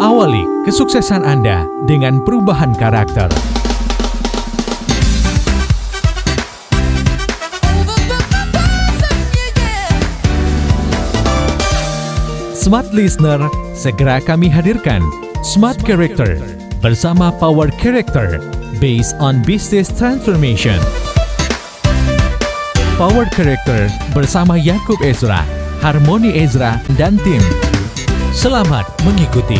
Awali kesuksesan Anda dengan perubahan karakter. Smart Listener, segera kami hadirkan Smart Character bersama Power Character based on Business Transformation. Power Character bersama Yakub Ezra, Harmoni Ezra, dan tim. Selamat mengikuti.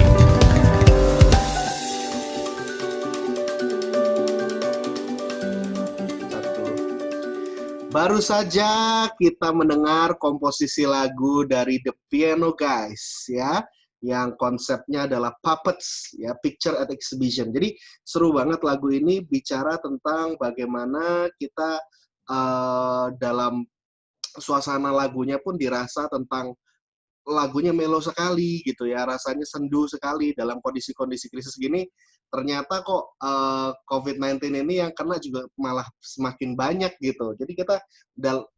Baru saja kita mendengar komposisi lagu dari The Piano Guys, ya, yang konsepnya adalah puppets, ya, picture at exhibition. Jadi seru banget lagu ini bicara tentang bagaimana kita dalam suasana lagunya pun dirasa tentang lagunya melo sekali gitu ya, rasanya sendu sekali dalam kondisi-kondisi krisis gini. Ternyata kok COVID-19 ini yang kena juga malah semakin banyak gitu. Jadi kita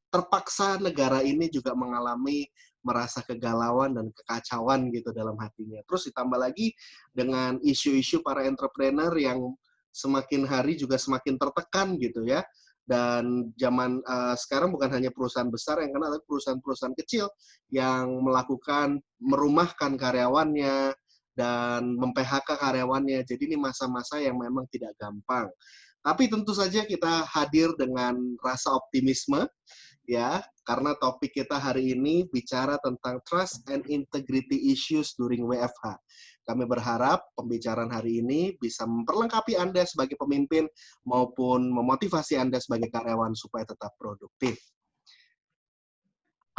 terpaksa negara ini juga mengalami merasa kegalauan dan kekacauan gitu dalam hatinya. Terus ditambah lagi dengan isu-isu para entrepreneur yang semakin hari juga semakin tertekan gitu ya. Dan zaman sekarang bukan hanya perusahaan besar yang kena, tapi perusahaan-perusahaan kecil yang merumahkan karyawannya dan mem-PHK karyawannya. Jadi ini masa-masa yang memang tidak gampang. Tapi tentu saja kita hadir dengan rasa optimisme, ya, karena topik kita hari ini bicara tentang trust and integrity issues during WFH. Kami berharap pembicaraan hari ini bisa memperlengkapi Anda sebagai pemimpin maupun memotivasi Anda sebagai karyawan supaya tetap produktif.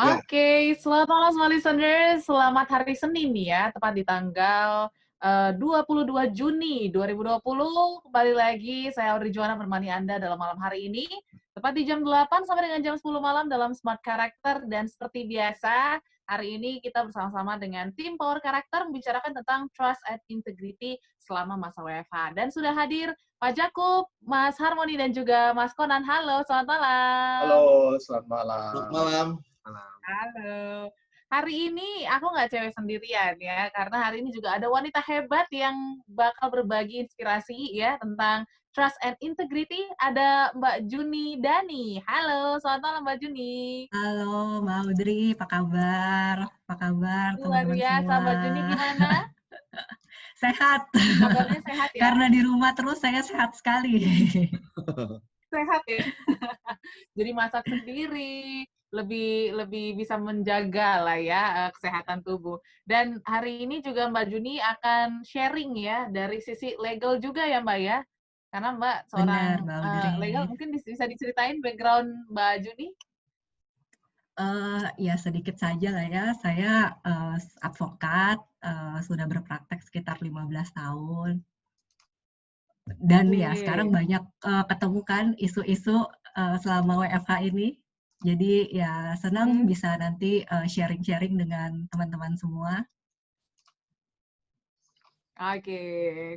Oke, selamat malam semua listeners. Selamat hari Senin nih ya, tepat di tanggal 22 Juni 2020. Kembali lagi, saya Audrey Juwana menemani Anda dalam malam hari ini. Tepat di jam 8 sampai dengan jam 10 malam dalam Smart Character. Dan seperti biasa, hari ini kita bersama-sama dengan tim Power Character membicarakan tentang Trust and Integrity selama masa WFH. Dan sudah hadir Pak Jakub, Mas Harmoni, dan juga Mas Konan. Halo, selamat malam. Halo, selamat malam. Selamat malam. Halo. Hari ini aku nggak cewek sendirian ya, karena hari ini juga ada wanita hebat yang bakal berbagi inspirasi ya tentang Trust and Integrity. Ada Mbak Juni Dani. Halo, selamat malam Mbak Juni. Halo Mbak Audrey, apa kabar? Apa kabar Luar teman-teman biasa, semua? Mbak Juni gimana? Sehat. Kabarnya sehat ya? Karena di rumah terus saya sehat sekali. Sehat ya? Jadi masak sendiri, lebih bisa menjaga lah ya kesehatan tubuh. Dan hari ini juga Mbak Juni akan sharing ya dari sisi legal juga ya Mbak ya, karena Mbak seorang Benar, Mbak Audrey. legal. Mungkin bisa diceritain background Mbak Juni? Ya sedikit saja lah ya. Saya advokat, sudah berpraktek sekitar 15 tahun. Dan ya sekarang banyak ketemu kan isu-isu selama WFH ini. Jadi ya senang bisa nanti sharing-sharing dengan teman-teman semua. Oke,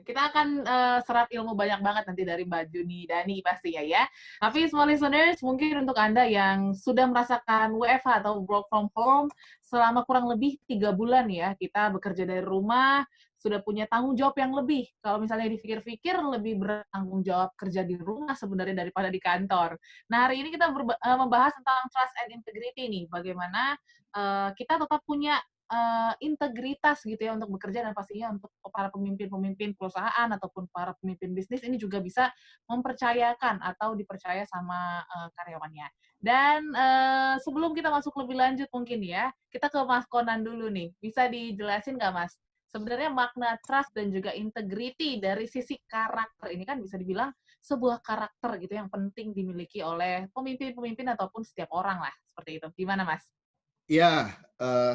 kita akan serap ilmu banyak banget nanti dari Mbak Juni Dani pasti ya. Tapi semua listeners, mungkin untuk Anda yang sudah merasakan WFH atau work from home selama kurang lebih 3 bulan ya, kita bekerja dari rumah, sudah punya tanggung jawab yang lebih. Kalau misalnya dipikir-pikir, lebih bertanggung jawab kerja di rumah sebenarnya daripada di kantor. Nah, hari ini kita membahas tentang trust and integrity nih, bagaimana kita tetap punya integritas gitu ya untuk bekerja, dan pastinya untuk para pemimpin-pemimpin perusahaan ataupun para pemimpin bisnis ini juga bisa mempercayakan atau dipercaya sama karyawannya. Dan sebelum kita masuk lebih lanjut mungkin ya, kita ke Mas Konan dulu nih. Bisa dijelasin nggak Mas? Sebenarnya makna trust dan juga integrity dari sisi karakter ini kan bisa dibilang sebuah karakter gitu yang penting dimiliki oleh pemimpin-pemimpin ataupun setiap orang lah, seperti itu. Gimana Mas? Ya,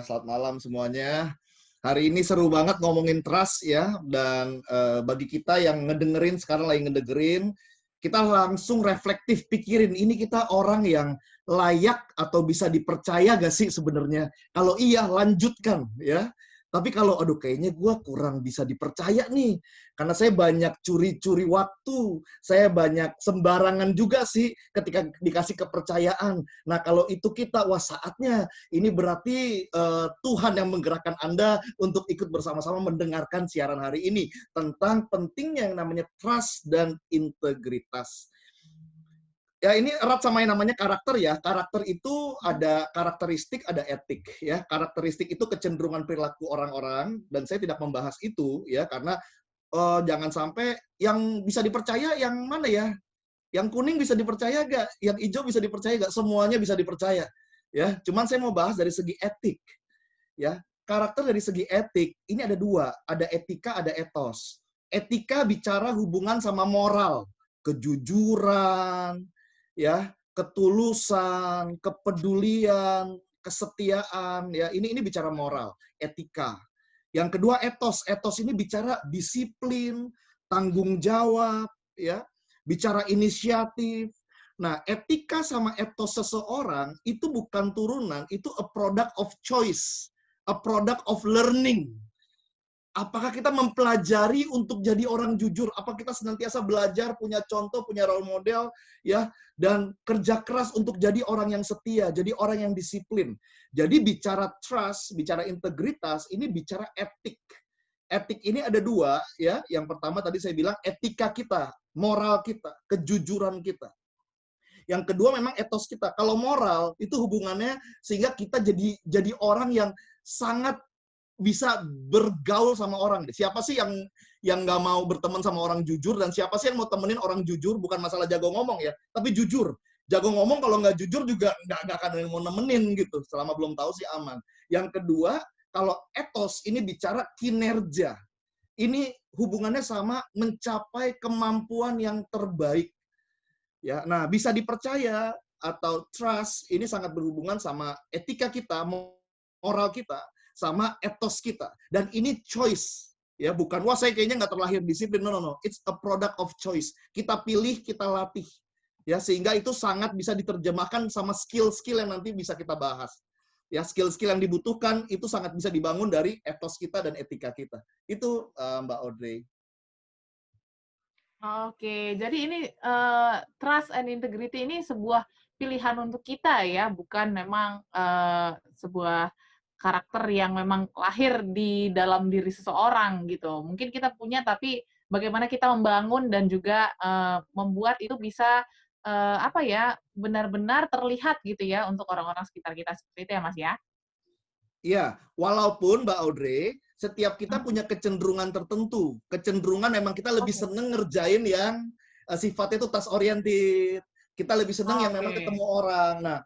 selamat malam semuanya. Hari ini seru banget ngomongin trust ya, dan bagi kita yang ngedengerin, sekarang lagi ngedengerin, kita langsung reflektif pikirin, ini kita orang yang layak atau bisa dipercaya gak sih sebenarnya? Kalau iya, lanjutkan ya. Tapi kalau, aduh kayaknya gue kurang bisa dipercaya nih, karena saya banyak curi-curi waktu, saya banyak sembarangan juga sih ketika dikasih kepercayaan. Nah kalau itu kita, wah saatnya, ini berarti Tuhan yang menggerakkan Anda untuk ikut bersama-sama mendengarkan siaran hari ini tentang pentingnya yang namanya trust dan integritas. Ya ini erat sama yang namanya karakter ya. Karakter itu ada karakteristik, ada etik ya. Karakteristik itu kecenderungan perilaku orang-orang dan saya tidak membahas itu ya karena jangan sampai yang bisa dipercaya yang mana ya? Yang kuning bisa dipercaya gak? Yang hijau bisa dipercaya gak? Semuanya bisa dipercaya ya. Cuman saya mau bahas dari segi etik ya. Karakter dari segi etik ini ada dua, ada etika, ada etos. Etika bicara hubungan sama moral, kejujuran, ya, ketulusan, kepedulian, kesetiaan, ya. Ini bicara moral, etika. Yang kedua etos. Etos ini bicara disiplin, tanggung jawab, ya, bicara inisiatif. Nah, etika sama etos seseorang itu bukan turunan, itu a product of choice, a product of learning. Apakah kita mempelajari untuk jadi orang jujur? Apa kita senantiasa belajar, punya contoh, punya role model, ya, dan kerja keras untuk jadi orang yang setia, jadi orang yang disiplin. Jadi bicara trust, bicara integritas, ini bicara etik. Etik ini ada dua, ya. Yang pertama tadi saya bilang etika kita, moral kita, kejujuran kita. Yang kedua memang etos kita. Kalau moral itu hubungannya sehingga kita jadi orang yang sangat bisa bergaul sama orang. Siapa sih yang nggak mau berteman sama orang jujur, dan siapa sih yang mau temenin orang jujur? Bukan masalah jago ngomong ya, tapi jujur. Jago ngomong kalau nggak jujur juga nggak akan ada yang mau nemenin gitu. Selama belum tahu sih aman. Yang kedua, kalau etos ini bicara kinerja. Ini hubungannya sama mencapai kemampuan yang terbaik. Ya, nah bisa dipercaya atau trust ini sangat berhubungan sama etika kita, moral kita, sama etos kita. Dan ini choice. Ya, bukan, wah saya kayaknya nggak terlahir disiplin. No. It's a product of choice. Kita pilih, kita latih. Ya, sehingga itu sangat bisa diterjemahkan sama skill-skill yang nanti bisa kita bahas. Ya, skill-skill yang dibutuhkan itu sangat bisa dibangun dari etos kita dan etika kita. Itu Mbak Audrey. Oke, jadi ini trust and integrity ini sebuah pilihan untuk kita ya, bukan memang sebuah karakter yang memang lahir di dalam diri seseorang gitu. Mungkin kita punya, tapi bagaimana kita membangun dan juga membuat itu bisa benar-benar terlihat gitu ya untuk orang-orang sekitar kita, seperti itu ya Mas ya? Iya, walaupun Mbak Audrey, setiap kita punya kecenderungan tertentu. Kecenderungan memang kita lebih seneng ngerjain yang sifatnya itu task oriented. Kita lebih seneng yang memang ketemu orang. Nah,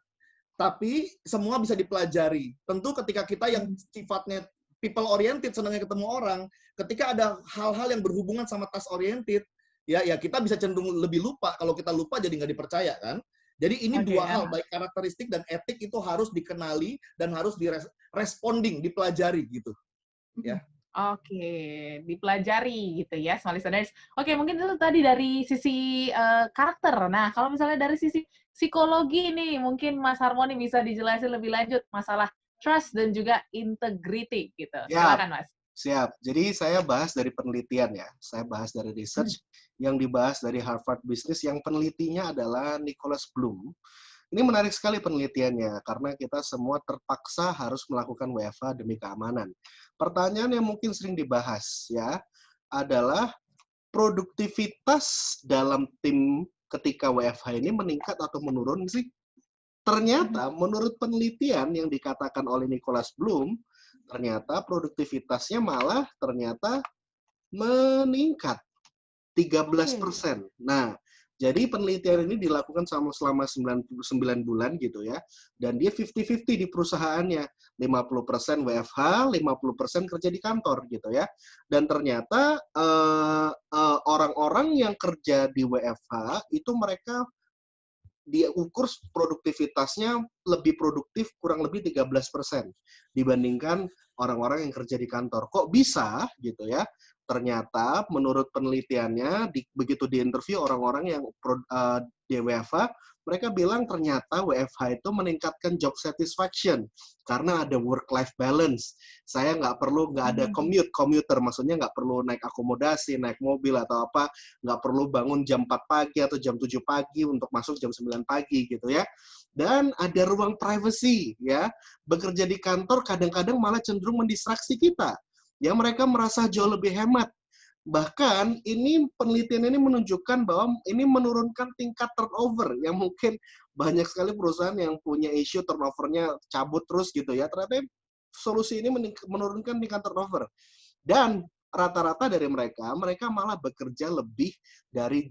tapi semua bisa dipelajari. Tentu ketika kita yang sifatnya people oriented, senangnya ketemu orang, ketika ada hal-hal yang berhubungan sama task oriented, ya kita bisa cenderung lebih lupa. Kalau kita lupa jadi nggak dipercaya kan. Jadi ini dua hal, baik karakteristik dan etik itu harus dikenali dan harus responding, dipelajari gitu. Ya. Oke, dipelajari gitu ya, small listeners. Oke, mungkin itu tadi dari sisi karakter. Nah, kalau misalnya dari sisi psikologi nih, mungkin Mas Harmoni bisa dijelasin lebih lanjut masalah trust dan juga integrity gitu. Silakan Mas. Siap. Jadi saya bahas dari penelitian ya. Saya bahas dari research yang dibahas dari Harvard Business yang penelitinya adalah Nicholas Bloom. Ini menarik sekali penelitiannya karena kita semua terpaksa harus melakukan WFH demi keamanan. Pertanyaan yang mungkin sering dibahas ya adalah produktivitas dalam tim ketika WFH ini meningkat atau menurun sih? Ternyata menurut penelitian yang dikatakan oleh Nicholas Bloom, ternyata produktivitasnya malah ternyata meningkat 13%. Nah, jadi penelitian ini dilakukan selama 99 bulan gitu ya. Dan dia 50-50 di perusahaannya. 50% WFH, 50% kerja di kantor gitu ya. Dan ternyata orang-orang yang kerja di WFH itu mereka diukur produktivitasnya lebih produktif kurang lebih 13% dibandingkan orang-orang yang kerja di kantor. Kok bisa gitu ya? Ternyata menurut penelitiannya begitu diinterview orang-orang yang di WFH, mereka bilang ternyata WFH itu meningkatkan job satisfaction karena ada work-life balance. Saya nggak ada commuter, maksudnya nggak perlu naik akomodasi, naik mobil atau apa, nggak perlu bangun jam 4 pagi atau jam 7 pagi untuk masuk jam 9 pagi gitu ya. Dan ada ruang privacy ya. Bekerja di kantor kadang-kadang malah cenderung mendistraksi kita. Ya, mereka merasa jauh lebih hemat. Bahkan ini penelitian ini menunjukkan bahwa ini menurunkan tingkat turnover yang mungkin banyak sekali perusahaan yang punya isu turnovernya cabut terus gitu ya. Ternyata solusi ini menurunkan tingkat turnover. Dan rata-rata dari mereka malah bekerja lebih dari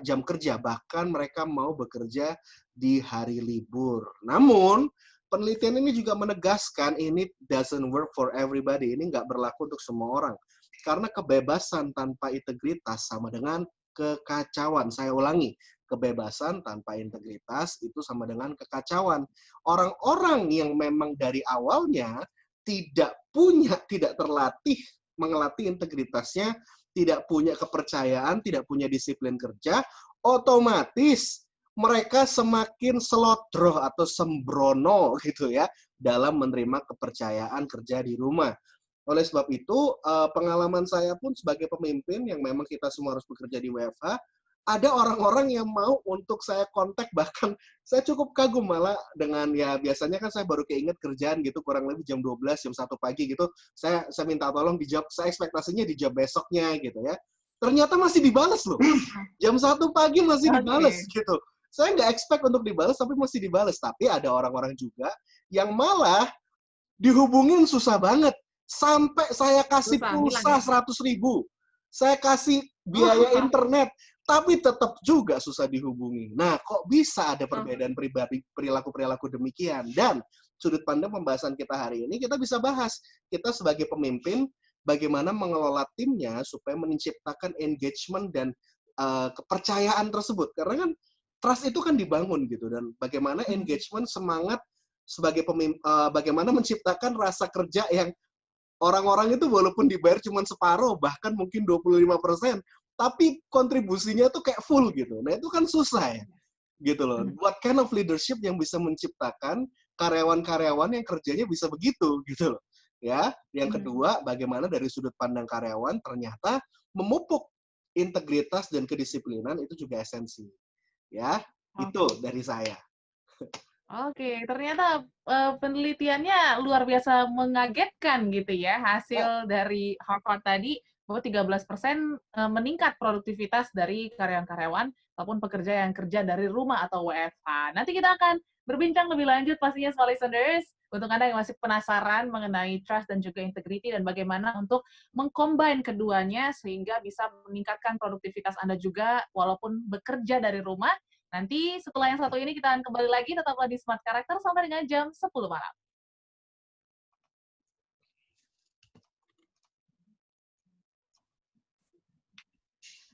jam kerja, bahkan mereka mau bekerja di hari libur. Namun penelitian ini juga menegaskan ini doesn't work for everybody. Ini nggak berlaku untuk semua orang. Karena kebebasan tanpa integritas sama dengan kekacauan. Saya ulangi, kebebasan tanpa integritas itu sama dengan kekacauan. Orang-orang yang memang dari awalnya tidak terlatih mengelatih integritasnya, tidak punya kepercayaan, tidak punya disiplin kerja, otomatis mereka semakin selodroh atau sembrono gitu ya dalam menerima kepercayaan kerja di rumah. Oleh sebab itu, pengalaman saya pun sebagai pemimpin yang memang kita semua harus bekerja di WFH, ada orang-orang yang mau untuk saya kontak, bahkan saya cukup kagum malah dengan, ya biasanya kan saya baru keinget kerjaan gitu, kurang lebih jam 12, jam 1 pagi gitu, saya minta tolong dijawab, saya ekspektasinya dijawab besoknya gitu ya. Ternyata masih dibales loh. Jam 1 pagi masih dibales gitu. Saya nggak expect untuk dibales, tapi masih dibales. Tapi ada orang-orang juga yang malah dihubungin susah banget. Sampai saya kasih pulsa 100.000. Saya kasih biaya internet, tapi tetap juga susah dihubungi. Nah, kok bisa ada perbedaan perilaku-perilaku demikian? Dan sudut pandang pembahasan kita hari ini, kita bisa bahas. Kita sebagai pemimpin, bagaimana mengelola timnya supaya menciptakan engagement dan kepercayaan tersebut. Karena kan trust itu kan dibangun gitu. Dan bagaimana engagement, semangat sebagai pemimpin, bagaimana menciptakan rasa kerja yang orang-orang itu walaupun dibayar cuma separuh, bahkan mungkin 25%, tapi kontribusinya tuh kayak full gitu. Nah, itu kan susah ya. Gitu loh. What kind of leadership yang bisa menciptakan karyawan-karyawan yang kerjanya bisa begitu gitu loh. Ya, yang kedua, bagaimana dari sudut pandang karyawan ternyata memupuk integritas dan kedisiplinan itu juga esensi. Ya, itu dari saya. Oke, ternyata penelitiannya luar biasa mengagetkan gitu ya, hasil dari Harvard tadi, bahwa 13% meningkat produktivitas dari karyawan-karyawan ataupun pekerja yang kerja dari rumah atau WFH. Nanti kita akan berbincang lebih lanjut pastinya small listeners, untuk Anda yang masih penasaran mengenai trust dan juga integrity dan bagaimana untuk mengcombine keduanya sehingga bisa meningkatkan produktivitas Anda juga walaupun bekerja dari rumah. Nanti setelah yang satu ini kita akan kembali lagi, tetaplah di Smart Character sampai dengan jam 10 malam.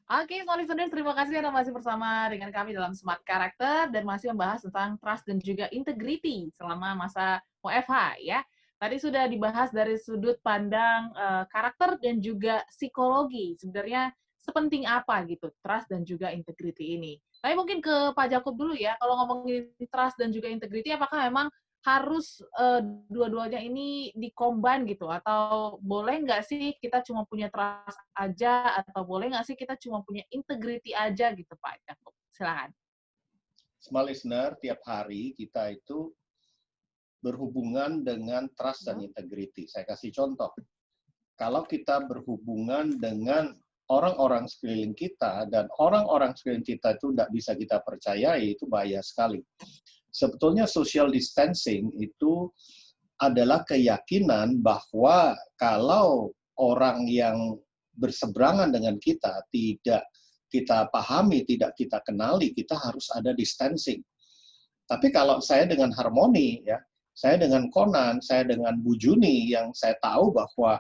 Oke, small listeners, terima kasih Anda masih bersama dengan kami dalam Smart Character dan masih membahas tentang trust dan juga integrity selama masa WFH ya. Tadi sudah dibahas dari sudut pandang karakter dan juga psikologi. Sebenarnya sepenting apa gitu trust dan juga integrity ini. Tapi mungkin ke Pak Jakub dulu ya, kalau ngomongin trust dan juga integrity, apakah memang harus dua-duanya ini di-combine gitu? Atau boleh nggak sih kita cuma punya trust aja, atau boleh nggak sih kita cuma punya integrity aja gitu Pak Jakub? Silakan. Small listener, tiap hari kita itu berhubungan dengan trust dan integrity. Saya kasih contoh. Kalau kita berhubungan dengan orang-orang sekeliling kita, dan orang-orang sekeliling kita itu tidak bisa kita percayai, itu bahaya sekali. Sebetulnya social distancing itu adalah keyakinan bahwa kalau orang yang berseberangan dengan kita tidak kita pahami, tidak kita kenali, kita harus ada distancing. Tapi kalau saya dengan Harmoni, ya, saya dengan Conan, saya dengan Bu Juni, yang saya tahu bahwa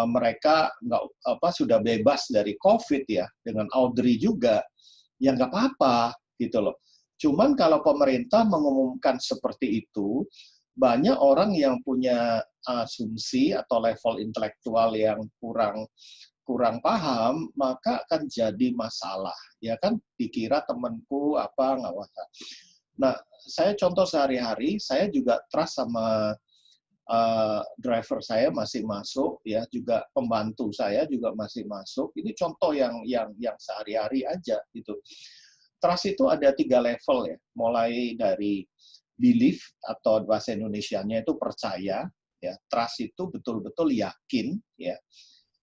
mereka sudah bebas dari COVID ya, dengan Audrey juga, ya nggak apa-apa gitu loh. Cuman kalau pemerintah mengumumkan seperti itu, banyak orang yang punya asumsi atau level intelektual yang kurang kurang paham, maka akan jadi masalah. Ya kan, dikira temanku apa, nggak usah. Nah, saya contoh sehari-hari, saya juga trust sama driver saya masih masuk, ya juga pembantu saya juga masih masuk. Ini contoh yang sehari-hari aja gitu. Trust itu ada 3 level ya, mulai dari belief atau bahasa Indonesianya itu percaya, ya. Trust itu betul-betul yakin, ya.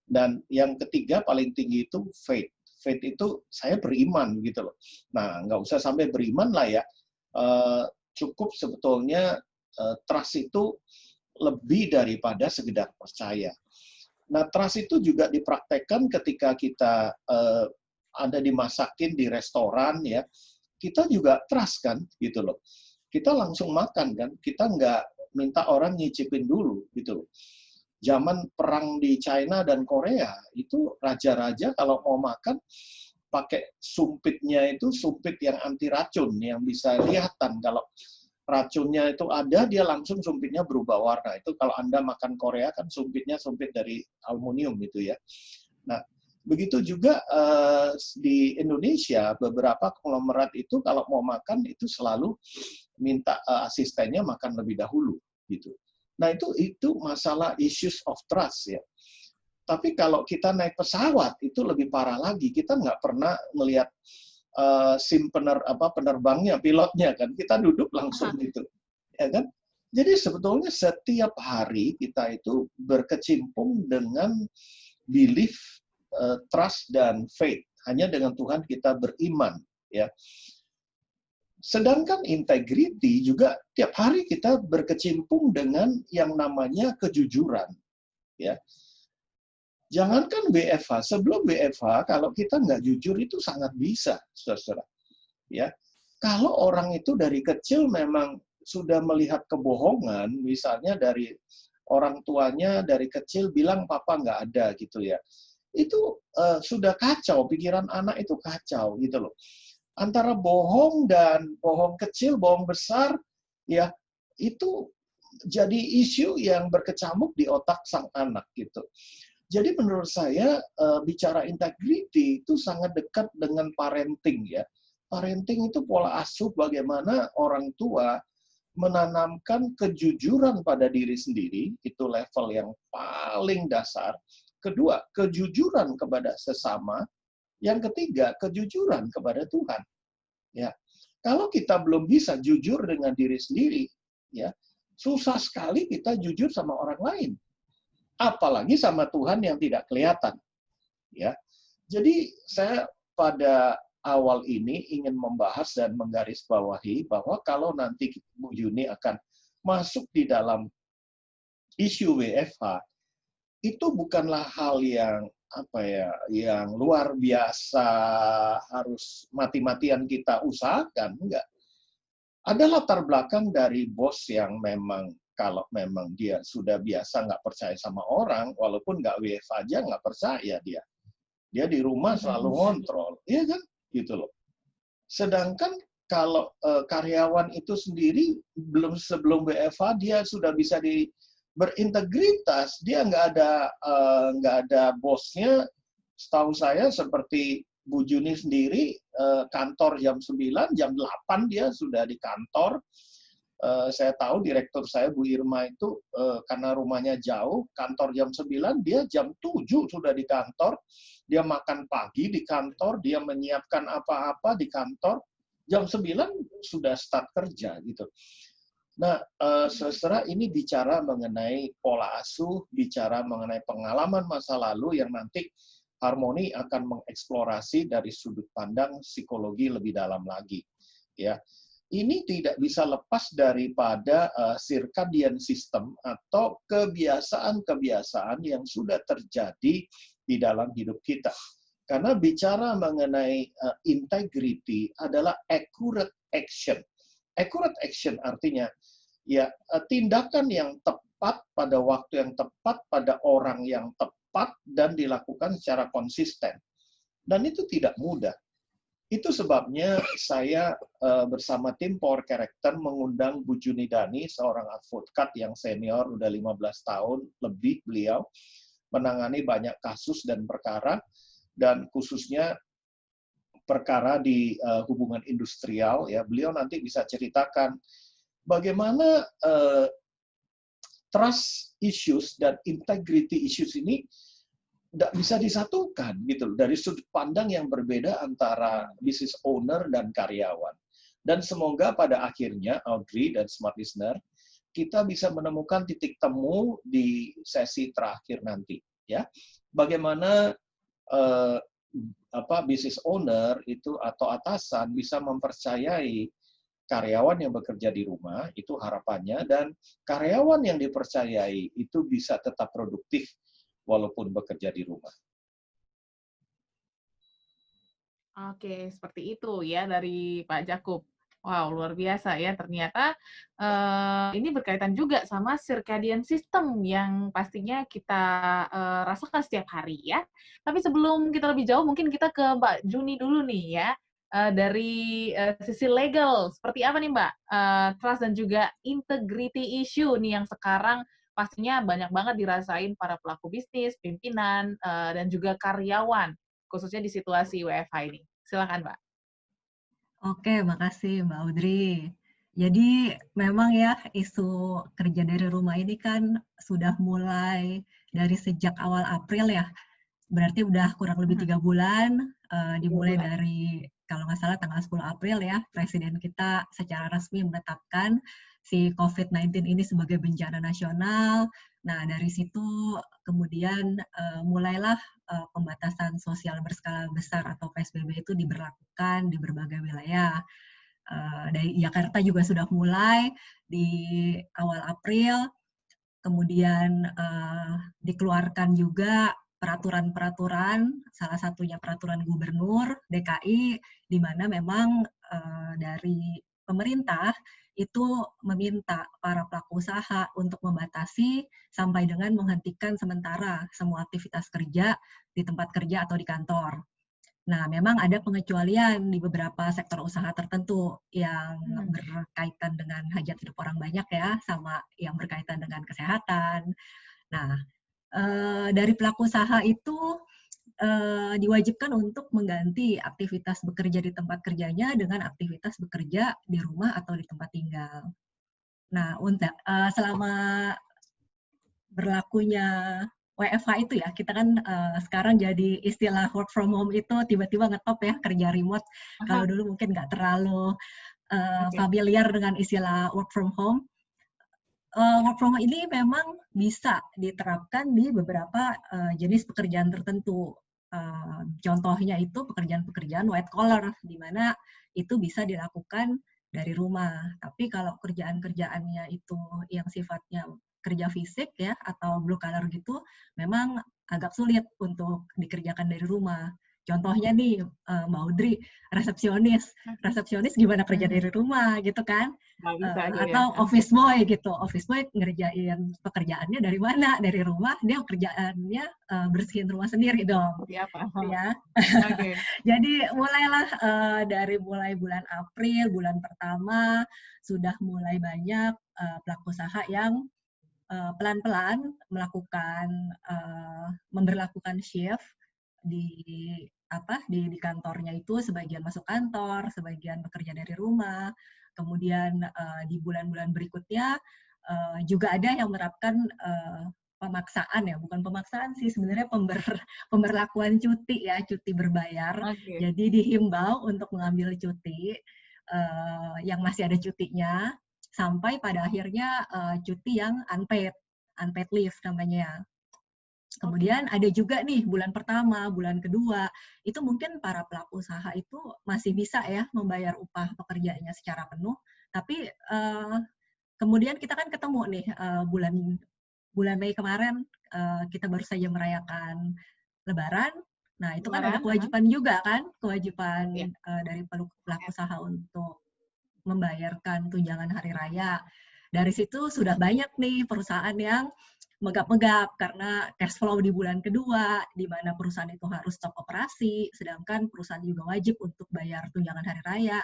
Dan yang ketiga paling tinggi itu faith. Faith itu saya beriman gitu loh. Nah, nggak usah sampai beriman lah ya. Cukup sebetulnya trust itu lebih daripada sekedar percaya. Nah, trust itu juga dipraktekkan ketika kita ada dimasakin di restoran ya, kita juga trust kan, gitu loh. Kita langsung makan kan, kita nggak minta orang nyicipin dulu, gitu loh. Zaman perang di China dan Korea, itu raja-raja kalau mau makan, pakai sumpitnya itu sumpit yang anti racun, yang bisa kelihatan kalau racunnya itu ada, dia langsung sumpitnya berubah warna. Itu kalau Anda makan Korea kan sumpitnya sumpit dari aluminium gitu ya. Nah, begitu juga di Indonesia, beberapa konglomerat itu kalau mau makan itu selalu minta asistennya makan lebih dahulu gitu. Nah, itu masalah issues of trust ya. Tapi kalau kita naik pesawat itu lebih parah lagi. Kita nggak pernah melihat penerbangnya, pilotnya kan. Kita duduk langsung gitu. Ya kan? Jadi sebetulnya setiap hari kita itu berkecimpung dengan belief, trust dan faith. Hanya dengan Tuhan kita beriman, ya. Sedangkan integrity juga tiap hari kita berkecimpung dengan yang namanya kejujuran, ya. Jangankan WFH, sebelum WFH kalau kita nggak jujur itu sangat bisa, saudara. Ya, kalau orang itu dari kecil memang sudah melihat kebohongan, misalnya dari orang tuanya dari kecil bilang papa nggak ada gitu ya, itu sudah kacau, pikiran anak itu kacau gitu loh. Antara bohong dan bohong kecil, bohong besar, ya itu jadi isu yang berkecamuk di otak sang anak gitu. Jadi menurut saya bicara integrity itu sangat dekat dengan parenting ya. Parenting itu pola asuh bagaimana orang tua menanamkan kejujuran pada diri sendiri, itu level yang paling dasar. Kedua, kejujuran kepada sesama. Yang ketiga, kejujuran kepada Tuhan. Ya, kalau kita belum bisa jujur dengan diri sendiri, ya susah sekali kita jujur sama orang lain. Apalagi sama Tuhan yang tidak kelihatan. Ya. Jadi saya pada awal ini ingin membahas dan menggarisbawahi bahwa kalau nanti Bu Yuni akan masuk di dalam isu WFH, itu bukanlah hal yang yang luar biasa harus mati-matian kita usahakan, enggak. Ada latar belakang dari bos yang memang kalau memang dia sudah biasa nggak percaya sama orang, walaupun nggak WFH aja nggak percaya dia. Dia di rumah selalu ngontrol, iya kan? Gitu loh. Sedangkan kalau karyawan itu sendiri sebelum WFH dia sudah bisa berintegritas, dia nggak ada bosnya. Setahu saya seperti Bu Juni sendiri kantor jam 9, jam 8 dia sudah di kantor. Saya tahu direktur saya Bu Irma itu karena rumahnya jauh, kantor jam 9, dia jam 7 sudah di kantor. Dia makan pagi di kantor, dia menyiapkan apa-apa di kantor. Jam 9 sudah start kerja gitu. Nah, saudara, ini bicara mengenai pola asuh, bicara mengenai pengalaman masa lalu yang nanti Harmoni akan mengeksplorasi dari sudut pandang psikologi lebih dalam lagi. Ya, ini tidak bisa lepas daripada circadian system atau kebiasaan-kebiasaan yang sudah terjadi di dalam hidup kita. Karena bicara mengenai integrity adalah accurate action. Accurate action artinya ya tindakan yang tepat pada waktu yang tepat pada orang yang tepat dan dilakukan secara konsisten. Dan itu tidak mudah. Itu sebabnya saya bersama tim Power Character mengundang Bu Juni Dani, seorang advokat yang senior, udah 15 tahun lebih beliau. menangani banyak kasus dan perkara, dan khususnya perkara di hubungan industrial. Ya, beliau nanti bisa ceritakan bagaimana trust issues dan integrity issues ini tidak bisa disatukan gitu dari sudut pandang yang berbeda antara business owner dan karyawan. Dan semoga pada akhirnya Audrey dan Smart Listener kita bisa menemukan titik temu di sesi terakhir nanti, ya. Bagaimana business owner itu atau atasan bisa mempercayai karyawan yang bekerja di rumah, itu harapannya, dan karyawan yang dipercayai itu bisa tetap produktif walaupun bekerja di rumah. Oke, seperti itu ya dari Pak Jakub. Wow, luar biasa ya. Ternyata ini berkaitan juga sama circadian system yang pastinya kita rasakan setiap hari ya. Tapi sebelum kita lebih jauh, mungkin kita ke Mbak Juni dulu nih ya. Dari sisi legal, seperti apa nih Mbak? Trust dan juga integrity issue nih yang sekarang pastinya banyak banget dirasain para pelaku bisnis, pimpinan, dan juga karyawan, khususnya di situasi WFH ini. Silakan, Mbak. Oke, makasih Mbak Audrey. Jadi memang ya isu kerja dari rumah ini kan sudah mulai dari sejak awal April ya. Berarti udah kurang lebih 3 bulan, dimulai dari kalau nggak salah tanggal 10 April ya, Presiden kita secara resmi menetapkan si COVID-19 ini sebagai bencana nasional. Nah, dari situ kemudian mulailah pembatasan sosial berskala besar atau PSBB itu diberlakukan di berbagai wilayah. Dari Jakarta juga sudah mulai di awal April, kemudian dikeluarkan juga peraturan-peraturan, salah satunya peraturan gubernur DKI, di mana memang dari pemerintah itu meminta para pelaku usaha untuk membatasi sampai dengan menghentikan sementara semua aktivitas kerja di tempat kerja atau di kantor. Nah, memang ada pengecualian di beberapa sektor usaha tertentu yang berkaitan dengan hajat hidup orang banyak ya, sama yang berkaitan dengan kesehatan. Nah, dari pelaku usaha itu diwajibkan untuk mengganti aktivitas bekerja di tempat kerjanya dengan aktivitas bekerja di rumah atau di tempat tinggal. Nah, selama berlakunya WFH itu ya, kita kan sekarang jadi istilah work from home itu tiba-tiba ngetop ya, kerja remote. Kalau dulu mungkin nggak terlalu familiar dengan istilah work from home. Work from home ini memang bisa diterapkan di beberapa jenis pekerjaan tertentu. Contohnya itu pekerjaan-pekerjaan white collar, di mana itu bisa dilakukan dari rumah. Tapi kalau kerjaan-kerjaannya itu yang sifatnya kerja fisik ya atau blue collar gitu, memang agak sulit untuk dikerjakan dari rumah. Contohnya nih, Mbak Audrey, resepsionis. Resepsionis gimana kerja dari rumah gitu kan? Atau office boy gitu. Office boy ngerjain pekerjaannya dari mana? Dari rumah, dia kerjaannya bersihin rumah sendiri dong. Ya. Jadi mulailah dari mulai bulan April, bulan pertama, sudah mulai banyak pelaku usaha yang pelan-pelan memberlakukan shift di kantornya itu, sebagian masuk kantor, sebagian bekerja dari rumah. Kemudian di bulan-bulan berikutnya juga ada yang menerapkan pemaksaan ya, bukan pemaksaan sih sebenarnya, pemberlakuan cuti ya, cuti berbayar. Jadi dihimbau untuk mengambil cuti yang masih ada cutinya sampai pada akhirnya cuti yang unpaid leave namanya. Kemudian ada juga nih bulan pertama, bulan kedua, itu mungkin para pelaku usaha itu masih bisa ya membayar upah pekerjanya secara penuh, tapi kemudian kita kan ketemu nih bulan Mei kemarin, kita baru saja merayakan Lebaran. Nah, itu kan ada kewajiban juga kan, kewajiban dari pelaku usaha untuk membayarkan tunjangan hari raya. Dari situ sudah banyak nih perusahaan yang megap-megap karena cash flow di bulan kedua, di mana perusahaan itu harus stop operasi, sedangkan perusahaan juga wajib untuk bayar tunjangan hari raya.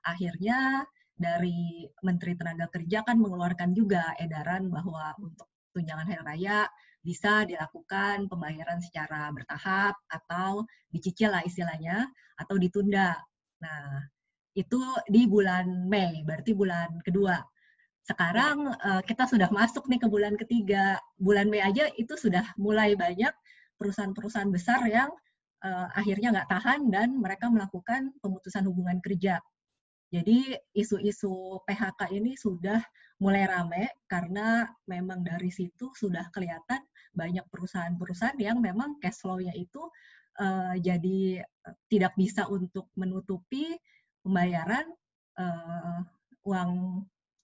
Akhirnya dari Menteri Tenaga Kerja kan mengeluarkan juga edaran bahwa untuk tunjangan hari raya bisa dilakukan pembayaran secara bertahap atau dicicil lah istilahnya, atau ditunda. Nah, itu di bulan Mei, berarti bulan kedua. Sekarang kita sudah masuk nih ke bulan ketiga. Bulan Mei aja itu sudah mulai banyak perusahaan-perusahaan besar yang akhirnya nggak tahan dan mereka melakukan pemutusan hubungan kerja. Jadi isu-isu PHK ini sudah mulai rame karena memang dari situ sudah kelihatan banyak perusahaan-perusahaan yang memang cash flow-nya itu jadi tidak bisa untuk menutupi pembayaran uang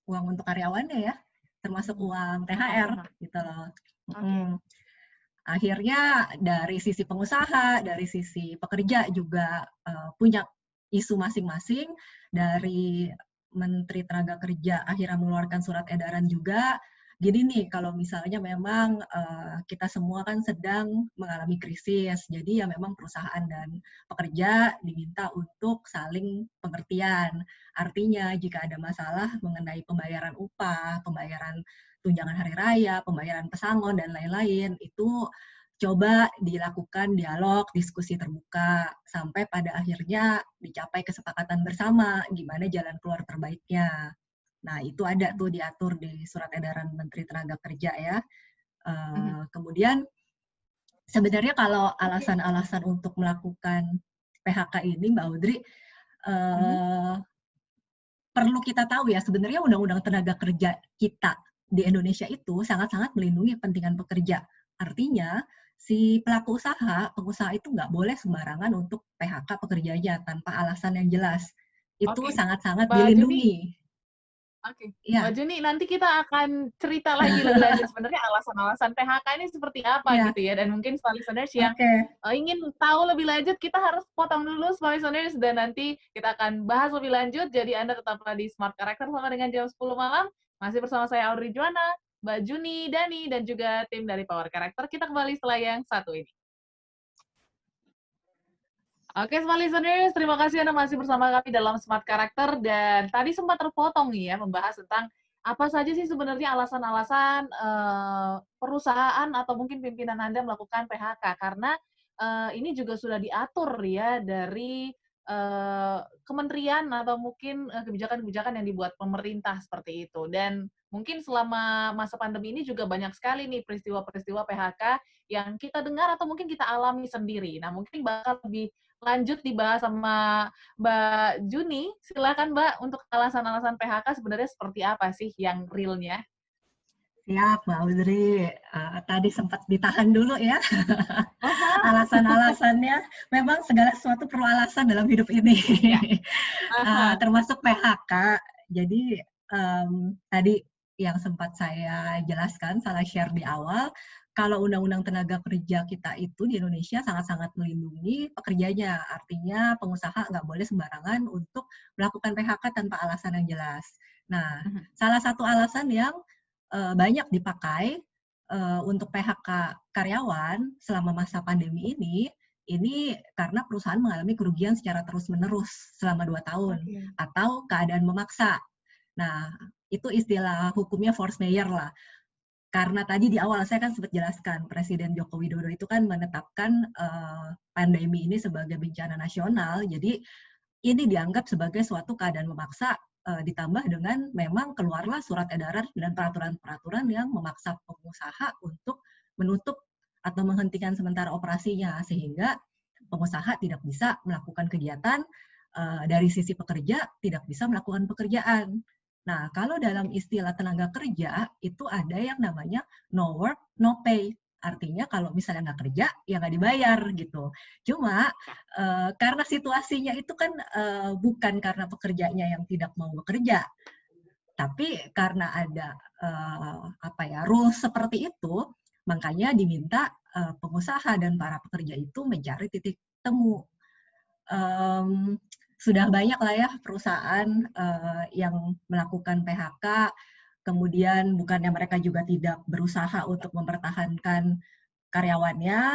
untuk karyawannya ya, termasuk uang THR gitu loh. Akhirnya dari sisi pengusaha, dari sisi pekerja juga punya isu masing-masing. Dari Menteri Tenaga Kerja akhirnya mengeluarkan surat edaran juga. Gini nih, kalau misalnya memang kita semua kan sedang mengalami krisis, jadi ya memang perusahaan dan pekerja diminta untuk saling pengertian. Artinya jika ada masalah mengenai pembayaran upah, pembayaran tunjangan hari raya, pembayaran pesangon, dan lain-lain, itu coba dilakukan dialog, diskusi terbuka, sampai pada akhirnya dicapai kesepakatan bersama gimana jalan keluar terbaiknya. Nah, itu ada tuh diatur di surat edaran Menteri Tenaga Kerja ya. Kemudian sebenarnya kalau alasan-alasan untuk melakukan PHK ini, Mbak Audrey, perlu kita tahu ya, sebenarnya Undang-Undang Tenaga Kerja kita di Indonesia itu sangat-sangat melindungi kepentingan pekerja. Artinya, si pelaku usaha, pengusaha itu nggak boleh sembarangan untuk PHK pekerjanya tanpa alasan yang jelas. Itu sangat-sangat dilindungi. Oke, Ya. Mbak Juni, nanti kita akan cerita lagi lebih lanjut sebenarnya alasan-alasan PHK ini seperti apa gitu ya, dan mungkin smart listeners yang ingin tahu lebih lanjut, kita harus potong dulu smart listeners, dan nanti kita akan bahas lebih lanjut. Jadi Anda tetaplah di Smart Character sama dengan jam 10 malam, masih bersama saya Audrey Juwana, Mbak Juni, Dani, dan juga tim dari Power Character. Kita kembali setelah yang satu ini. Oke, smart listeners, terima kasih Anda masih bersama kami dalam Smart Character, dan tadi sempat terpotong nih ya, membahas tentang apa saja sih sebenarnya alasan-alasan perusahaan atau mungkin pimpinan Anda melakukan PHK, karena ini juga sudah diatur ya dari kementerian atau mungkin kebijakan-kebijakan yang dibuat pemerintah seperti itu. Dan mungkin selama masa pandemi ini juga banyak sekali nih peristiwa-peristiwa PHK yang kita dengar atau mungkin kita alami sendiri. Nah, mungkin bakal lebih lanjut dibahas sama Mbak Juni. Silakan Mbak, untuk alasan-alasan PHK sebenarnya seperti apa sih yang realnya? Siap, Mbak Audrey. Tadi sempat ditahan dulu ya. Alasan-alasannya, memang segala sesuatu perlu alasan dalam hidup ini. Termasuk PHK. Jadi tadi yang sempat saya jelaskan, salah share di awal, kalau Undang-Undang Tenaga Kerja kita itu di Indonesia sangat-sangat melindungi pekerjanya. Artinya pengusaha nggak boleh sembarangan untuk melakukan PHK tanpa alasan yang jelas. Nah, salah satu alasan yang banyak dipakai untuk PHK karyawan selama masa pandemi ini karena perusahaan mengalami kerugian secara terus-menerus selama 2 tahun, atau keadaan memaksa. Nah, itu istilah hukumnya force majeure lah. Karena tadi di awal saya kan sempat jelaskan, Presiden Joko Widodo itu kan menetapkan pandemi ini sebagai bencana nasional, jadi ini dianggap sebagai suatu keadaan memaksa, ditambah dengan memang keluarlah surat edaran dan peraturan-peraturan yang memaksa pengusaha untuk menutup atau menghentikan sementara operasinya, sehingga pengusaha tidak bisa melakukan kegiatan, dari sisi pekerja tidak bisa melakukan pekerjaan. Nah, kalau dalam istilah tenaga kerja, itu ada yang namanya no work, no pay. Artinya kalau misalnya nggak kerja, ya nggak dibayar gitu. Cuma karena situasinya itu kan bukan karena pekerjanya yang tidak mau bekerja, tapi karena ada rules seperti itu, makanya diminta pengusaha dan para pekerja itu mencari titik temu. Sudah banyak lah ya perusahaan yang melakukan PHK, kemudian bukannya mereka juga tidak berusaha untuk mempertahankan karyawannya.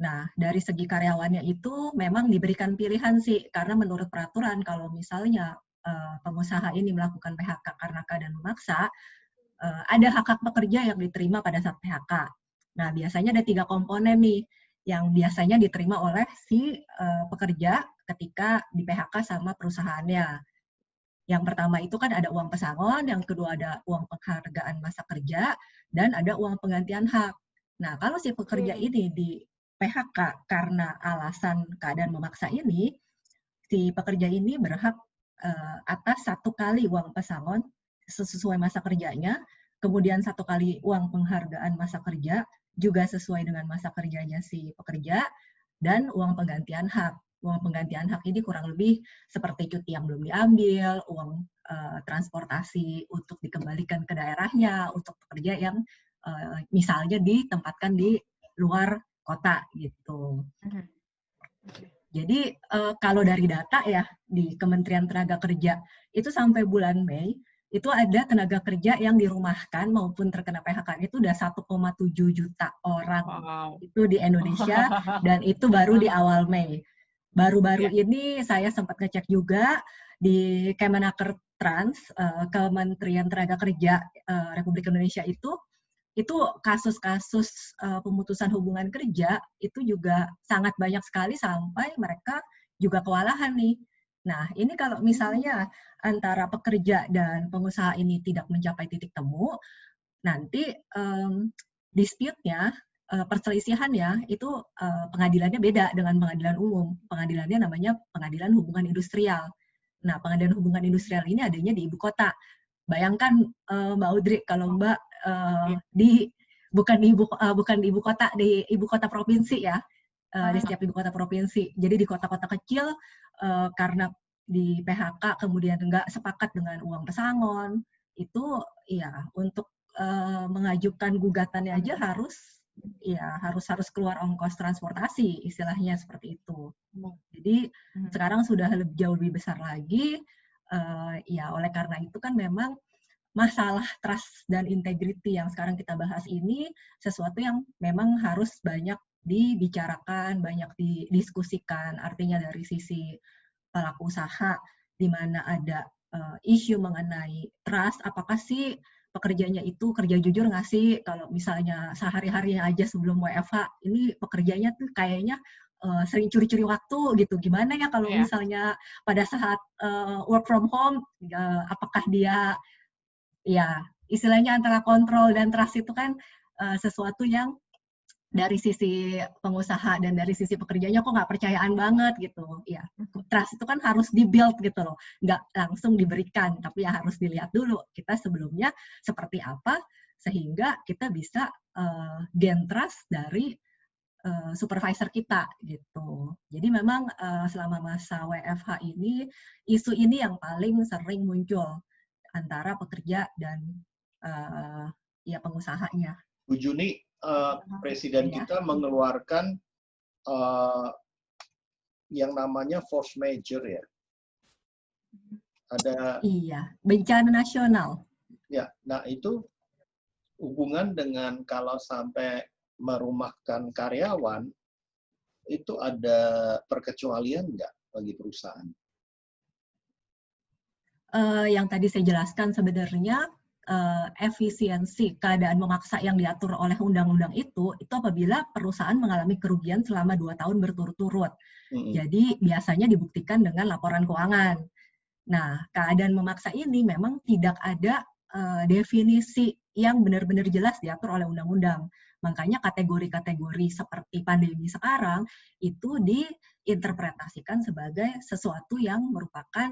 Nah, dari segi karyawannya itu memang diberikan pilihan sih, karena menurut peraturan kalau misalnya pengusaha ini melakukan PHK karena keadaan memaksa, ada hak-hak pekerja yang diterima pada saat PHK. Nah, biasanya ada 3 komponen nih yang biasanya diterima oleh si pekerja ketika di PHK sama perusahaannya. Yang pertama itu kan ada uang pesangon, yang kedua ada uang penghargaan masa kerja, dan ada uang penggantian hak. Nah, kalau si pekerja ini di PHK karena alasan keadaan memaksa ini, si pekerja ini berhak atas 1 kali uang pesangon sesuai masa kerjanya, kemudian 1 kali uang penghargaan masa kerja, juga sesuai dengan masa kerjanya si pekerja, dan uang penggantian hak. Uang penggantian hak ini kurang lebih seperti cuti yang belum diambil, uang transportasi untuk dikembalikan ke daerahnya, untuk pekerja yang misalnya ditempatkan di luar kota gitu. Jadi kalau dari data ya di Kementerian Tenaga Kerja itu sampai bulan Mei itu ada tenaga kerja yang dirumahkan maupun terkena PHK itu udah 1,7 juta orang. Itu di Indonesia dan itu baru di awal Mei. Baru-baru ini saya sempat ngecek juga di Kemenaker Trans, Kementerian Tenaga Kerja Republik Indonesia itu kasus-kasus pemutusan hubungan kerja itu juga sangat banyak sekali sampai mereka juga kewalahan nih. Nah, ini kalau misalnya antara pekerja dan pengusaha ini tidak mencapai titik temu, nanti dispute-nya, perselisihannya itu pengadilannya beda dengan pengadilan umum. Pengadilannya namanya Pengadilan Hubungan Industrial. Nah, Pengadilan Hubungan Industrial ini adanya di ibu kota. Bayangkan Mbak Audrey kalau Mbak bukan di ibu kota, di ibu kota provinsi ya, di setiap ibu kota provinsi. Jadi di kota-kota kecil karena di PHK kemudian nggak sepakat dengan uang pesangon, itu ya untuk mengajukan gugatannya aja harus keluar ongkos transportasi, istilahnya seperti itu. Jadi sekarang sudah jauh lebih besar lagi. Ya oleh karena itu kan memang masalah trust dan integrity yang sekarang kita bahas ini sesuatu yang memang harus banyak dibicarakan, banyak didiskusikan. Artinya dari sisi pelaku usaha, di mana ada isu mengenai trust, apakah sih pekerjanya itu kerja jujur nggak sih? Kalau misalnya sehari-harinya aja sebelum WFH, ini pekerjanya tuh kayaknya sering curi-curi waktu gitu. Gimana ya kalau misalnya pada saat work from home, apakah dia ya istilahnya antara kontrol dan trust itu kan sesuatu yang dari sisi pengusaha dan dari sisi pekerjanya kok nggak percayaan banget gitu. Ya, trust itu kan harus di-build gitu loh. Nggak langsung diberikan, tapi ya harus dilihat dulu kita sebelumnya seperti apa, sehingga kita bisa gain trust dari supervisor kita gitu. Jadi memang selama masa WFH ini, isu ini yang paling sering muncul antara pekerja dan ya pengusahanya. Bu Juni, Presiden kita mengeluarkan yang namanya force majeure ya. Ada. Iya, bencana nasional. Ya, nah itu hubungan dengan kalau sampai merumahkan karyawan, itu ada perkecualian nggak bagi perusahaan? Yang tadi saya jelaskan sebenarnya efisiensi keadaan memaksa yang diatur oleh undang-undang itu apabila perusahaan mengalami kerugian selama 2 tahun berturut-turut. Jadi biasanya dibuktikan dengan laporan keuangan. Nah, keadaan memaksa ini memang tidak ada definisi yang benar-benar jelas diatur oleh undang-undang. Makanya kategori-kategori seperti pandemi sekarang itu diinterpretasikan sebagai sesuatu yang merupakan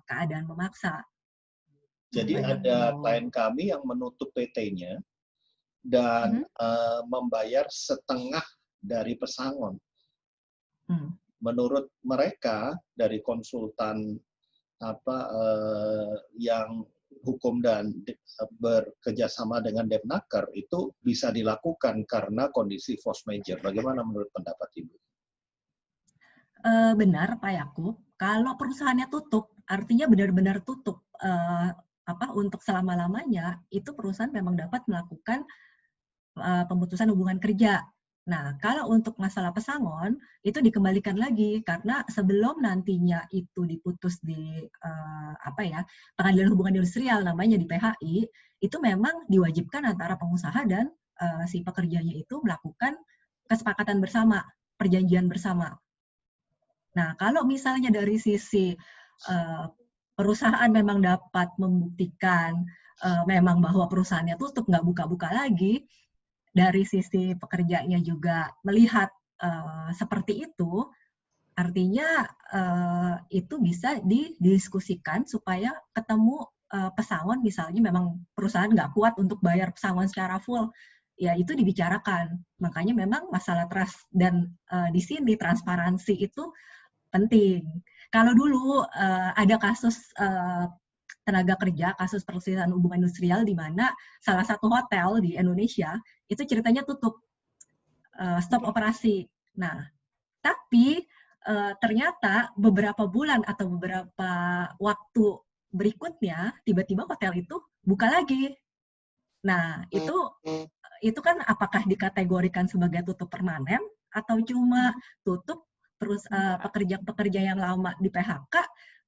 keadaan memaksa. Jadi ada klien kami yang menutup PT-nya dan membayar setengah dari pesangon. Menurut mereka dari konsultan yang hukum dan bekerjasama dengan Depnaker itu bisa dilakukan karena kondisi force majeure. Bagaimana menurut pendapat Ibu? Benar Pak Yakub. Kalau perusahaannya tutup, artinya benar-benar tutup. Untuk selama-lamanya, itu perusahaan memang dapat melakukan pemutusan hubungan kerja. Nah, kalau untuk masalah pesangon, itu dikembalikan lagi, karena sebelum nantinya itu diputus di Pengadilan Hubungan Industrial, namanya di PHI, itu memang diwajibkan antara pengusaha dan si pekerjanya itu melakukan kesepakatan bersama, perjanjian bersama. Nah, kalau misalnya dari sisi perusahaan memang dapat membuktikan memang bahwa perusahaannya tutup, nggak buka-buka lagi, dari sisi pekerjanya juga melihat seperti itu, artinya itu bisa didiskusikan supaya ketemu pesangon, misalnya memang perusahaan nggak kuat untuk bayar pesangon secara full, ya itu dibicarakan. Makanya memang masalah trust dan di sini transparansi itu penting. Kalau dulu ada kasus tenaga kerja, kasus perselisihan hubungan industrial di mana salah satu hotel di Indonesia itu ceritanya tutup, stop operasi. Nah, tapi ternyata beberapa bulan atau beberapa waktu berikutnya tiba-tiba hotel itu buka lagi. Nah, itu kan apakah dikategorikan sebagai tutup permanen atau cuma tutup terus pekerja-pekerja yang lama di PHK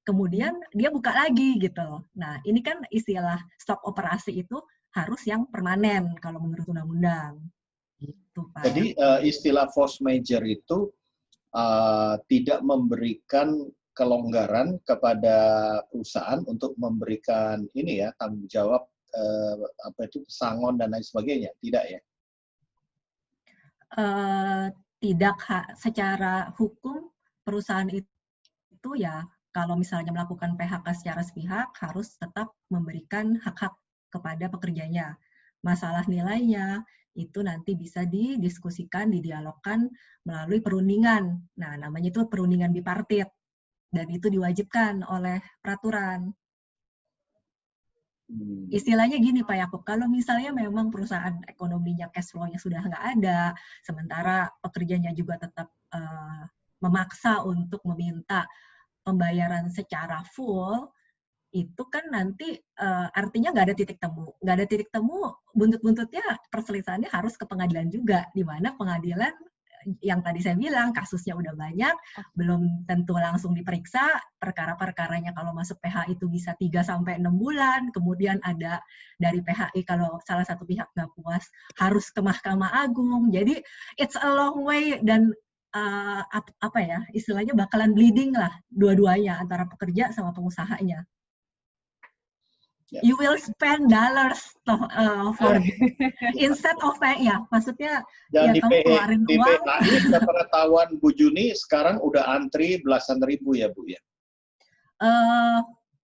kemudian dia buka lagi gitu. Nah, ini kan istilah stop operasi itu harus yang permanen kalau menurut undang-undang. Gitu, Pak. Jadi istilah force majeure itu tidak memberikan kelonggaran kepada perusahaan untuk memberikan ini ya tanggung jawab pesangon dan lain sebagainya, tidak ya? Tidak, secara hukum perusahaan itu ya kalau misalnya melakukan PHK secara sepihak harus tetap memberikan hak-hak kepada pekerjanya. Masalah nilainya itu nanti bisa didiskusikan, didialogkan melalui perundingan. Nah, namanya itu perundingan bipartit dan itu diwajibkan oleh peraturan. Istilahnya gini Pak Yakub, kalau misalnya memang perusahaan ekonominya cash flow-nya sudah nggak ada, sementara pekerjanya juga tetap memaksa untuk meminta pembayaran secara full, itu kan nanti artinya nggak ada titik temu. Nggak ada titik temu, buntut-buntutnya perselisihannya harus ke pengadilan juga, di mana pengadilan yang tadi saya bilang kasusnya udah banyak, belum tentu langsung diperiksa, perkara-perkaranya kalau masuk PHI itu bisa 3-6 bulan, kemudian ada dari PHI kalau salah satu pihak nggak puas harus ke Mahkamah Agung, jadi it's a long way dan apa ya, istilahnya bakalan bleeding lah dua-duanya antara pekerja sama pengusahanya. You will spend dollars for instead of ya, maksudnya Dan ya kamu keluarin di uang. PHI pengetahuan Bu Juni sekarang udah antri belasan ribu ya Bu ya?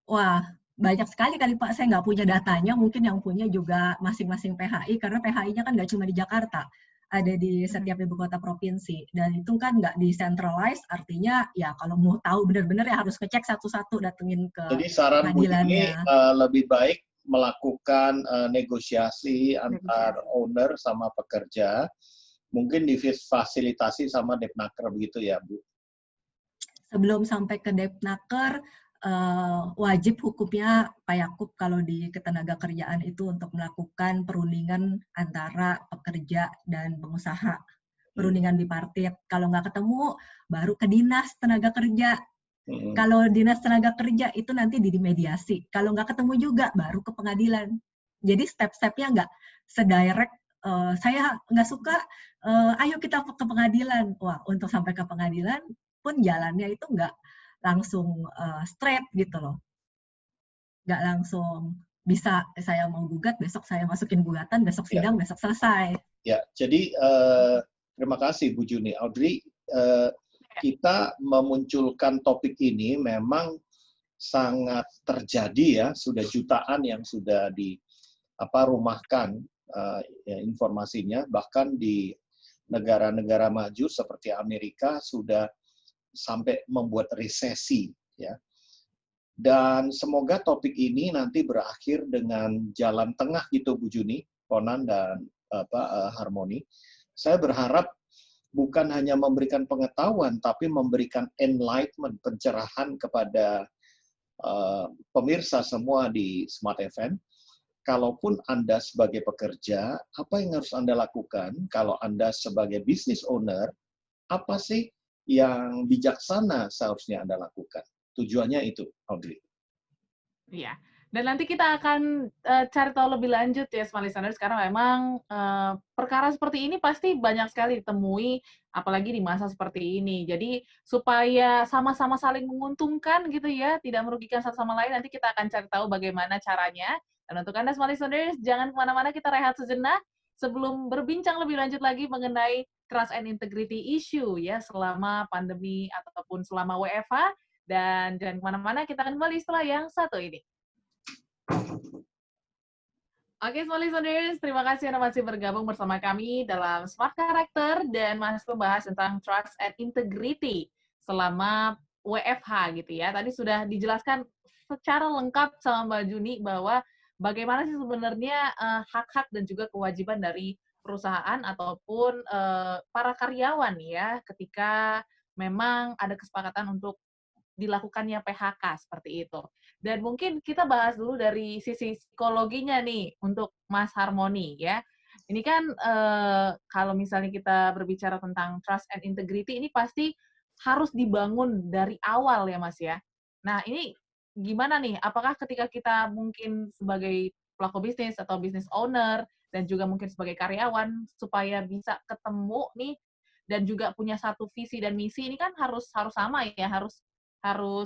Wah, banyak sekali kali Pak, saya nggak punya datanya, mungkin yang punya juga masing-masing PHI, karena PHI-nya kan nggak cuma di Jakarta, ada di setiap ibu kota provinsi, dan itu kan nggak decentralized, artinya ya kalau mau tahu benar-benar ya harus ngecek satu-satu, datengin ke Jadi saran Bu Juni lebih baik melakukan negosiasi antar owner sama pekerja, mungkin difasilitasi sama Depnaker begitu ya Bu? Sebelum sampai ke Depnaker, wajib hukumnya Pak Yakub kalau di ketenaga kerjaan itu untuk melakukan perundingan antara pekerja dan pengusaha, perundingan bipartit. Kalau nggak ketemu, baru ke dinas tenaga kerja. Kalau dinas tenaga kerja itu nanti dimediasi. Kalau nggak ketemu juga, baru ke pengadilan. Jadi step-stepnya nggak sedirect, saya nggak suka, ayo kita ke pengadilan. Wah, untuk sampai ke pengadilan pun jalannya itu nggak langsung straight gitu loh. Nggak langsung bisa saya mau gugat, besok saya masukin gugatan, besok sidang, besok selesai. Ya, jadi terima kasih Bu Juni. Audrey, kita memunculkan topik ini memang sangat terjadi ya, sudah jutaan yang sudah rumahkan informasinya, bahkan di negara-negara maju seperti Amerika sudah sampai membuat resesi ya. Dan semoga topik ini nanti berakhir dengan jalan tengah gitu Bu Juni, Conan dan Harmony. Saya berharap bukan hanya memberikan pengetahuan tapi memberikan enlightenment, pencerahan kepada pemirsa semua di Smart FM. Kalaupun Anda sebagai pekerja, apa yang harus Anda lakukan? Kalau Anda sebagai business owner, apa sih yang bijaksana seharusnya Anda lakukan? Tujuannya itu, Audrey. Iya, Dan nanti kita akan cari tahu lebih lanjut ya, Smart Listeners, karena memang perkara seperti ini pasti banyak sekali ditemui, apalagi di masa seperti ini. Jadi supaya sama-sama saling menguntungkan gitu ya, tidak merugikan satu sama lain, nanti kita akan cari tahu bagaimana caranya. Dan untuk Anda Smart Listeners, jangan kemana-mana, kita rehat sejenak sebelum berbincang lebih lanjut lagi mengenai trust and integrity issue ya selama pandemi ataupun selama WFH. Dan jangan kemana-mana, kita akan kembali setelah yang satu ini. Oke, Smart Listeners, terima kasih Anda masih bergabung bersama kami dalam Smart Character dan masih membahas tentang Trust and Integrity selama WFH gitu ya. Tadi sudah dijelaskan secara lengkap sama Mbak Juni bahwa bagaimana sih sebenarnya hak-hak dan juga kewajiban dari perusahaan ataupun para karyawan ya ketika memang ada kesepakatan untuk dilakukannya PHK seperti itu. Dan mungkin kita bahas dulu dari sisi psikologinya nih untuk Mas Harmoni ya. Ini kan kalau misalnya kita berbicara tentang trust and integrity ini pasti harus dibangun dari awal ya Mas ya. Nah ini gimana nih? Apakah ketika kita mungkin sebagai pelaku bisnis atau business owner dan juga mungkin sebagai karyawan supaya bisa ketemu nih dan juga punya satu visi dan misi ini kan harus sama ya, harus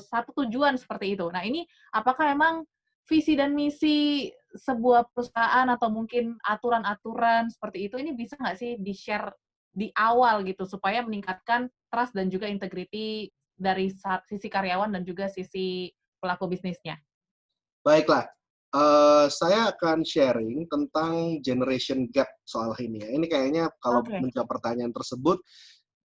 satu tujuan seperti itu. Nah, ini apakah memang visi dan misi sebuah perusahaan atau mungkin aturan-aturan seperti itu ini bisa nggak sih di-share di awal gitu supaya meningkatkan trust dan juga integrity dari sisi karyawan dan juga sisi pelaku bisnisnya? Baiklah, saya akan sharing tentang generation gap soal ini ya. Ini kayaknya kalau menjawab pertanyaan tersebut,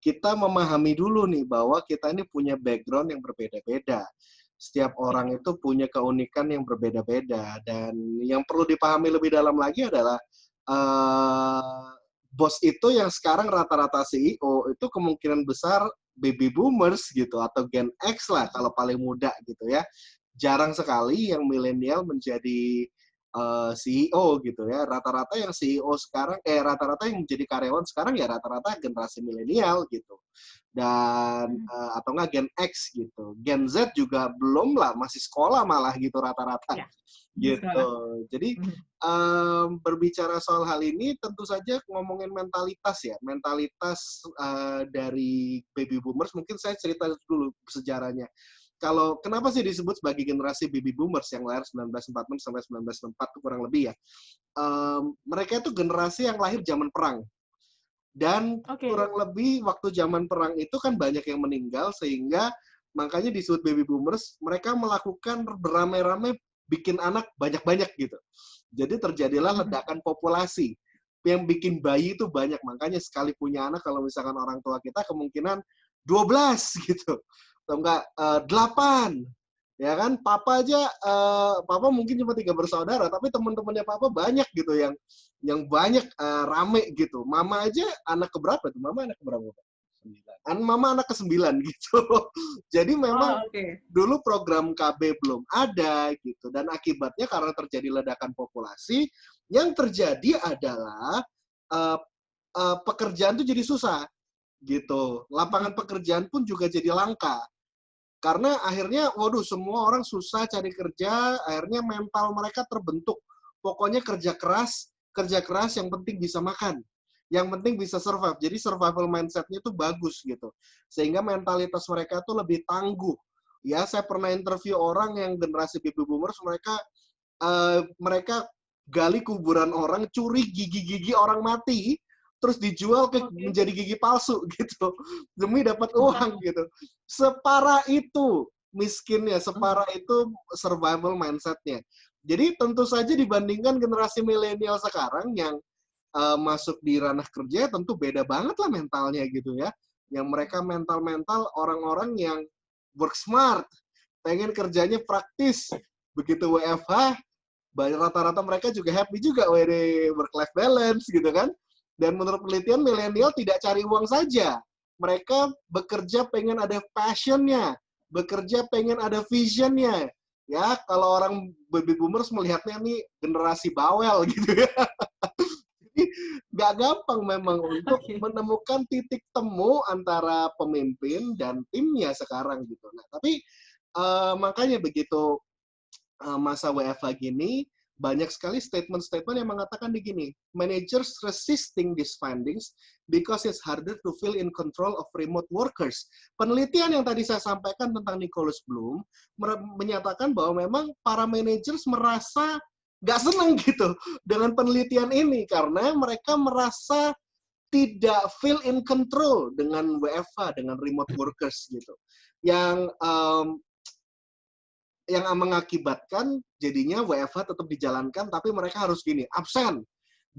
kita memahami dulu nih bahwa kita ini punya background yang berbeda-beda. Setiap orang itu punya keunikan yang berbeda-beda. Dan yang perlu dipahami lebih dalam lagi adalah bos itu yang sekarang rata-rata CEO itu kemungkinan besar baby boomers gitu, atau Gen X lah kalau paling muda gitu ya. Jarang sekali yang milenial menjadi CEO gitu ya. Rata-rata yang CEO sekarang, rata-rata yang menjadi karyawan sekarang ya rata-rata generasi milenial gitu. Dan atau enggak Gen X gitu. Gen Z juga belum lah, masih sekolah malah gitu rata-rata. Ya, gitu. Jadi berbicara soal hal ini tentu saja ngomongin mentalitas ya. Mentalitas dari baby boomers, mungkin saya cerita dulu sejarahnya. Kalau kenapa sih disebut sebagai generasi baby boomers yang lahir 1946 sampai 1964 itu kurang lebih ya. Mereka itu generasi yang lahir zaman perang. Dan kurang lebih waktu zaman perang itu kan banyak yang meninggal sehingga makanya disebut baby boomers, mereka melakukan beramai-ramai bikin anak banyak-banyak gitu. Jadi terjadilah ledakan populasi. Yang bikin bayi itu banyak, makanya sekali punya anak kalau misalkan orang tua kita kemungkinan 12 gitu. Atau enggak 8, ya kan? Papa aja, papa mungkin cuma 3 bersaudara, tapi teman-temannya papa banyak gitu yang banyak rame gitu. Mama aja anak keberapa tuh? Mama anak keberapa? 9. Mama anak ke-9 gitu. Jadi memang dulu program KB belum ada gitu, dan akibatnya karena terjadi ledakan populasi, yang terjadi adalah pekerjaan tuh jadi susah gitu. Lapangan pekerjaan pun juga jadi langka. Karena akhirnya, waduh, semua orang susah cari kerja, akhirnya mental mereka terbentuk. Pokoknya kerja keras yang penting bisa makan. Yang penting bisa survive. Jadi survival mindset-nya itu bagus gitu. Sehingga mentalitas mereka tuh lebih tangguh. Ya, saya pernah interview orang yang generasi baby boomers, mereka gali kuburan orang, curi gigi-gigi orang mati, terus dijual menjadi gigi palsu gitu demi dapat uang gitu. Separah itu miskinnya, separah itu survival mindset-nya. Jadi tentu saja dibandingkan generasi milenial sekarang yang masuk di ranah kerja, tentu beda banget lah mentalnya gitu ya. Yang mereka mental orang-orang yang work smart, pengen kerjanya praktis. Begitu WFH, rata-rata mereka juga happy juga work-life balance gitu kan. Dan menurut penelitian, milenial tidak cari uang saja. Mereka bekerja pengen ada passion-nya, bekerja pengen ada vision-nya. Ya, kalau orang baby boomers melihatnya nih generasi bawel gitu ya. Jadi nggak gampang memang untuk menemukan titik temu antara pemimpin dan timnya sekarang gitu. Nah, tapi makanya begitu masa WFH gini, banyak sekali statement-statement yang mengatakan begini, managers resisting these findings because it's harder to feel in control of remote workers. Penelitian yang tadi saya sampaikan tentang Nicholas Bloom menyatakan bahwa memang para managers merasa nggak senang gitu dengan penelitian ini karena mereka merasa tidak feel in control dengan WFH, dengan remote workers gitu. Yang mengakibatkan jadinya WFH tetap dijalankan, tapi mereka harus gini, absen.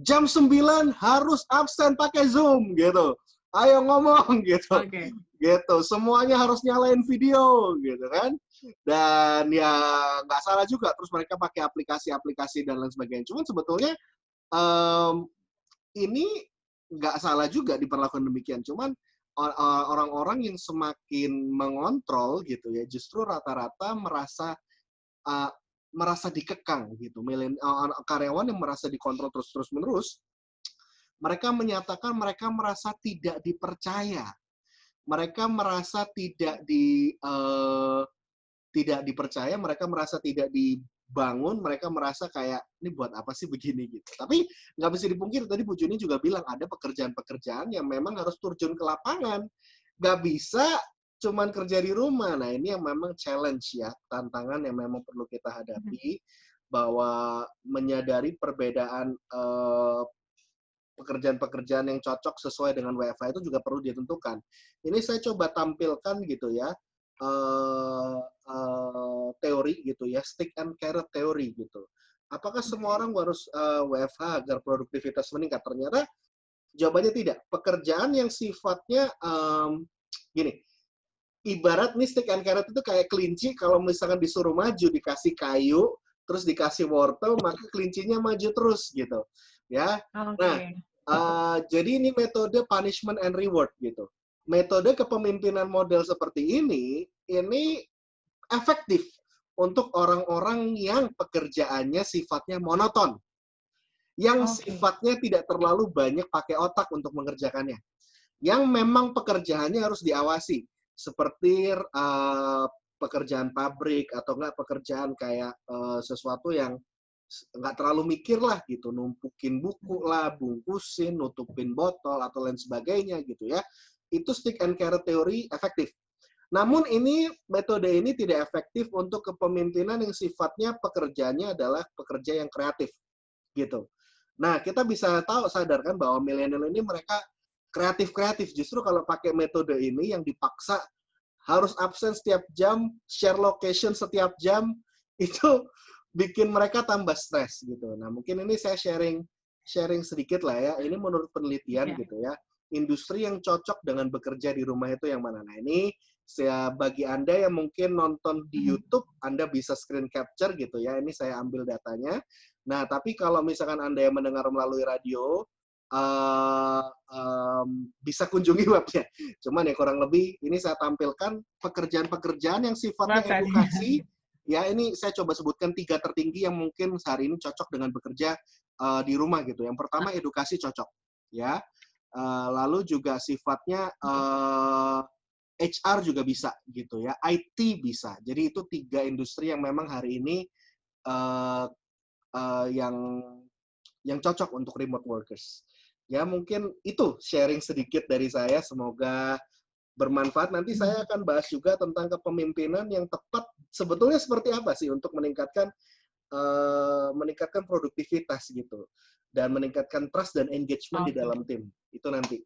Jam 9 harus absen pakai Zoom, gitu. Ayo ngomong, gitu. Oke. Gitu. Semuanya harus nyalain video, gitu kan. Dan ya nggak salah juga, terus mereka pakai aplikasi-aplikasi dan lain sebagainya. Cuman sebetulnya ini nggak salah juga diperlakukan demikian. Cuman orang-orang yang semakin mengontrol gitu ya, justru rata-rata merasa dikekang gitu. Karyawan yang merasa dikontrol terus menerus, mereka menyatakan mereka merasa tidak dipercaya, mereka merasa tidak dipercaya, mereka merasa tidak dibangun, mereka merasa kayak ini buat apa sih begini gitu. Tapi nggak bisa dipungkiri tadi Bu Juni juga bilang ada pekerjaan-pekerjaan yang memang harus terjun ke lapangan, nggak bisa cuman kerja di rumah. Nah ini yang memang challenge ya, tantangan yang memang perlu kita hadapi, bahwa menyadari perbedaan pekerjaan-pekerjaan yang cocok sesuai dengan WFH itu juga perlu ditentukan. Ini saya coba tampilkan gitu ya, teori gitu ya, stick and carrot teori gitu. Apakah semua orang harus WFH agar produktivitas meningkat? Ternyata jawabannya tidak. Pekerjaan yang sifatnya gini, ibarat nih stick and carrot itu kayak kelinci, kalau misalkan disuruh maju, dikasih kayu, terus dikasih wortel, maka kelincinya maju terus gitu. Ya. Oke. Nah, jadi ini metode punishment and reward gitu. Metode kepemimpinan model seperti ini efektif untuk orang-orang yang pekerjaannya sifatnya monoton, yang sifatnya tidak terlalu banyak pakai otak untuk mengerjakannya, yang memang pekerjaannya harus diawasi, seperti pekerjaan pabrik atau enggak pekerjaan kayak sesuatu yang nggak terlalu mikir lah gitu, numpukin buku lah, bungkusin, nutupin botol atau lain sebagainya gitu ya. Itu stick and carrot teori efektif. Namun metode ini tidak efektif untuk kepemimpinan yang sifatnya pekerjaannya adalah pekerja yang kreatif gitu. Nah, kita bisa sadarkan bahwa milenial ini mereka kreatif. Justru kalau pakai metode ini yang dipaksa harus absen setiap jam, share location setiap jam, itu bikin mereka tambah stres gitu. Nah, mungkin ini saya sharing sedikit lah ya. Ini menurut penelitian gitu ya. Industri yang cocok dengan bekerja di rumah itu yang mana? Nah, ini bagi Anda yang mungkin nonton di YouTube, Anda bisa screen capture gitu ya. Ini saya ambil datanya. Nah, tapi kalau misalkan Anda yang mendengar melalui radio, bisa kunjungi webnya. Cuman ya kurang lebih ini saya tampilkan pekerjaan-pekerjaan yang sifatnya edukasi. Ya, ini saya coba sebutkan 3 tertinggi yang mungkin sehari ini cocok dengan bekerja di rumah gitu. Yang pertama edukasi cocok, ya. Lalu juga sifatnya HR juga bisa gitu ya, IT bisa. Jadi itu 3 industri yang memang hari ini yang cocok untuk remote workers. Ya mungkin itu sharing sedikit dari saya. Semoga bermanfaat. Nanti saya akan bahas juga tentang kepemimpinan yang tepat sebetulnya seperti apa sih untuk meningkatkan produktivitas gitu dan meningkatkan trust dan engagement di dalam tim. Itu nanti.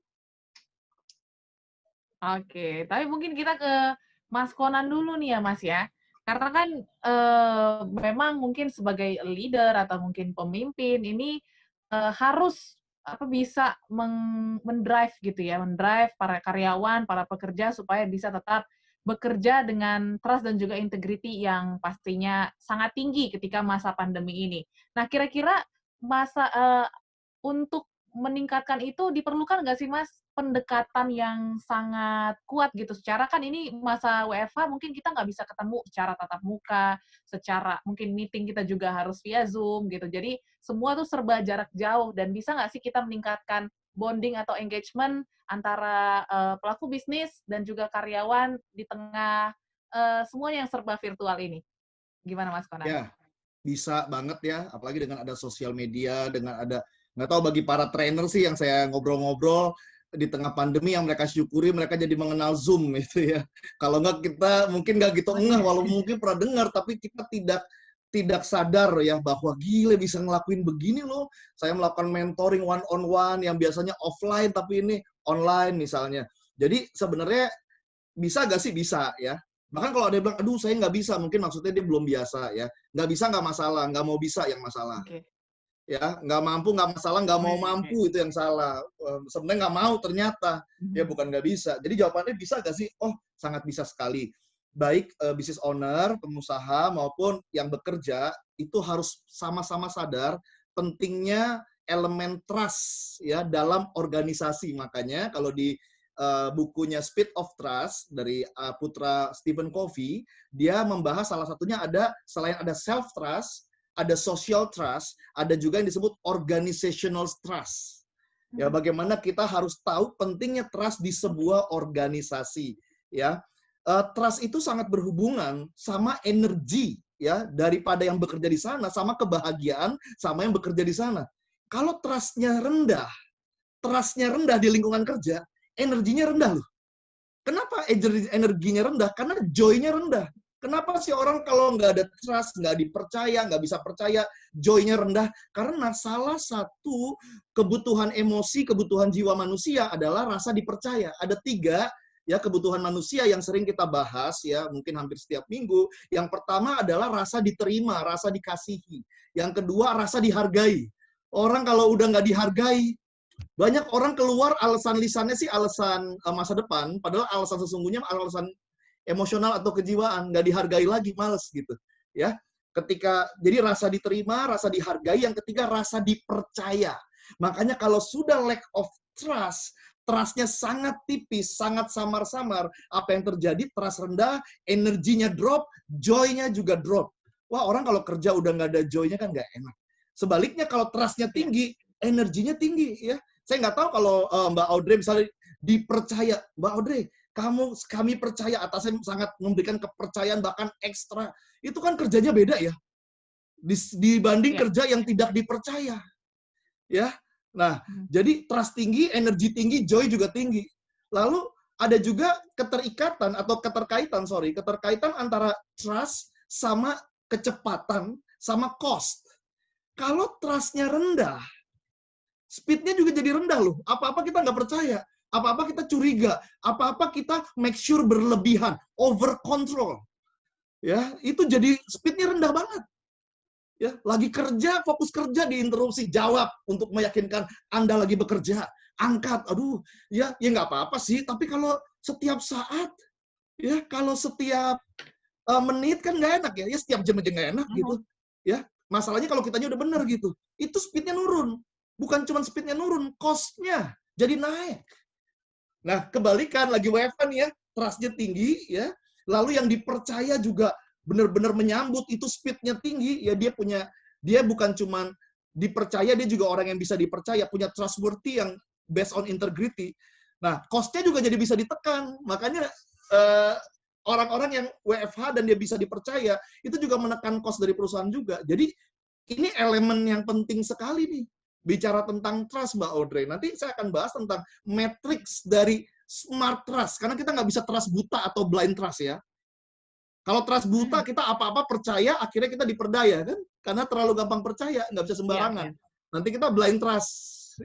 Oke, tapi mungkin kita ke Mas Konan dulu nih ya Mas ya. Karena kan memang mungkin sebagai leader atau mungkin pemimpin ini harus bisa mendrive gitu ya, mendrive para karyawan, para pekerja supaya bisa tetap bekerja dengan trust dan juga integrity yang pastinya sangat tinggi ketika masa pandemi ini. Nah, kira-kira untuk meningkatkan itu diperlukan nggak sih Mas pendekatan yang sangat kuat gitu? Secara kan ini masa WFH mungkin kita nggak bisa ketemu secara tatap muka, secara mungkin meeting kita juga harus via Zoom gitu. Jadi semua tuh serba jarak jauh dan bisa nggak sih kita meningkatkan bonding atau engagement antara pelaku bisnis dan juga karyawan di tengah semua yang serba virtual ini? Gimana Mas Konan? Ya, bisa banget ya, apalagi dengan ada sosial media, dengan ada, nggak tahu bagi para trainer sih yang saya ngobrol-ngobrol di tengah pandemi yang mereka syukuri, mereka jadi mengenal Zoom gitu ya. Kalau nggak kita mungkin nggak gitu ngeh, walau mungkin pernah dengar, tapi kita tidak sadar ya bahwa gile bisa ngelakuin begini loh. Saya melakukan mentoring one on one yang biasanya offline tapi ini online misalnya. Jadi sebenarnya bisa nggak sih? Bisa ya. Bahkan kalau ada yang bilang, aduh saya nggak bisa, mungkin maksudnya dia belum biasa ya. Nggak bisa nggak masalah, nggak mau bisa yang masalah. Oke. Ya, nggak mampu nggak masalah, nggak mau mampu itu yang salah. Sebenarnya nggak mau ternyata, ya bukan nggak bisa. Jadi jawabannya bisa nggak sih? Oh, sangat bisa sekali. Baik business owner, pengusaha maupun yang bekerja itu harus sama-sama sadar pentingnya elemen trust ya dalam organisasi. Makanya kalau di bukunya Speed of Trust dari putra Stephen Covey, dia membahas salah satunya ada selain ada self trust, ada social trust, ada juga yang disebut organizational trust. Ya, bagaimana kita harus tahu pentingnya trust di sebuah organisasi ya. Trust itu sangat berhubungan sama energi ya daripada yang bekerja di sana, sama kebahagiaan sama yang bekerja di sana. Kalau trustnya rendah di lingkungan kerja, energinya rendah loh. Kenapa energinya rendah? Karena joy-nya rendah. Kenapa sih orang kalau nggak ada trust, nggak dipercaya, nggak bisa percaya, joy-nya rendah? Karena salah satu kebutuhan emosi, kebutuhan jiwa manusia adalah rasa dipercaya. Ada 3 ya kebutuhan manusia yang sering kita bahas ya, mungkin hampir setiap minggu. Yang pertama adalah rasa diterima, rasa dikasihi. Yang kedua rasa dihargai. Orang kalau udah nggak dihargai, banyak orang keluar alasan lisannya sih alasan masa depan, padahal alasan sesungguhnya alasan emosional atau kejiwaan, nggak dihargai lagi, males gitu ya. Ketika jadi rasa diterima, rasa dihargai, yang ketiga rasa dipercaya. Makanya kalau sudah lack of trust, trustnya sangat tipis, sangat samar-samar, apa yang terjadi? Trust rendah, energinya drop, joy-nya juga drop. Wah, orang kalau kerja udah nggak ada joy-nya kan nggak enak. Sebaliknya kalau trust-nya tinggi, energinya tinggi ya. Saya nggak tahu kalau Mbak Audrey misalnya dipercaya, Mbak Audrey, kami percaya, atasnya sangat memberikan kepercayaan bahkan ekstra. Itu kan kerjanya beda ya. Dibanding kerja yang tidak dipercaya. Ya. Nah, jadi trust tinggi, energi tinggi, joy juga tinggi. Lalu ada juga keterikatan atau keterkaitan antara trust sama kecepatan sama cost. Kalau trust-nya rendah, speed-nya juga jadi rendah loh. Apa-apa kita nggak percaya. Apa-apa kita curiga. Apa-apa kita make sure berlebihan. Over control. Ya, itu jadi speed-nya rendah banget. Ya, lagi kerja, fokus kerja diinterupsi. Jawab untuk meyakinkan Anda lagi bekerja. Angkat. Aduh, ya nggak apa-apa sih. Tapi kalau setiap saat, ya kalau setiap menit kan nggak enak ya. Ya setiap jam aja nggak enak gitu. Ya, masalahnya kalau kitanya udah bener gitu. Itu speed-nya nurun. Bukan cuma speed-nya nurun, cost-nya jadi naik. Nah, kebalikan lagi WFH nih ya, trust-nya tinggi ya. Lalu yang dipercaya juga benar-benar menyambut, itu speed-nya tinggi ya, dia bukan cuma dipercaya, dia juga orang yang bisa dipercaya, punya trustworthy yang based on integrity. Nah, cost-nya juga jadi bisa ditekan. Makanya orang-orang yang WFH dan dia bisa dipercaya, itu juga menekan cost dari perusahaan juga. Jadi ini elemen yang penting sekali nih. Bicara tentang trust, Mbak Audrey. Nanti saya akan bahas tentang matrix dari smart trust. Karena kita nggak bisa trust buta atau blind trust ya. Kalau trust buta, kita apa-apa percaya, akhirnya kita diperdaya kan? Karena terlalu gampang percaya, nggak bisa sembarangan. Nanti kita blind trust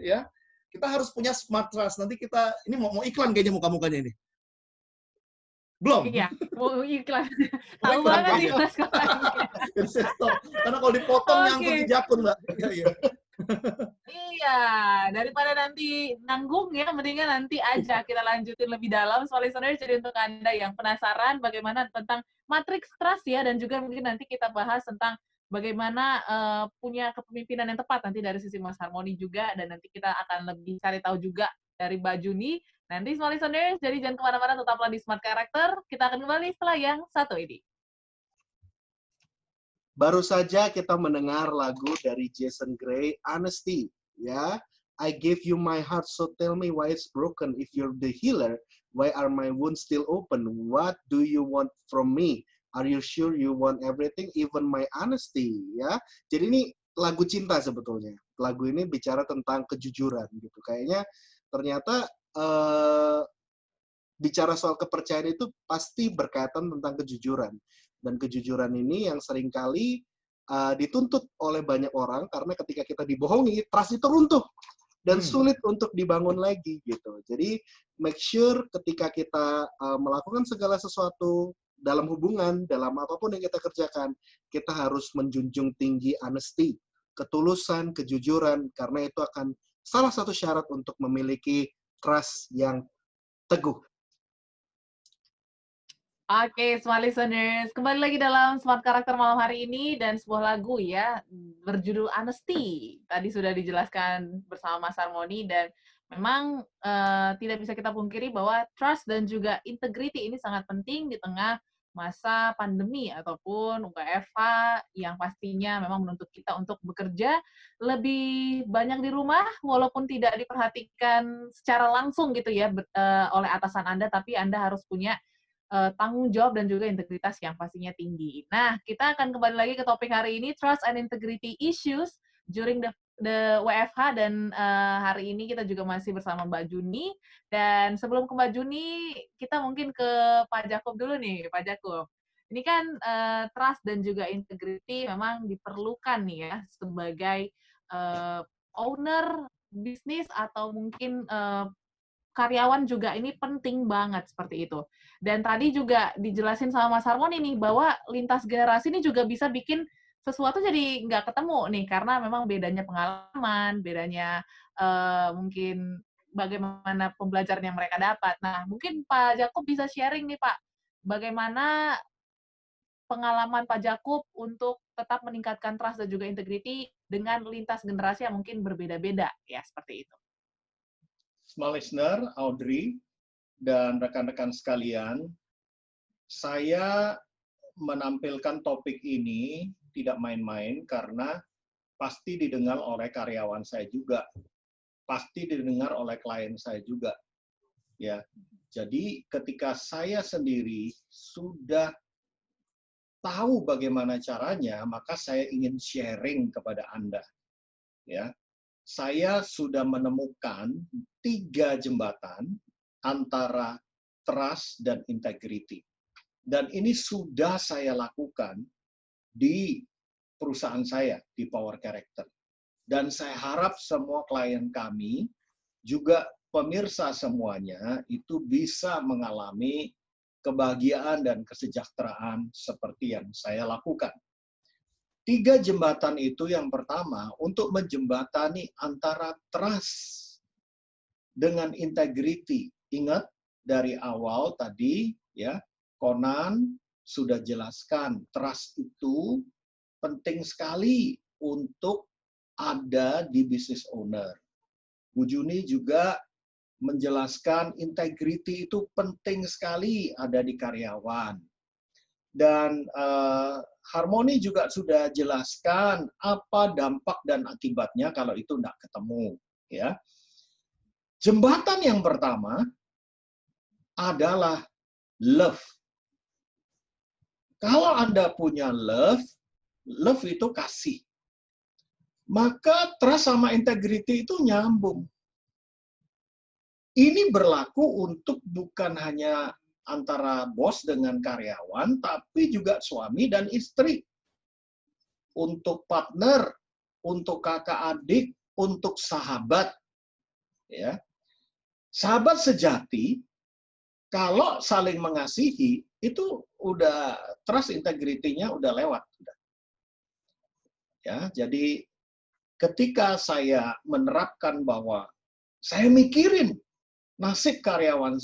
ya. Kita harus punya smart trust. Nanti kita, ini mau iklan kayaknya muka-mukanya ini. Belum? Iya, mau iklan. Tahu banget nih Mas sekarang. Jadi saya stop. Karena kalau dipotong nyangkut di jakun, Mbak. Iya. Iya, daripada nanti nanggung ya, mendingan nanti aja kita lanjutin lebih dalam soal listeners. Jadi untuk Anda yang penasaran bagaimana tentang matrix trust ya, dan juga mungkin nanti kita bahas tentang bagaimana punya kepemimpinan yang tepat nanti dari sisi Mas Harmoni juga, dan nanti kita akan lebih cari tahu juga dari Mbak Juni. Nanti small listeners, jadi jangan kemana-mana, tetaplah di Smart Character. Kita akan kembali setelah yang satu ini. Baru saja kita mendengar lagu dari Jason Gray, Honesty. Ya, I gave you my heart, so tell me why it's broken. If you're the healer, why are my wounds still open? What do you want from me? Are you sure you want everything, even my honesty? Ya, jadi ini lagu cinta sebetulnya. Lagu ini bicara tentang kejujuran gitu. Kayaknya ternyata bicara soal kepercayaan itu pasti berkaitan tentang kejujuran. Dan kejujuran ini yang seringkali dituntut oleh banyak orang karena ketika kita dibohongi, trust itu runtuh dan sulit untuk dibangun lagi gitu. Jadi make sure ketika kita melakukan segala sesuatu dalam hubungan, dalam apapun yang kita kerjakan, kita harus menjunjung tinggi honesty, ketulusan, kejujuran, karena itu akan salah satu syarat untuk memiliki trust yang teguh. Oke, Smart Listeners, kembali lagi dalam Smart Karakter malam hari ini dan sebuah lagu ya berjudul Honesty. Tadi sudah dijelaskan bersama Mas Harmony dan memang tidak bisa kita pungkiri bahwa trust dan juga integrity ini sangat penting di tengah masa pandemi ataupun WFH yang pastinya memang menuntut kita untuk bekerja lebih banyak di rumah walaupun tidak diperhatikan secara langsung gitu ya oleh atasan Anda, tapi Anda harus punya tanggung jawab dan juga integritas yang pastinya tinggi. Nah, kita akan kembali lagi ke topik hari ini, Trust and Integrity Issues during the WFH, dan hari ini kita juga masih bersama Mbak Juni. Dan sebelum ke Mbak Juni, kita mungkin ke Pak Jakub dulu nih, Pak Jakub. Ini kan trust dan juga integrity memang diperlukan nih ya sebagai owner bisnis atau mungkin karyawan juga ini penting banget seperti itu. Dan tadi juga dijelasin sama Mas Harmony nih bahwa lintas generasi ini juga bisa bikin sesuatu jadi nggak ketemu nih karena memang bedanya pengalaman, bedanya mungkin bagaimana pembelajaran yang mereka dapat. Nah, mungkin Pak Jakub bisa sharing nih Pak, bagaimana pengalaman Pak Jakub untuk tetap meningkatkan trust dan juga integrity dengan lintas generasi yang mungkin berbeda-beda ya seperti itu. Small listener, Audrey, dan rekan-rekan sekalian, saya menampilkan topik ini tidak main-main karena pasti didengar oleh karyawan saya juga, pasti didengar oleh klien saya juga. Ya, jadi ketika saya sendiri sudah tahu bagaimana caranya, maka saya ingin sharing kepada Anda. Ya. Saya sudah menemukan 3 jembatan antara trust dan integrity. Dan ini sudah saya lakukan di perusahaan saya, di Power Character. Dan saya harap semua klien kami, juga pemirsa semuanya, itu bisa mengalami kebahagiaan dan kesejahteraan seperti yang saya lakukan. 3 jembatan itu, yang pertama, untuk menjembatani antara trust dengan integrity. Ingat, dari awal tadi, ya, Conan sudah jelaskan, trust itu penting sekali untuk ada di business owner. Bu Juni juga menjelaskan integrity itu penting sekali ada di karyawan. Dan Harmony juga sudah jelaskan apa dampak dan akibatnya kalau itu tidak ketemu. Ya. Jembatan yang pertama adalah love. Kalau Anda punya love itu kasih. Maka trust sama integrity itu nyambung. Ini berlaku untuk bukan hanya antara bos dengan karyawan, tapi juga suami dan istri. Untuk partner, untuk kakak adik, untuk sahabat. Ya. Sahabat sejati, kalau saling mengasihi, itu udah trust integrity-nya udah lewat. Ya, jadi ketika saya menerapkan bahwa saya mikirin nasib karyawan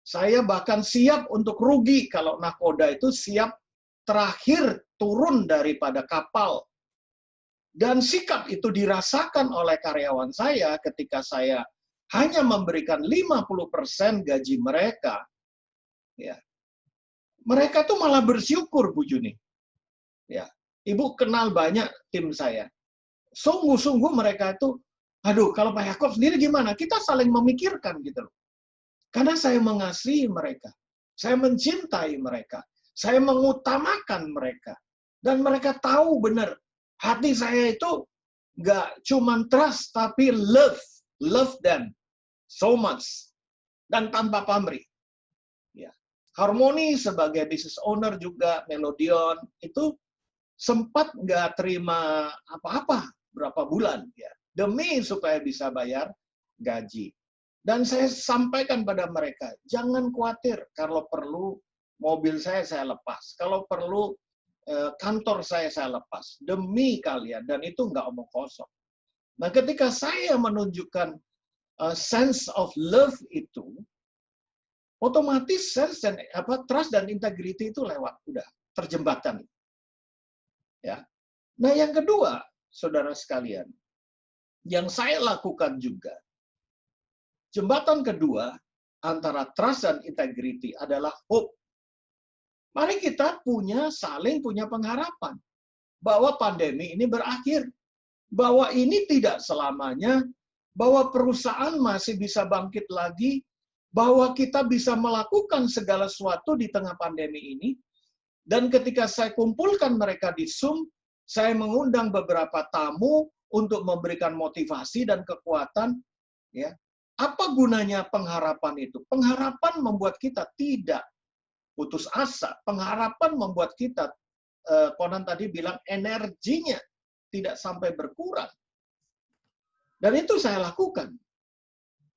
saya bahkan siap untuk rugi kalau nakoda itu siap terakhir turun daripada kapal. Dan sikap itu dirasakan oleh karyawan saya ketika saya hanya memberikan 50% gaji mereka. Ya. Mereka tuh malah bersyukur, Bu Juni. Ya. Ibu kenal banyak tim saya. Sungguh-sungguh mereka itu, aduh, kalau Pak Yakob sendiri gimana? Kita saling memikirkan gitu loh. Karena saya mengasihi mereka. Saya mencintai mereka. Saya mengutamakan mereka. Dan mereka tahu benar, hati saya itu nggak cuma trust, tapi love. Love them so much. Dan tanpa pamrih. Ya. Harmoni sebagai business owner juga, Melodion, itu sempat nggak terima apa-apa berapa bulan. Ya. Demi supaya bisa bayar gaji. Dan saya sampaikan pada mereka, jangan khawatir, kalau perlu mobil saya lepas. Kalau perlu kantor saya lepas. Demi kalian. Dan itu nggak omong kosong. Nah, ketika saya menunjukkan sense of love itu, otomatis sense dan trust dan integrity itu lewat, udah terjembatan. Ya. Nah, yang kedua, saudara sekalian, yang saya lakukan juga, jembatan kedua antara trust dan integrity adalah hope. Mari kita saling punya pengharapan bahwa pandemi ini berakhir, bahwa ini tidak selamanya, bahwa perusahaan masih bisa bangkit lagi, bahwa kita bisa melakukan segala sesuatu di tengah pandemi ini. Dan ketika saya kumpulkan mereka di Zoom, saya mengundang beberapa tamu untuk memberikan motivasi dan kekuatan. Ya, apa gunanya pengharapan itu? Pengharapan membuat kita tidak putus asa. Pengharapan membuat kita, Conan tadi bilang, energinya tidak sampai berkurang. Dan itu saya lakukan.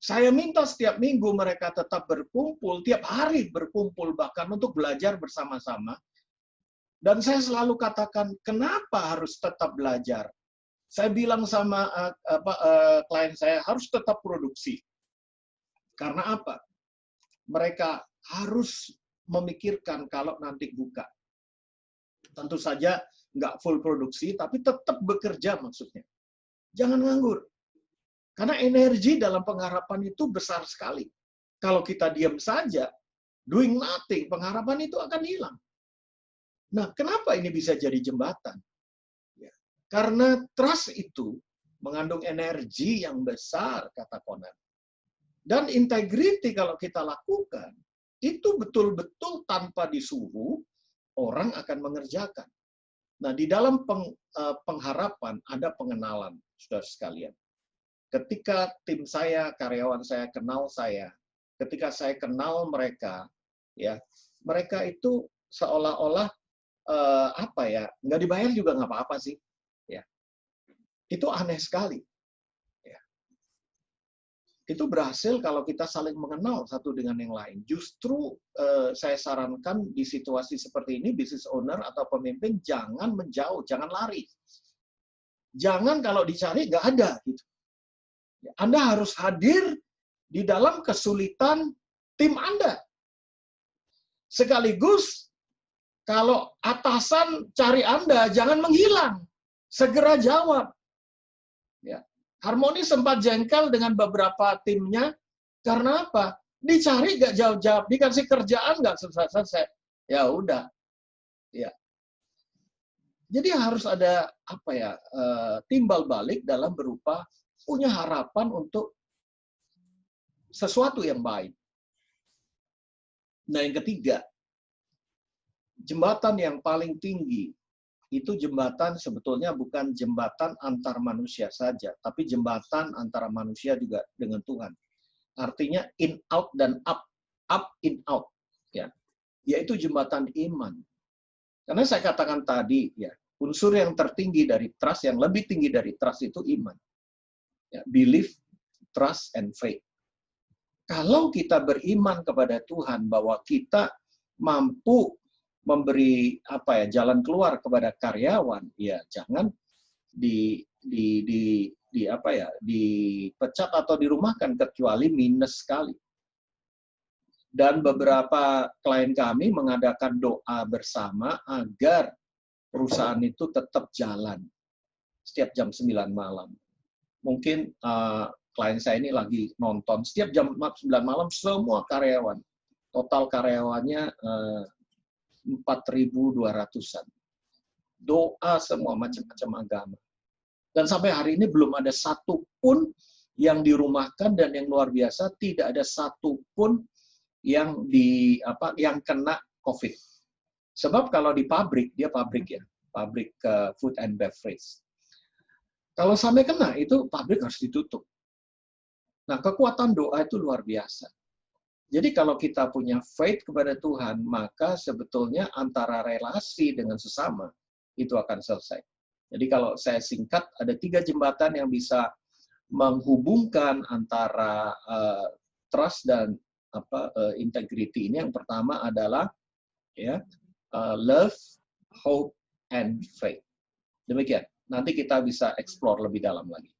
Saya minta setiap minggu mereka tetap berkumpul, tiap hari berkumpul, bahkan untuk belajar bersama-sama. Dan saya selalu katakan, kenapa harus tetap belajar? Saya bilang sama klien saya, harus tetap produksi. Karena apa? Mereka harus memikirkan kalau nanti buka. Tentu saja nggak full produksi, tapi tetap bekerja maksudnya. Jangan nganggur. Karena energi dalam pengharapan itu besar sekali. Kalau kita diam saja, doing nothing, pengharapan itu akan hilang. Nah, kenapa ini bisa jadi jembatan? Ya, karena trust itu mengandung energi yang besar, kata Conan. Dan integrity kalau kita lakukan, itu betul-betul tanpa disuruh, orang akan mengerjakan. Nah, di dalam pengharapan ada pengenalan, saudara sekalian. Ketika tim saya, karyawan saya kenal saya, ketika saya kenal mereka, ya, mereka itu seolah-olah nggak dibayar juga nggak apa-apa sih, ya. Itu aneh sekali. Ya. Itu berhasil kalau kita saling mengenal satu dengan yang lain. Justru saya sarankan di situasi seperti ini, business owner atau pemimpin jangan menjauh, jangan lari. Jangan kalau dicari nggak ada gitu. Anda harus hadir di dalam kesulitan tim Anda. Sekaligus, kalau atasan cari Anda, jangan menghilang. Segera jawab. Ya. Harmoni sempat jengkel dengan beberapa timnya. Karena apa? Dicari nggak jawab-jawab. Dikasih kerjaan nggak selesai-selesai. Ya udah. Ya. Jadi harus ada timbal balik dalam berupa punya harapan untuk sesuatu yang baik. Nah, yang ketiga, jembatan yang paling tinggi itu jembatan sebetulnya bukan jembatan antar manusia saja, tapi jembatan antara manusia juga dengan Tuhan. Artinya in out dan up in out, ya. Yaitu jembatan iman. Karena saya katakan tadi, ya, unsur yang tertinggi dari trust, yang lebih tinggi dari trust itu iman. Ya, belief, trust, and faith. Kalau kita beriman kepada Tuhan bahwa kita mampu memberi jalan keluar kepada karyawan, ya jangan dipecat atau dirumahkan kecuali minus sekali. Dan beberapa klien kami mengadakan doa bersama agar perusahaan itu tetap jalan setiap jam 9 malam. Mungkin klien saya ini lagi nonton, setiap jam 9 malam semua karyawan, total karyawannya 4.200-an. Doa semua macam-macam agama. Dan sampai hari ini belum ada satu pun yang dirumahkan, dan yang luar biasa tidak ada satu pun yang kena COVID. Sebab kalau di pabrik, dia pabrik ya, pabrik food and beverage. Kalau sampai kena, itu pabrik harus ditutup. Nah, kekuatan doa itu luar biasa. Jadi kalau kita punya faith kepada Tuhan, maka sebetulnya antara relasi dengan sesama itu akan selesai. Jadi kalau saya singkat, ada 3 jembatan yang bisa menghubungkan antara trust dan integrity ini. Yang pertama adalah ya love, hope, and faith. Demikian. Nanti kita bisa explore lebih dalam lagi.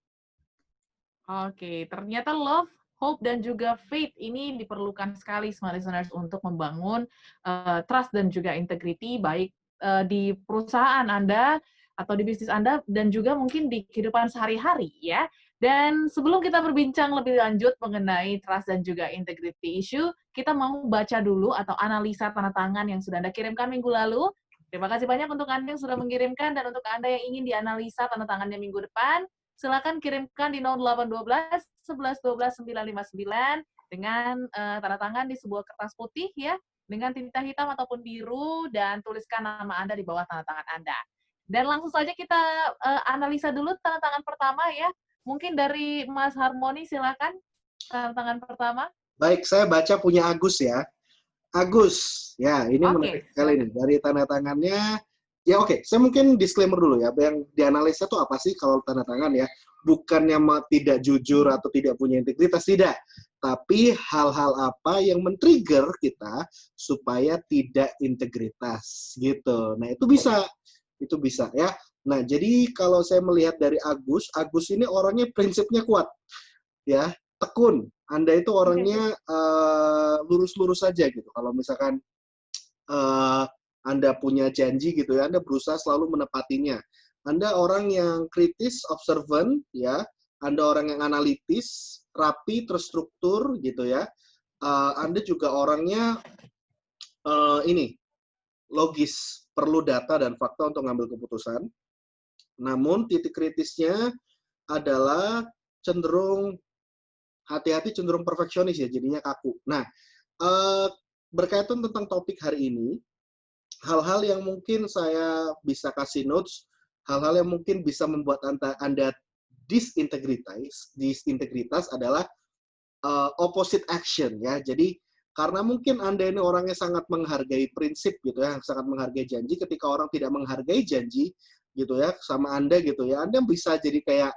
Oke, ternyata love, hope, dan juga faith ini diperlukan sekali smart listeners untuk membangun trust dan juga integrity baik di perusahaan Anda atau di bisnis Anda dan juga mungkin di kehidupan sehari-hari ya. Dan sebelum kita berbincang lebih lanjut mengenai trust dan juga integrity issue, kita mau baca dulu atau analisa tanda tangan yang sudah Anda kirimkan minggu lalu. Terima kasih banyak untuk Anda yang sudah mengirimkan dan untuk Anda yang ingin dianalisa tanda tangannya minggu depan, silakan kirimkan di 0812 11 12 959 dengan tanda tangan di sebuah kertas putih ya, dengan tinta hitam ataupun biru dan tuliskan nama Anda di bawah tanda tangan Anda. Dan langsung saja kita analisa dulu tanda tangan pertama ya. Mungkin dari Mas Harmoni silakan tanda tangan pertama. Baik, saya baca punya Agus ya. Agus, ya ini Oke, menarik sekali nih. Dari tanda tangannya, ya oke, saya mungkin disclaimer dulu ya. Yang dianalisa itu apa sih kalau tanda tangan ya? Bukannya tidak jujur atau tidak punya integritas, tidak. Tapi hal-hal apa yang men-trigger kita supaya tidak integritas, gitu. Nah, itu bisa ya. Nah, jadi kalau saya melihat dari Agus ini orangnya prinsipnya kuat, ya, tekun. Anda itu orangnya lurus-lurus saja gitu. Kalau misalkan Anda punya janji gitu ya, Anda berusaha selalu menepatinya. Anda orang yang kritis, observant, ya. Anda orang yang analitis, rapi, terstruktur gitu ya. Anda juga orangnya ini logis, perlu data dan fakta untuk mengambil keputusan. Namun titik kritisnya adalah cenderung hati-hati, cenderung perfeksionis ya, jadinya kaku. Nah, berkaitan tentang topik hari ini, hal-hal yang mungkin saya bisa kasih notes, hal-hal yang mungkin bisa membuat Anda disintegritas adalah opposite action ya. Jadi karena mungkin Anda ini orangnya sangat menghargai prinsip gitu ya, sangat menghargai janji. Ketika orang tidak menghargai janji gitu ya sama Anda gitu ya, Anda bisa jadi kayak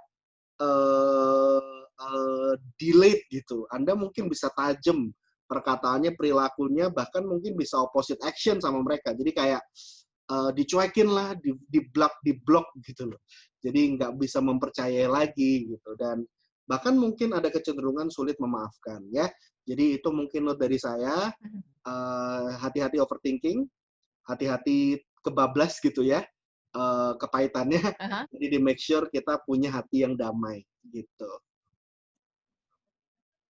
delayed gitu. Anda mungkin bisa tajam perkataannya, perilakunya, bahkan mungkin bisa opposite action sama mereka. Jadi kayak dicuekin lah, di blok gitu loh. Jadi nggak bisa mempercayai lagi gitu. Dan bahkan mungkin ada kecenderungan sulit memaafkan ya. Jadi itu mungkin note dari saya. Hati-hati overthinking, hati-hati kebablas gitu ya. Kepahitannya. Jadi di make sure kita punya hati yang damai gitu.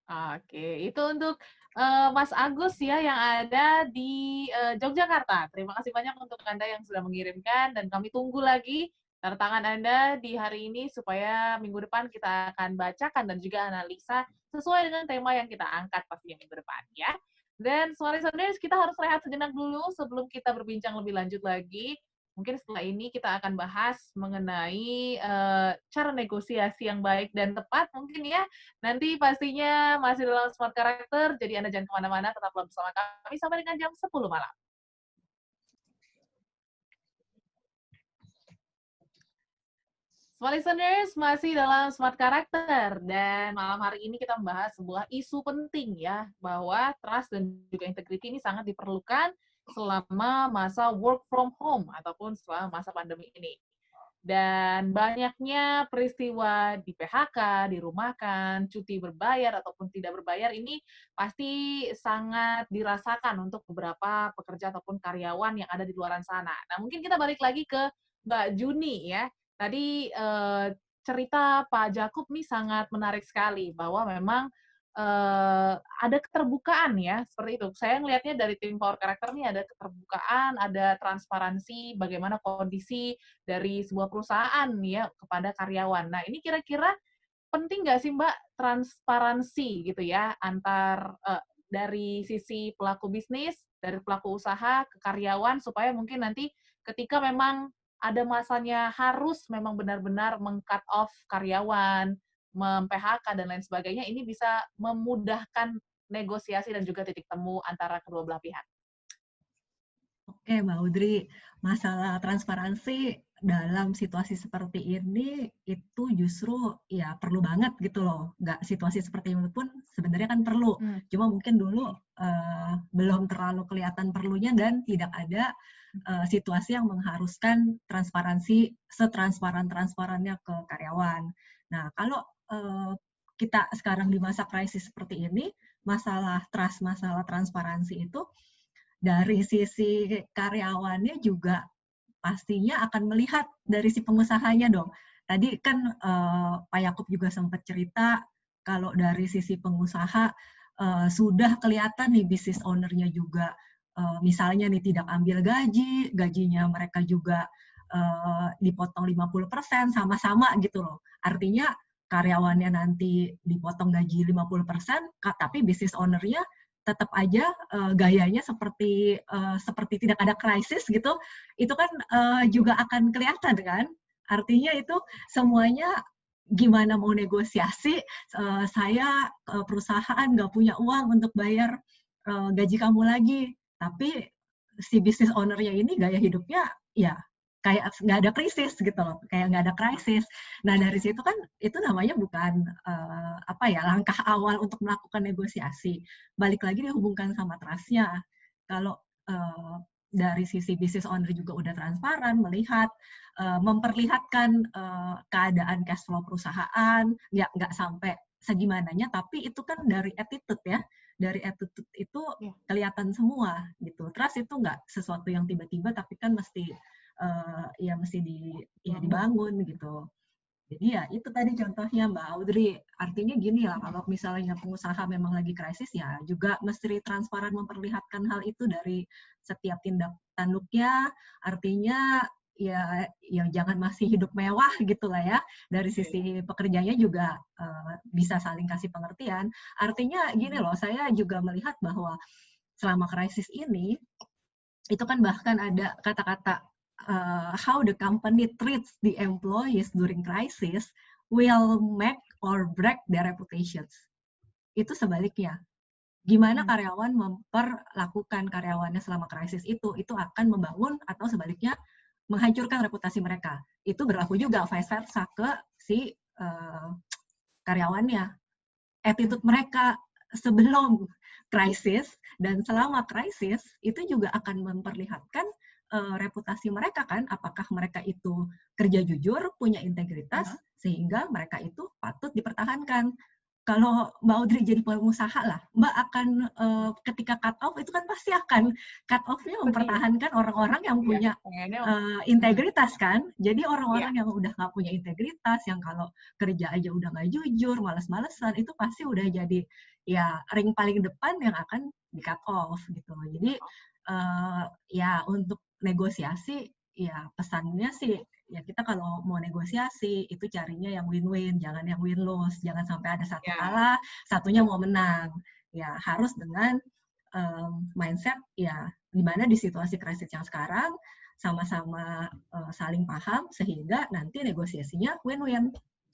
Oke, itu untuk Mas Agus ya yang ada di Yogyakarta. Terima kasih banyak untuk Anda yang sudah mengirimkan dan kami tunggu lagi tanda tangan Anda di hari ini supaya minggu depan kita akan bacakan dan juga analisa sesuai dengan tema yang kita angkat pastinya minggu depan ya. Dan Smart Listeners, kita harus rehat sejenak dulu sebelum kita berbincang lebih lanjut lagi. Mungkin setelah ini kita akan bahas mengenai cara negosiasi yang baik dan tepat mungkin ya. Nanti pastinya masih dalam Smart Karakter, jadi Anda jangan kemana-mana, tetaplah bersama kami sampai dengan jam 10 malam. Smart Listeners, masih dalam Smart Karakter, dan malam hari ini kita membahas sebuah isu penting ya, bahwa trust dan juga integrity ini sangat diperlukan selama masa work from home ataupun selama masa pandemi ini. Dan banyaknya peristiwa di PHK, dirumahkan, cuti berbayar ataupun tidak berbayar ini pasti sangat dirasakan untuk beberapa pekerja ataupun karyawan yang ada di luar sana. Nah, mungkin kita balik lagi ke Mbak Juni ya. Tadi cerita Pak Jakub nih sangat menarik sekali bahwa memang ada keterbukaan ya, seperti itu. Saya ngelihatnya dari tim Power Character nih ada keterbukaan, ada transparansi bagaimana kondisi dari sebuah perusahaan ya kepada karyawan. Nah, ini kira-kira penting nggak sih Mbak transparansi gitu ya antar dari sisi pelaku bisnis dari pelaku usaha ke karyawan supaya mungkin nanti ketika memang ada masanya harus memang benar-benar meng-cut off karyawan, mem-PHK dan lain sebagainya, ini bisa memudahkan negosiasi dan juga titik temu antara kedua belah pihak. Oke, Mbak Audrey, masalah transparansi dalam situasi seperti ini itu justru ya perlu banget gitu loh. Nggak situasi seperti ini pun sebenarnya kan perlu. Cuma mungkin dulu belum terlalu kelihatan perlunya dan tidak ada situasi yang mengharuskan transparansi setransparan-transparannya ke karyawan. Nah, kalau kita sekarang di masa krisis seperti ini, masalah trust, masalah transparansi itu dari sisi karyawannya juga pastinya akan melihat dari si pengusahanya dong. Tadi kan Pak Yakub juga sempat cerita kalau dari sisi pengusaha sudah kelihatan nih business owner-nya juga misalnya nih tidak ambil gaji, gajinya mereka juga dipotong 50% sama-sama gitu loh. Artinya karyawannya nanti dipotong gaji 50%, tapi business owner-nya tetap aja gayanya seperti tidak ada krisis gitu, itu kan juga akan kelihatan kan. Artinya itu semuanya gimana mau negosiasi, saya perusahaan nggak punya uang untuk bayar gaji kamu lagi, tapi si business owner-nya ini gaya hidupnya ya kayak nggak ada krisis gitu loh, kayak nggak ada krisis. Nah dari situ kan itu namanya bukan langkah awal untuk melakukan negosiasi. Balik lagi dihubungkan sama trust-nya. Kalau dari sisi business owner juga udah transparan, melihat, memperlihatkan keadaan cash flow perusahaan, nggak sampai segimananya, tapi itu kan dari attitude ya. Dari attitude itu kelihatan semua gitu. Trust itu nggak sesuatu yang tiba-tiba, tapi kan mesti dibangun gitu. Jadi ya itu tadi contohnya Mbak Audrey. Artinya gini lah, kalau misalnya pengusaha memang lagi krisis ya juga mesti transparan memperlihatkan hal itu dari setiap tindak tanduknya. Artinya ya jangan masih hidup mewah gitu lah ya. Dari sisi pekerjanya juga bisa saling kasih pengertian. Artinya gini loh, saya juga melihat bahwa selama krisis ini itu kan bahkan ada kata-kata how the company treats the employees during crisis will make or break their reputations. Itu sebaliknya. Gimana karyawan memperlakukan karyawannya selama krisis itu akan membangun atau sebaliknya menghancurkan reputasi mereka. Itu berlaku juga vice versa ke si karyawannya. Attitude mereka sebelum krisis dan selama krisis itu juga akan memperlihatkan reputasi mereka kan, apakah mereka itu kerja jujur, punya integritas, sehingga mereka itu patut dipertahankan. Kalau Mbak Audrey jadi pengusaha lah, Mbak akan ketika cut off itu kan pasti akan cut off-nya mempertahankan orang-orang yang punya integritas kan. Jadi orang-orang yang udah nggak punya integritas, yang kalau kerja aja udah nggak jujur, malas-malesan, itu pasti udah jadi ya ring paling depan yang akan di cut off gitu. Jadi ya untuk negosiasi ya pesannya sih ya kita kalau mau negosiasi itu carinya yang win-win, jangan yang win-lose, jangan sampai ada satu kalah, satunya mau menang. Ya harus dengan mindset ya di mana di situasi krisis yang sekarang sama-sama saling paham sehingga nanti negosiasinya win-win.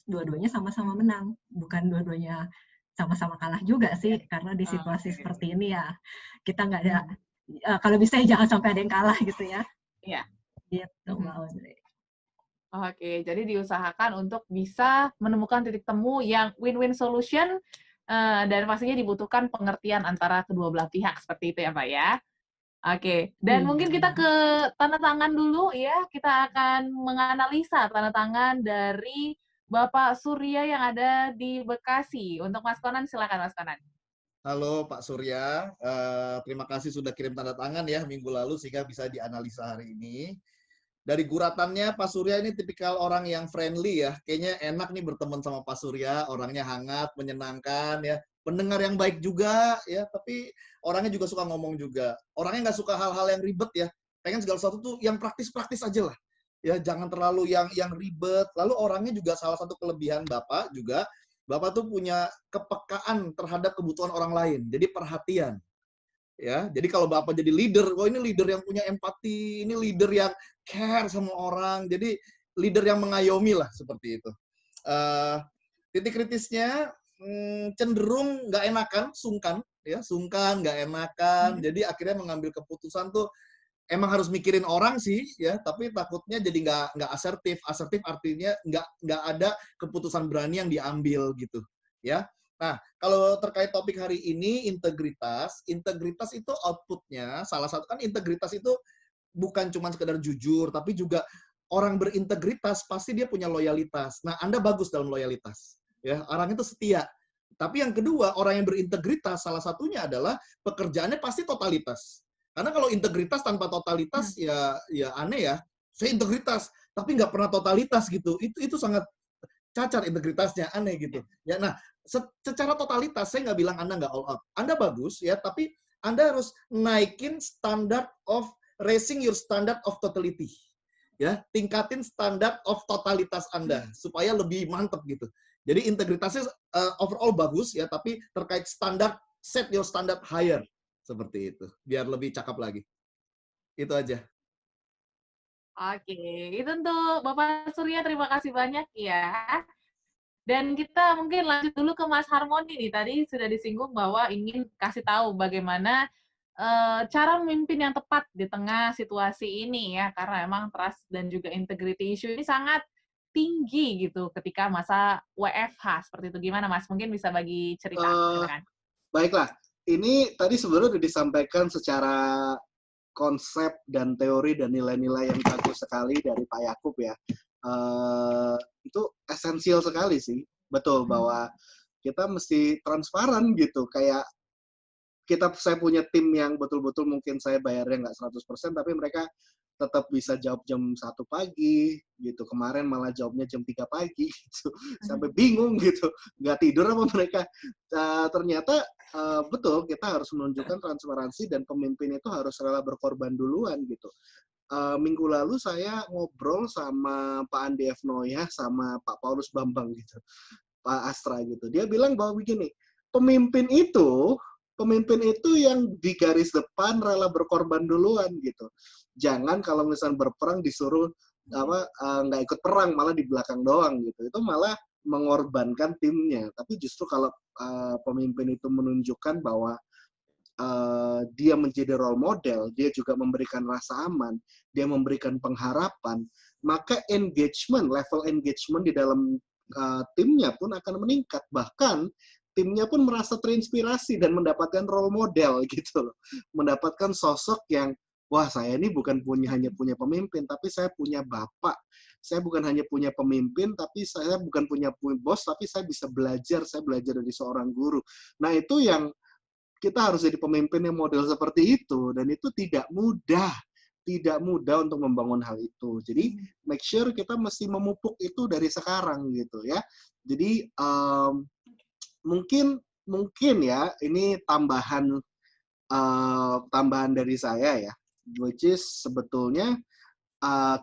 Dua-duanya sama-sama menang, bukan dua-duanya sama-sama kalah juga sih, karena di situasi seperti ini ya kita nggak ada kalau bisa ya jangan sampai ada yang kalah gitu ya. Iya. Gitu, Mbak Audrey. Oke, jadi diusahakan untuk bisa menemukan titik temu yang win-win solution dan pastinya dibutuhkan pengertian antara kedua belah pihak seperti itu ya, Pak ya. Oke, dan mungkin kita ke tanda tangan dulu ya. Kita akan menganalisa tanda tangan dari Bapak Surya yang ada di Bekasi. Untuk Mas Konan, silakan Mas Konan. Halo Pak Surya, terima kasih sudah kirim tanda tangan ya minggu lalu sehingga bisa dianalisa hari ini. Dari guratannya Pak Surya ini tipikal orang yang friendly ya, kayaknya enak nih berteman sama Pak Surya, orangnya hangat, menyenangkan ya, pendengar yang baik juga ya, tapi orangnya juga suka ngomong juga. Orangnya nggak suka hal-hal yang ribet ya, pengen segala sesuatu tuh yang praktis-praktis aja lah. Ya jangan terlalu yang ribet. Lalu orangnya juga salah satu kelebihan Bapak juga, Bapak tuh punya kepekaan terhadap kebutuhan orang lain, jadi perhatian. Ya, jadi kalau Bapak jadi leader, ini leader yang punya empati, ini leader yang care sama orang, jadi leader yang mengayomi lah seperti itu. Titik kritisnya cenderung nggak enakan, sungkan, ya, sungkan, nggak enakan, jadi akhirnya mengambil keputusan tuh emang harus mikirin orang sih, ya, tapi takutnya jadi nggak asertif. Asertif artinya nggak ada keputusan berani yang diambil gitu, ya. Nah, kalau terkait topik hari ini integritas itu outputnya salah satu kan integritas itu bukan cuma sekedar jujur, tapi juga orang berintegritas pasti dia punya loyalitas. Nah, Anda bagus dalam loyalitas, ya, orang itu setia. Tapi yang kedua, orang yang berintegritas salah satunya adalah pekerjaannya pasti totalitas. Karena kalau integritas tanpa totalitas ya aneh ya. Saya integritas tapi nggak pernah totalitas gitu. Itu sangat cacat integritasnya, aneh gitu. Ya, nah, secara totalitas saya nggak bilang Anda nggak all out. Anda bagus ya, tapi Anda harus naikin standard of raising your standard of totality. Ya, tingkatin standard of totalitas Anda supaya lebih mantap gitu. Jadi integritasnya overall bagus ya, tapi terkait standar set your standard higher seperti itu. Biar lebih cakep lagi. Itu aja. Oke, itu untuk Bapak Surya, terima kasih banyak ya. Dan kita mungkin lanjut dulu ke Mas Harmoni nih. Tadi sudah disinggung bahwa ingin kasih tahu bagaimana cara memimpin yang tepat di tengah situasi ini ya, karena emang trust dan juga integrity issue ini sangat tinggi gitu ketika masa WFH. Seperti itu. Gimana Mas? Mungkin bisa bagi cerita, silakan. Baiklah, ini tadi sebenarnya sudah disampaikan secara konsep dan teori dan nilai-nilai yang bagus sekali dari Pak Yakub ya. Itu esensial sekali sih, betul, bahwa kita mesti transparan gitu, kayak saya punya tim yang betul-betul mungkin saya bayarnya nggak 100%, tapi mereka tetap bisa jawab jam 1 pagi gitu. Kemarin malah jawabnya jam 3 pagi gitu. Sampai bingung gitu. Nggak tidur apa mereka. Ternyata betul, kita harus menunjukkan transparansi dan pemimpin itu harus rela berkorban duluan gitu. Minggu lalu saya ngobrol sama Pak Andi F. Noyah sama Pak Paulus Bambang gitu. Pak Astra gitu. Dia bilang bahwa begini, pemimpin itu yang di garis depan rela berkorban duluan gitu. Jangan kalau misalnya berperang disuruh nggak ikut perang, malah di belakang doang gitu. Itu malah mengorbankan timnya. Tapi justru kalau pemimpin itu menunjukkan bahwa dia menjadi role model, dia juga memberikan rasa aman, dia memberikan pengharapan, maka level engagement di dalam timnya pun akan meningkat. Bahkan timnya pun merasa terinspirasi dan mendapatkan role model gitu loh. Mendapatkan sosok yang, wah, saya ini bukan hanya punya pemimpin, tapi saya punya bapak. Saya bukan hanya punya pemimpin, tapi saya bukan punya bos, tapi saya bisa belajar. Saya belajar dari seorang guru. Nah, itu yang kita harus jadi pemimpin yang model seperti itu. Dan itu tidak mudah. Tidak mudah untuk membangun hal itu. Jadi, make sure kita mesti memupuk itu dari sekarang gitu ya. Jadi, mungkin ya ini tambahan dari saya ya, which is sebetulnya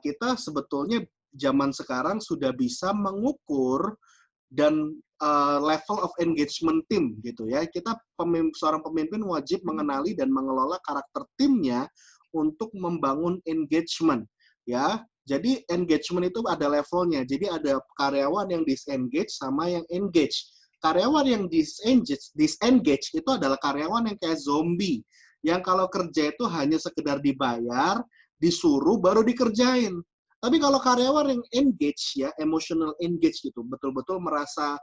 kita sebetulnya zaman sekarang sudah bisa mengukur dan level of engagement tim gitu ya. Kita seorang pemimpin wajib mengenali dan mengelola karakter timnya untuk membangun engagement ya. Jadi engagement itu ada levelnya. Jadi ada karyawan yang disengage sama yang engage. Karyawan yang disengage itu adalah karyawan yang kayak zombie. Yang kalau kerja itu hanya sekedar dibayar, disuruh, baru dikerjain. Tapi kalau karyawan yang engage, ya, emotional engage gitu, betul-betul merasa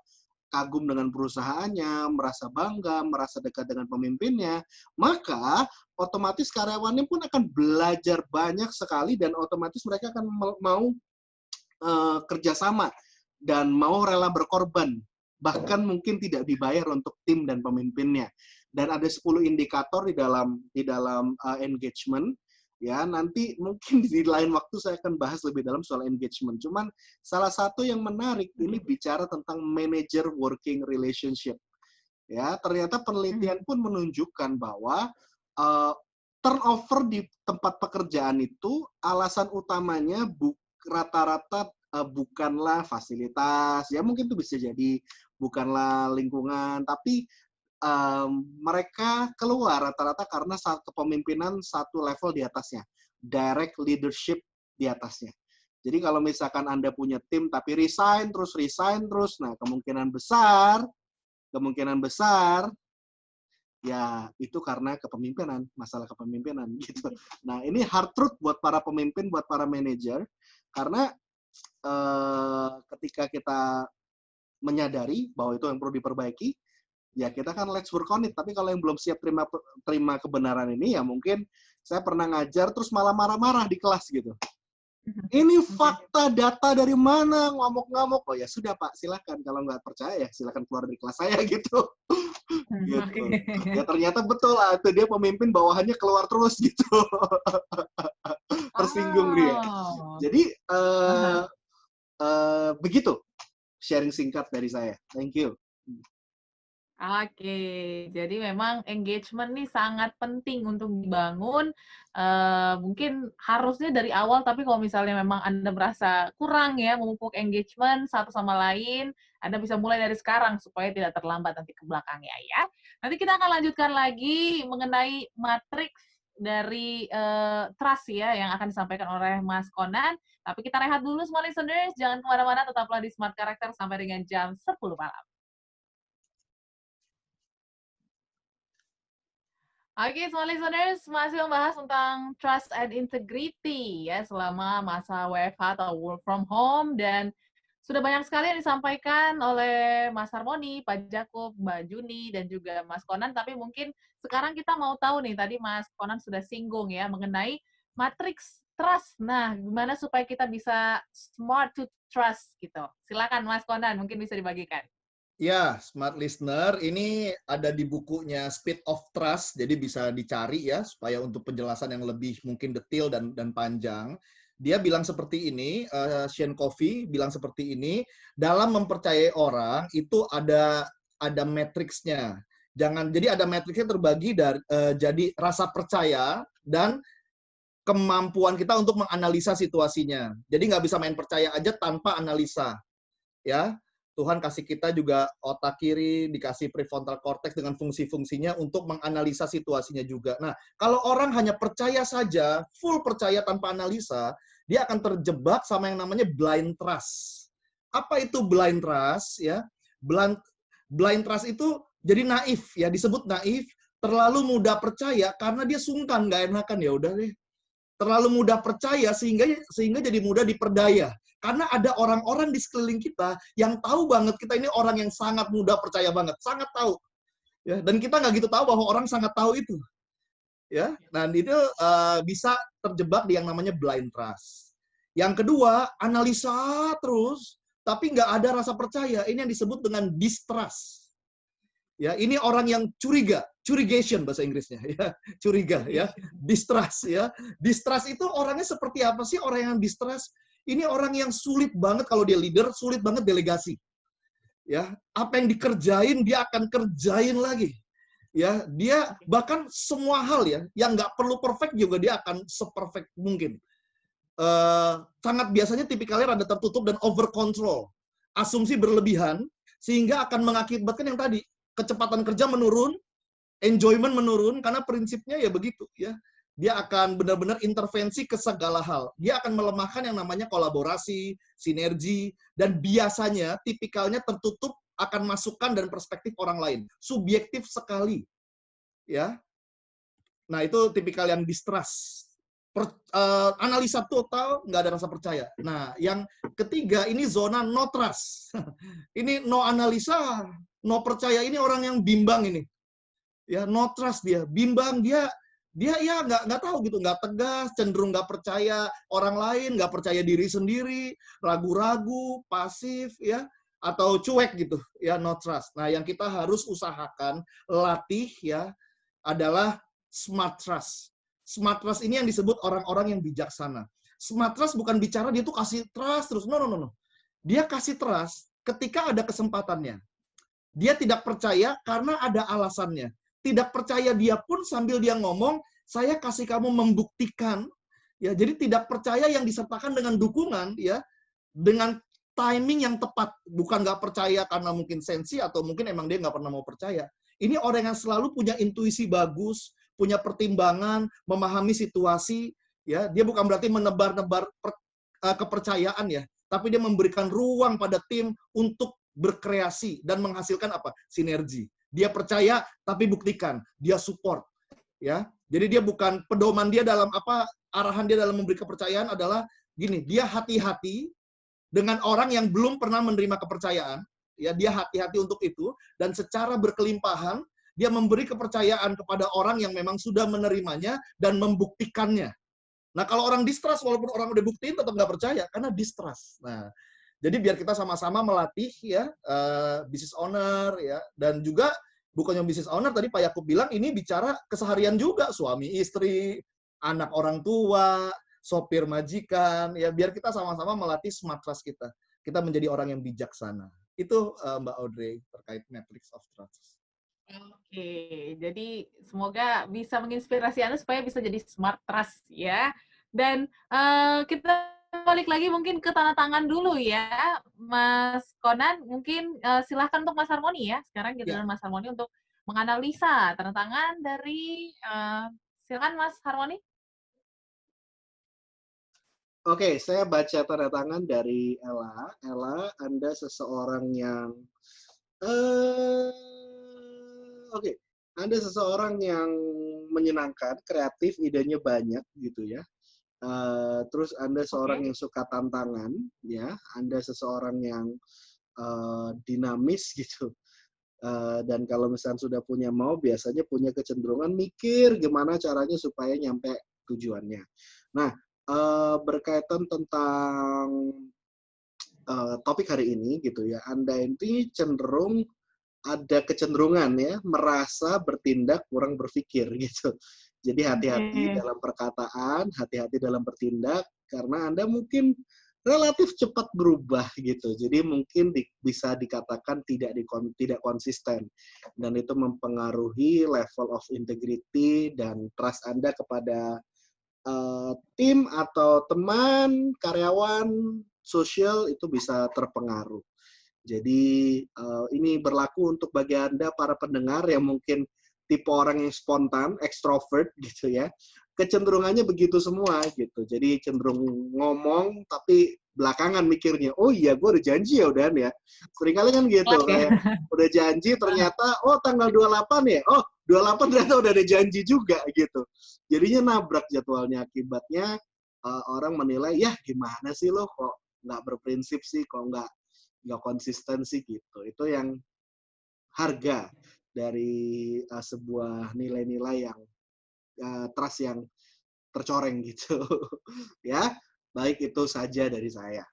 kagum dengan perusahaannya, merasa bangga, merasa dekat dengan pemimpinnya, maka otomatis karyawannya pun akan belajar banyak sekali dan otomatis mereka akan mau kerjasama dan mau rela berkorban. Bahkan mungkin tidak dibayar untuk tim dan pemimpinnya. Dan ada 10 indikator di dalam engagement. Ya, nanti mungkin di lain waktu saya akan bahas lebih dalam soal engagement. Cuman salah satu yang menarik ini bicara tentang manager working relationship. Ya, ternyata penelitian pun menunjukkan bahwa turnover di tempat pekerjaan itu alasan utamanya rata-rata bukanlah fasilitas, ya mungkin itu bisa jadi bukanlah lingkungan, tapi mereka keluar rata-rata karena kepemimpinan satu level di atasnya, direct leadership di atasnya. Jadi kalau misalkan Anda punya tim tapi resign terus, nah kemungkinan besar ya itu karena kepemimpinan, masalah kepemimpinan gitu. Nah ini hard truth buat para pemimpin, buat para manajer, karena ketika kita menyadari bahwa itu yang perlu diperbaiki, ya kita kan let's work on it. Tapi kalau yang belum siap terima kebenaran ini, ya mungkin saya pernah ngajar terus malah marah-marah di kelas gitu. Ini fakta data dari mana, ngamuk-ngamuk. Oh ya sudah Pak, silakan. Kalau nggak percaya ya silakan keluar dari kelas saya gitu. Gitu. Ya ternyata betul lah, itu dia pemimpin bawahannya keluar terus gitu. Tersinggung dia. Jadi begitu sharing singkat dari saya. Thank you. Oke, jadi memang engagement nih sangat penting untuk dibangun. Mungkin harusnya dari awal, tapi kalau misalnya memang Anda merasa kurang ya memupuk engagement satu sama lain, Anda bisa mulai dari sekarang supaya tidak terlambat nanti ke belakangnya ya. Nanti kita akan lanjutkan lagi mengenai matriks dari trust ya yang akan disampaikan oleh Mas Conan. Tapi kita rehat dulu semua listeners, jangan kemana-mana, tetaplah di Smart Character sampai dengan jam 10 malam. Oke, semua listeners, masih membahas tentang trust and integrity ya selama masa WFH atau work from home, dan sudah banyak sekali yang disampaikan oleh Mas Harmoni, Pak Jakub, Mbak Juni, dan juga Mas Conan. Tapi mungkin sekarang kita mau tahu nih, tadi Mas Conan sudah singgung ya mengenai matriks trust. Nah, gimana supaya kita bisa smart to trust gitu. Silakan Mas Conan, mungkin bisa dibagikan. Ya, smart listener, ini ada di bukunya Speed of Trust, jadi bisa dicari ya, supaya untuk penjelasan yang lebih mungkin detail dan panjang. Dia bilang seperti ini, Shane Covey bilang seperti ini, dalam mempercayai orang itu ada matriksnya. Jadi ada matriksnya terbagi dari jadi rasa percaya dan kemampuan kita untuk menganalisa situasinya. Jadi nggak bisa main percaya aja tanpa analisa, ya. Tuhan kasih kita juga otak kiri, dikasih prefrontal cortex dengan fungsi-fungsinya untuk menganalisa situasinya juga. Nah, kalau orang hanya percaya saja, full percaya tanpa analisa, dia akan terjebak sama yang namanya blind trust. Apa itu blind trust? Ya, blind trust itu jadi naif, ya disebut naif, terlalu mudah percaya karena dia sungkan, nggak enakan, ya udah deh. Terlalu mudah percaya sehingga jadi mudah diperdaya. Karena ada orang-orang di sekeliling kita yang tahu banget kita ini orang yang sangat mudah percaya banget, sangat tahu. Ya, dan kita nggak gitu tahu bahwa orang sangat tahu itu. Ya, dan itu bisa terjebak di yang namanya blind trust. Yang kedua, analisa terus, tapi nggak ada rasa percaya. Ini yang disebut dengan distrust. Ya, ini orang yang curiga, curigation bahasa Inggrisnya, ya, curiga, ya, distrust, ya. Distrust itu orangnya seperti apa sih orang yang distrust? Ini orang yang sulit banget kalau dia leader, sulit banget delegasi. Ya, apa yang dikerjain dia akan kerjain lagi. Ya, dia bahkan semua hal ya, yang nggak perlu perfect juga dia akan seperfect mungkin. Sangat biasanya tipikalnya rada tertutup dan over control. Asumsi berlebihan sehingga akan mengakibatkan yang tadi, kecepatan kerja menurun, enjoyment menurun karena prinsipnya ya begitu ya. Dia akan benar-benar intervensi ke segala hal. Dia akan melemahkan yang namanya kolaborasi, sinergi, dan biasanya tipikalnya tertutup akan masukan dan perspektif orang lain. Subjektif sekali. Ya. Nah, itu tipikal yang distrust. Analisa total, nggak ada rasa percaya. Nah, yang ketiga, ini zona no trust. Ini no analisa, no percaya. Ini orang yang bimbang ini. Ya, no trust dia. Bimbang, dia ya nggak tahu gitu, nggak tegas, cenderung nggak percaya orang lain, nggak percaya diri sendiri, ragu-ragu, pasif, ya, atau cuek gitu, ya, no trust. Nah, yang kita harus usahakan latih ya adalah smart trust. Smart trust ini yang disebut orang-orang yang bijaksana. Smart trust bukan bicara dia tuh kasih trust terus, no. Dia kasih trust ketika ada kesempatannya. Dia tidak percaya karena ada alasannya. Tidak percaya dia pun sambil dia ngomong, saya kasih kamu membuktikan, ya. Jadi tidak percaya yang disertakan dengan dukungan, ya, dengan timing yang tepat. Bukan nggak percaya karena mungkin sensi atau mungkin emang dia nggak pernah mau percaya. Ini orang yang selalu punya intuisi bagus, punya pertimbangan, memahami situasi, ya. Dia bukan berarti menebar-nebar kepercayaan ya, tapi dia memberikan ruang pada tim untuk berkreasi dan menghasilkan apa? Sinergi. Dia percaya tapi buktikan, dia support, ya. Jadi dia bukan pedoman dia dalam apa, arahan dia dalam memberi kepercayaan adalah gini, dia hati-hati dengan orang yang belum pernah menerima kepercayaan, ya, dia hati-hati untuk itu, dan secara berkelimpahan dia memberi kepercayaan kepada orang yang memang sudah menerimanya dan membuktikannya. Nah, kalau orang distrust, walaupun orang udah buktiin, tetap nggak percaya, karena distrust. Nah, jadi biar kita sama-sama melatih ya, business owner, ya, dan juga bukannya business owner, tadi Pak Yakub bilang, ini bicara keseharian juga, suami istri, anak orang tua, sopir majikan, ya, biar kita sama-sama melatih smart trust kita. Kita menjadi orang yang bijaksana. Itu Mbak Audrey, terkait Matrix of Trust. Oke, jadi semoga bisa menginspirasi Anda supaya bisa jadi smart trust ya. Dan kita balik lagi mungkin ke tanda tangan dulu ya, Mas Konan. Mungkin silahkan untuk Mas Harmoni ya. Sekarang kita dengan Mas Harmoni untuk menganalisa tanda tangan dari silakan Mas Harmoni. Oke, saya baca tanda tangan dari Ella. Ella, Anda seseorang yang Oke, Anda seseorang yang menyenangkan, kreatif, idenya banyak gitu ya. Terus Anda seorang yang suka tantangan, ya. Anda seseorang yang dinamis gitu. Dan kalau misalnya sudah punya mau, biasanya punya kecenderungan mikir gimana caranya supaya nyampe tujuannya. Nah, berkaitan tentang topik hari ini gitu ya, Anda ini cenderung ada kecenderungan ya merasa bertindak kurang berpikir gitu. Jadi hati-hati dalam perkataan, hati-hati dalam bertindak karena Anda mungkin relatif cepat berubah gitu. Jadi mungkin bisa dikatakan tidak konsisten dan itu mempengaruhi level of integrity dan trust Anda kepada tim atau teman, karyawan, sosial itu bisa terpengaruh. Jadi ini berlaku untuk bagi Anda para pendengar yang mungkin tipe orang yang spontan, extrovert gitu ya. Kecenderungannya begitu semua gitu. Jadi cenderung ngomong tapi belakangan mikirnya, oh iya gue udah janji ya udah ya. Seringkali kan gitu, kayak udah janji ternyata oh tanggal 28 ya. Oh 28 ternyata udah ada janji juga gitu. Jadinya nabrak jadwalnya, akibatnya orang menilai, ya gimana sih lo kok nggak berprinsip sih, kok nggak konsisten sih gitu. Itu yang harga dari sebuah nilai-nilai yang trust yang tercoreng gitu. Ya, baik itu saja dari saya.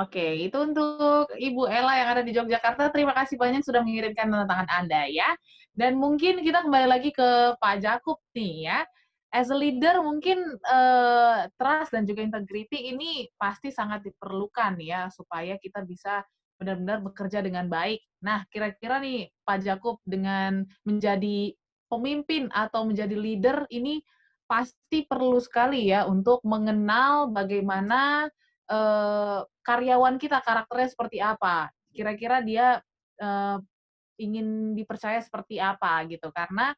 Oke, itu untuk Ibu Ella yang ada di Yogyakarta. Terima kasih banyak sudah mengirimkan tanda tangan Anda ya. Dan mungkin kita kembali lagi ke Pak Jakub nih ya. As a leader mungkin trust dan juga integrity ini pasti sangat diperlukan ya supaya kita bisa benar-benar bekerja dengan baik. Nah, kira-kira nih Pak Jakub dengan menjadi pemimpin atau menjadi leader ini pasti perlu sekali ya untuk mengenal bagaimana karyawan kita karakternya seperti apa. Kira-kira dia ingin dipercaya seperti apa gitu. Karena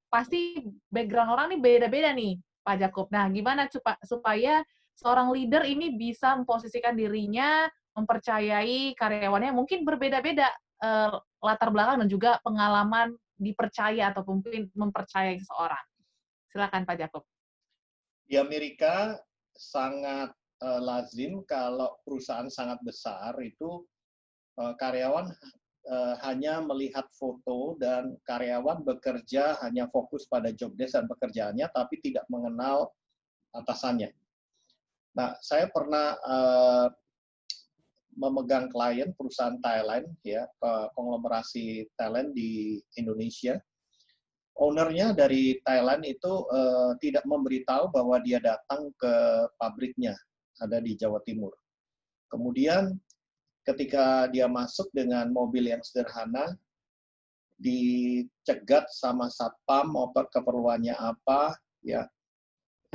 pasti background orang nih beda-beda nih, Pak Jakub. Nah, gimana supaya seorang leader ini bisa memposisikan dirinya, mempercayai karyawannya mungkin berbeda-beda latar belakang dan juga pengalaman dipercaya ataupun mungkin mempercayai seseorang. Silakan Pak Jakub. Di Amerika sangat lazim kalau perusahaan sangat besar itu karyawan hanya melihat foto dan karyawan bekerja hanya fokus pada job desk dan pekerjaannya, tapi tidak mengenal atasannya. Nah, saya pernah memegang klien perusahaan Thailand, ya, konglomerasi talent di Indonesia. Ownernya dari Thailand itu tidak memberitahu bahwa dia datang ke pabriknya, ada di Jawa Timur. Kemudian ketika dia masuk dengan mobil yang sederhana, dicegat sama satpam, mau keperluannya apa, ya.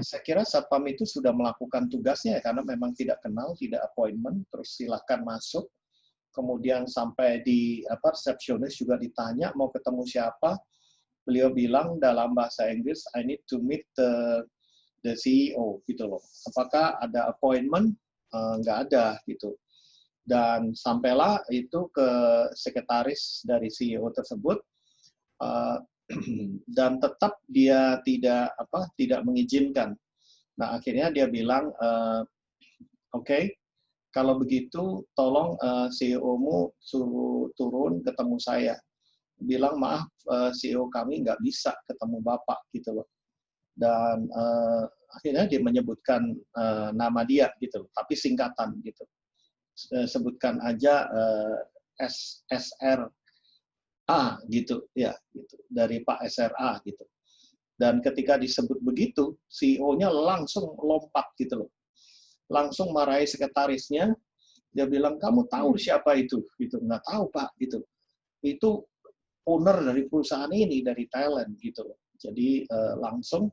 Saya kira satpam itu sudah melakukan tugasnya ya, karena memang tidak kenal, tidak appointment, terus silahkan masuk. kemudian sampai di resepsionis juga ditanya mau ketemu siapa, beliau bilang dalam bahasa Inggris, I need to meet the CEO gitu loh. Apakah ada appointment? Nggak ada gitu. Dan sampailah itu ke sekretaris dari CEO tersebut, dan tetap dia tidak mengizinkan. Nah akhirnya dia bilang, oke, kalau begitu tolong CEO-mu suruh turun ketemu saya. Bilang maaf, CEO kami nggak bisa ketemu Bapak gitu loh. Dan akhirnya dia menyebutkan nama dia gitu, tapi singkatan gitu. Sebutkan aja SRA gitu ya, gitu, dari Pak SRA gitu. Dan ketika disebut begitu, CEO-nya langsung lompat gitu loh, langsung marahi sekretarisnya. Dia bilang, kamu tahu siapa itu? Gitu, nggak tahu Pak gitu. Itu owner dari perusahaan ini dari Thailand gitu loh. Jadi langsung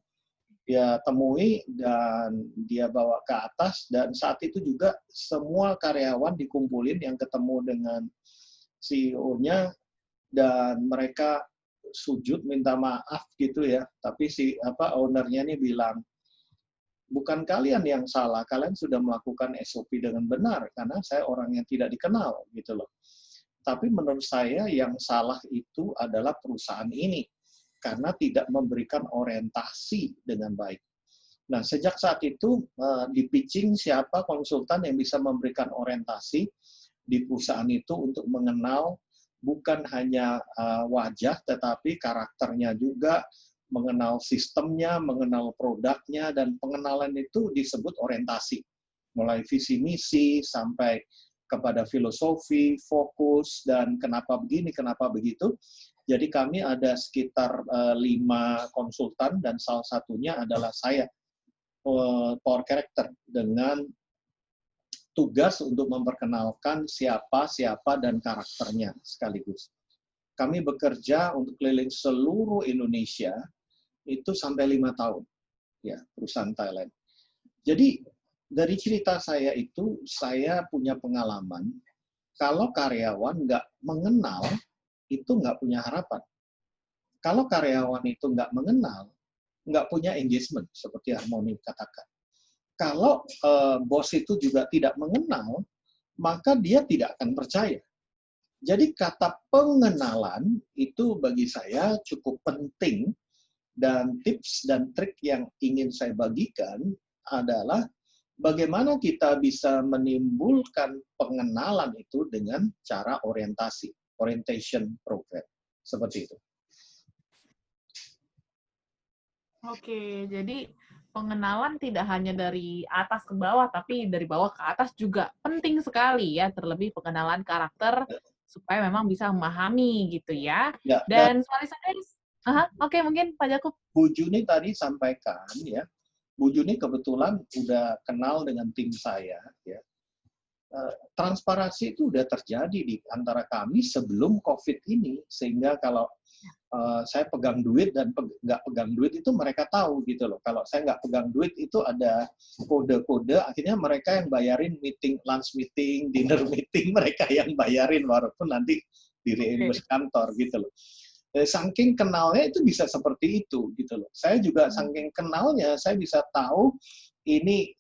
dia temui dan dia bawa ke atas, dan saat itu juga semua karyawan dikumpulin yang ketemu dengan CEO-nya dan mereka sujud minta maaf gitu ya. Tapi ownernya ini bilang, bukan kalian yang salah, kalian sudah melakukan SOP dengan benar karena saya orang yang tidak dikenal gitu loh. Tapi menurut saya yang salah itu adalah perusahaan ini karena tidak memberikan orientasi dengan baik. Nah, sejak saat itu di-pitching siapa konsultan yang bisa memberikan orientasi di perusahaan itu untuk mengenal bukan hanya wajah, tetapi karakternya juga, mengenal sistemnya, mengenal produknya, dan pengenalan itu disebut orientasi. Mulai visi misi sampai kepada filosofi, fokus, dan kenapa begini, kenapa begitu. Jadi kami ada sekitar 5 konsultan dan salah satunya adalah saya, power character, dengan tugas untuk memperkenalkan siapa dan karakternya sekaligus. Kami bekerja untuk keliling seluruh Indonesia itu sampai 5 tahun, ya, perusahaan Thailand. Jadi dari cerita saya itu, saya punya pengalaman kalau karyawan nggak mengenal, itu nggak punya harapan. Kalau karyawan itu nggak mengenal, nggak punya engagement, seperti Harmoni katakan. Kalau bos itu juga tidak mengenal, maka dia tidak akan percaya. Jadi kata pengenalan itu bagi saya cukup penting, dan tips dan trik yang ingin saya bagikan adalah bagaimana kita bisa menimbulkan pengenalan itu dengan cara orientasi, orientation program, seperti itu. Oke, jadi pengenalan tidak hanya dari atas ke bawah, tapi dari bawah ke atas juga penting sekali ya, terlebih pengenalan karakter supaya memang bisa memahami gitu ya. Ya, Dan oke, mungkin Pak Jakub. Bu Juni tadi sampaikan ya, Bu Juni kebetulan udah kenal dengan tim saya ya. Transparansi itu udah terjadi di antara kami sebelum COVID ini, sehingga kalau saya pegang duit dan nggak pegang duit itu mereka tahu gitu loh. Kalau saya nggak pegang duit itu ada kode-kode, akhirnya mereka yang bayarin meeting, lunch meeting, dinner meeting, mereka yang bayarin walaupun nanti di reimburse kantor gitu loh. Saking kenalnya itu bisa seperti itu gitu loh. Saya juga saking kenalnya saya bisa tahu ini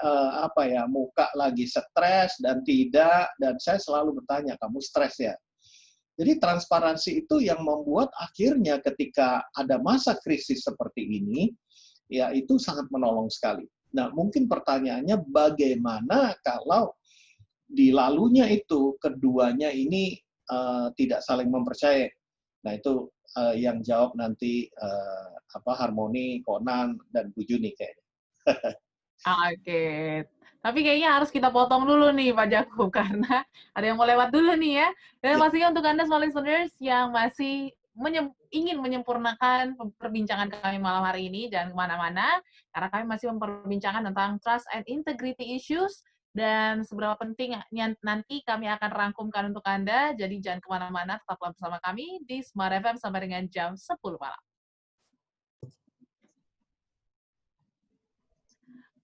muka lagi stres dan tidak, dan saya selalu bertanya, kamu stres ya? Jadi transparansi itu yang membuat akhirnya ketika ada masa krisis seperti ini, ya itu sangat menolong sekali. Nah, mungkin pertanyaannya bagaimana kalau di lalunya itu keduanya ini tidak saling mempercayai. Nah, itu yang jawab nanti Harmoni, Conan, dan Bu Juni kayaknya. Oke. Tapi kayaknya harus kita potong dulu nih Pak Jakub, karena ada yang mau lewat dulu nih ya. Dan pastinya untuk Anda semua listeners yang masih ingin menyempurnakan perbincangan kami malam hari ini, jangan kemana-mana, karena kami masih memperbincangkan tentang trust and integrity issues, dan seberapa penting nanti kami akan rangkumkan untuk Anda, jadi jangan kemana-mana, tetaplah bersama kami di Smart FM sampai dengan jam 10 malam.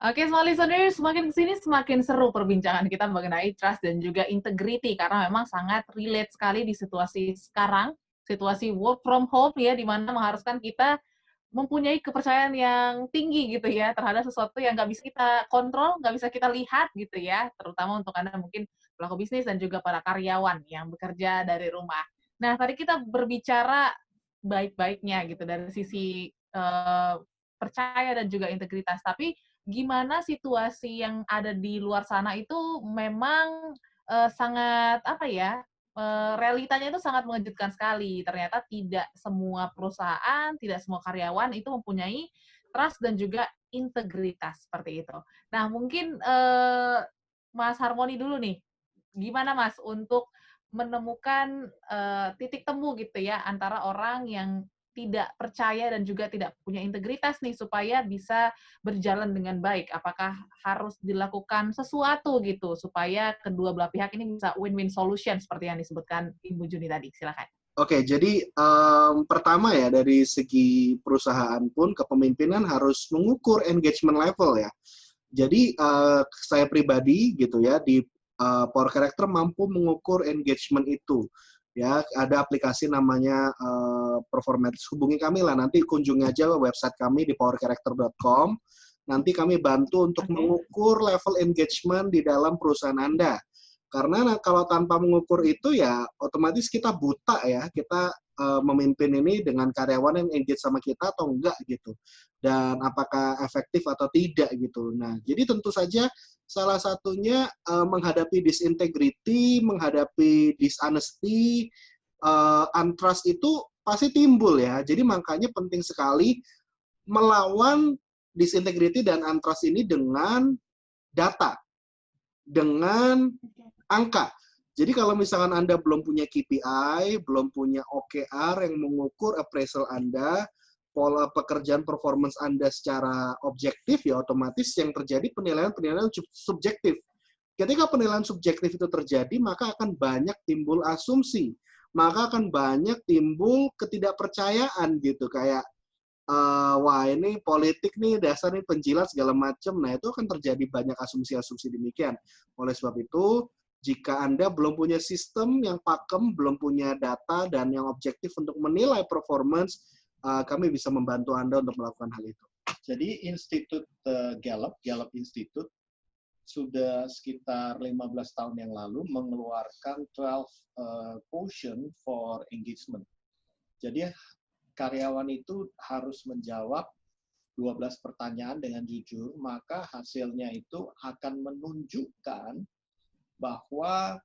Oke, semua listeners, semakin kesini semakin seru perbincangan kita mengenai trust dan juga integrity, karena memang sangat relate sekali di situasi sekarang, situasi work from home ya, di mana mengharuskan kita mempunyai kepercayaan yang tinggi gitu ya, terhadap sesuatu yang nggak bisa kita kontrol, nggak bisa kita lihat gitu ya, terutama untuk Anda mungkin pelaku bisnis dan juga para karyawan yang bekerja dari rumah. Nah, tadi kita berbicara baik-baiknya gitu dari sisi percaya dan juga integritas, tapi gimana situasi yang ada di luar sana itu memang sangat apa ya, realitanya itu sangat mengejutkan sekali. Ternyata tidak semua perusahaan, tidak semua karyawan itu mempunyai trust dan juga integritas seperti itu. Nah, mungkin Mas Harmoni dulu nih, gimana Mas untuk menemukan titik temu gitu ya antara orang yang tidak percaya dan juga tidak punya integritas nih supaya bisa berjalan dengan baik. Apakah harus dilakukan sesuatu gitu supaya kedua belah pihak ini bisa win-win solution seperti yang disebutkan Ibu Juni tadi. Silakan. Oke, jadi pertama ya dari segi perusahaan pun kepemimpinan harus mengukur engagement level ya. Jadi saya pribadi gitu ya di Power Character mampu mengukur engagement itu. Ya, ada aplikasi namanya Performance. Hubungi kami lah, nanti kunjungi aja website kami di powercharacter.com. Nanti kami bantu untuk mengukur level engagement di dalam perusahaan Anda. Karena kalau tanpa mengukur itu ya otomatis kita buta ya, kita memimpin ini dengan karyawan yang engage sama kita atau enggak gitu. Dan apakah efektif atau tidak gitu. Nah, jadi tentu saja salah satunya menghadapi disintegrity, menghadapi dishonesty, untrust itu pasti timbul ya. Jadi makanya penting sekali melawan disintegrity dan untrust ini dengan data, dengan angka. Jadi kalau misalkan Anda belum punya KPI, belum punya OKR yang mengukur appraisal Anda, pola pekerjaan performance Anda secara objektif, ya otomatis yang terjadi penilaian-penilaian subjektif. Ketika penilaian subjektif itu terjadi, maka akan banyak timbul asumsi, maka akan banyak timbul ketidakpercayaan gitu, kayak wah ini politik nih, dasar nih penjilat segala macam. Nah itu akan terjadi banyak asumsi-asumsi demikian. Oleh sebab itu, jika Anda belum punya sistem yang pakem, belum punya data dan yang objektif untuk menilai performance, kami bisa membantu Anda untuk melakukan hal itu. Jadi Institut Gallup Institute sudah sekitar 15 tahun yang lalu mengeluarkan 12 quotient for engagement. Jadi karyawan itu harus menjawab 12 pertanyaan dengan jujur, maka hasilnya itu akan menunjukkan bahwa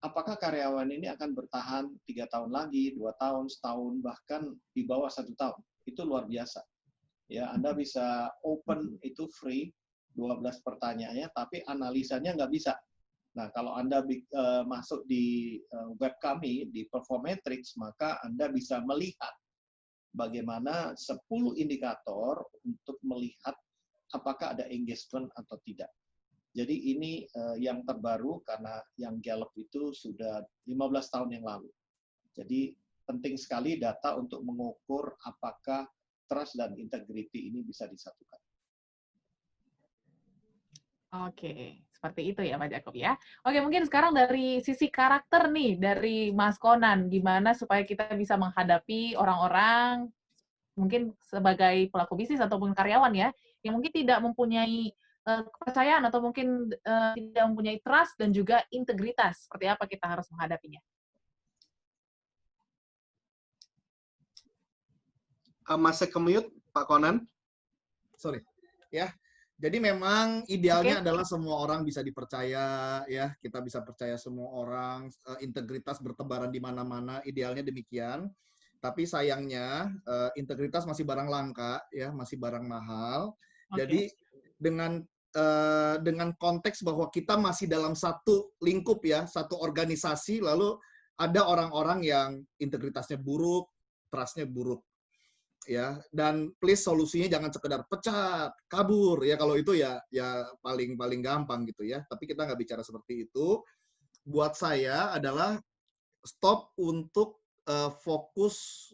apakah karyawan ini akan bertahan 3 tahun lagi, 2 tahun, setahun, bahkan di bawah 1 tahun. Itu luar biasa. Ya, Anda bisa open itu free, 12 pertanyaannya, tapi analisanya nggak bisa. Nah, kalau Anda masuk di web kami, di Performetrics, maka Anda bisa melihat bagaimana 10 indikator untuk melihat apakah ada engagement atau tidak. Jadi ini yang terbaru karena yang Gallup itu sudah 15 tahun yang lalu. Jadi penting sekali data untuk mengukur apakah trust dan integrity ini bisa disatukan. Oke, seperti itu ya Pak Jacob ya. Oke, mungkin sekarang dari sisi karakter nih, dari Mas Konan, gimana supaya kita bisa menghadapi orang-orang mungkin sebagai pelaku bisnis ataupun karyawan ya, yang mungkin tidak mempunyai kepercayaan atau mungkin tidak mempunyai trust dan juga integritas. Seperti apa kita harus menghadapinya? Masih ke-mute, Pak Konan? Sorry. Ya. Jadi memang idealnya adalah semua orang bisa dipercaya, ya. Kita bisa percaya semua orang, integritas bertebaran di mana-mana, idealnya demikian. Tapi sayangnya integritas masih barang langka, ya, masih barang mahal. Jadi dengan konteks bahwa kita masih dalam satu lingkup ya, satu organisasi, lalu ada orang-orang yang integritasnya buruk, trust-nya buruk. Ya, dan please solusinya jangan sekedar pecat, kabur ya, kalau itu ya paling gampang gitu ya. Tapi kita nggak bicara seperti itu. Buat saya adalah stop untuk fokus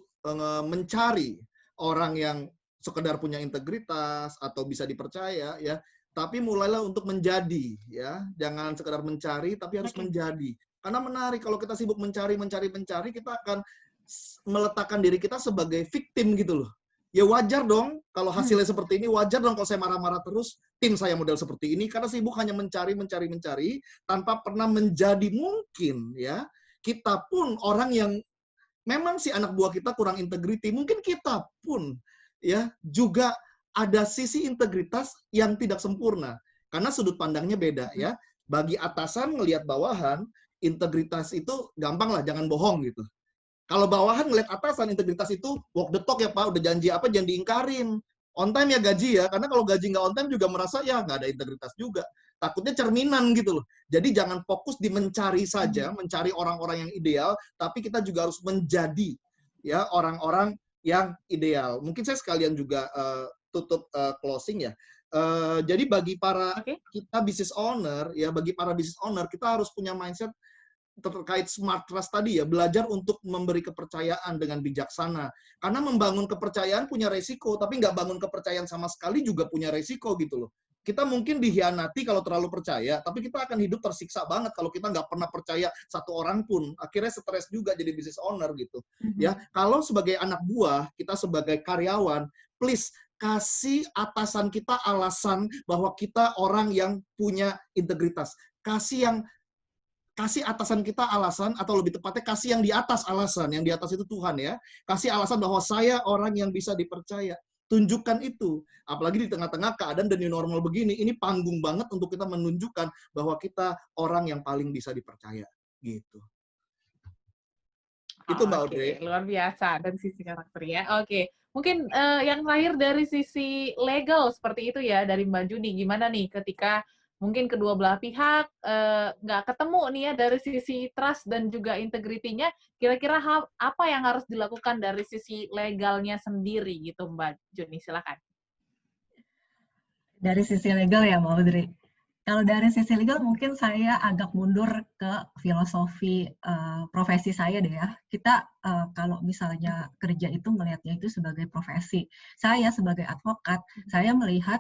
mencari orang yang sekedar punya integritas atau bisa dipercaya ya, tapi mulailah untuk menjadi, ya. Jangan sekedar mencari, tapi harus Oke. menjadi. Karena menarik kalau kita sibuk mencari, kita akan meletakkan diri kita sebagai victim gitu loh. Ya wajar dong kalau hasilnya seperti ini, wajar dong kalau saya marah-marah terus, tim saya model seperti ini, karena sibuk hanya mencari, tanpa pernah menjadi. Mungkin ya, kita pun orang yang memang si anak buah kita kurang integriti, mungkin kita pun ya juga ada sisi integritas yang tidak sempurna karena sudut pandangnya beda ya. Bagi atasan ngelihat bawahan, integritas itu gampang lah, jangan bohong gitu. Kalau bawahan ngelihat atasan, integritas itu walk the talk ya Pak, udah janji apa jangan diingkarin. On time ya gaji ya, karena kalau gaji nggak on time juga merasa ya nggak ada integritas juga. Takutnya cerminan gitu loh. Jadi jangan fokus di mencari saja, mencari orang-orang yang ideal, tapi kita juga harus menjadi ya orang-orang yang ideal. Mungkin saya sekalian juga tutup closing ya. Jadi bagi para kita business owner ya, bagi para business owner kita harus punya mindset terkait smart trust tadi ya, belajar untuk memberi kepercayaan dengan bijaksana. Karena membangun kepercayaan punya resiko, tapi nggak bangun kepercayaan sama sekali juga punya resiko gitu loh. Kita mungkin dihianati kalau terlalu percaya, tapi kita akan hidup tersiksa banget kalau kita nggak pernah percaya satu orang pun. Akhirnya stres juga jadi business owner gitu. Ya, kalau sebagai anak buah, kita sebagai karyawan, please kasih atasan kita alasan bahwa kita orang yang punya integritas. Kasih atasan kita alasan, atau lebih tepatnya kasih yang di atas alasan. Yang di atas itu Tuhan ya. Kasih alasan bahwa saya orang yang bisa dipercaya. Tunjukkan itu. Apalagi di tengah-tengah keadaan dan new normal begini, ini panggung banget untuk kita menunjukkan bahwa kita orang yang paling bisa dipercaya. Gitu. Itu Mbak Audrey. Luar biasa dari sisi karakter ya. Oke. Mungkin yang terakhir dari sisi legal seperti itu ya, dari Mbak Juni. Gimana nih ketika mungkin kedua belah pihak nggak ketemu nih ya dari sisi trust dan juga integritinya, kira-kira apa yang harus dilakukan dari sisi legalnya sendiri gitu Mbak Juni, silakan. Dari sisi legal ya Mbak Audrey. Kalau dari sisi legal mungkin saya agak mundur ke filosofi profesi saya deh ya. Kita kalau misalnya kerja itu melihatnya itu sebagai profesi. Saya sebagai advokat, saya melihat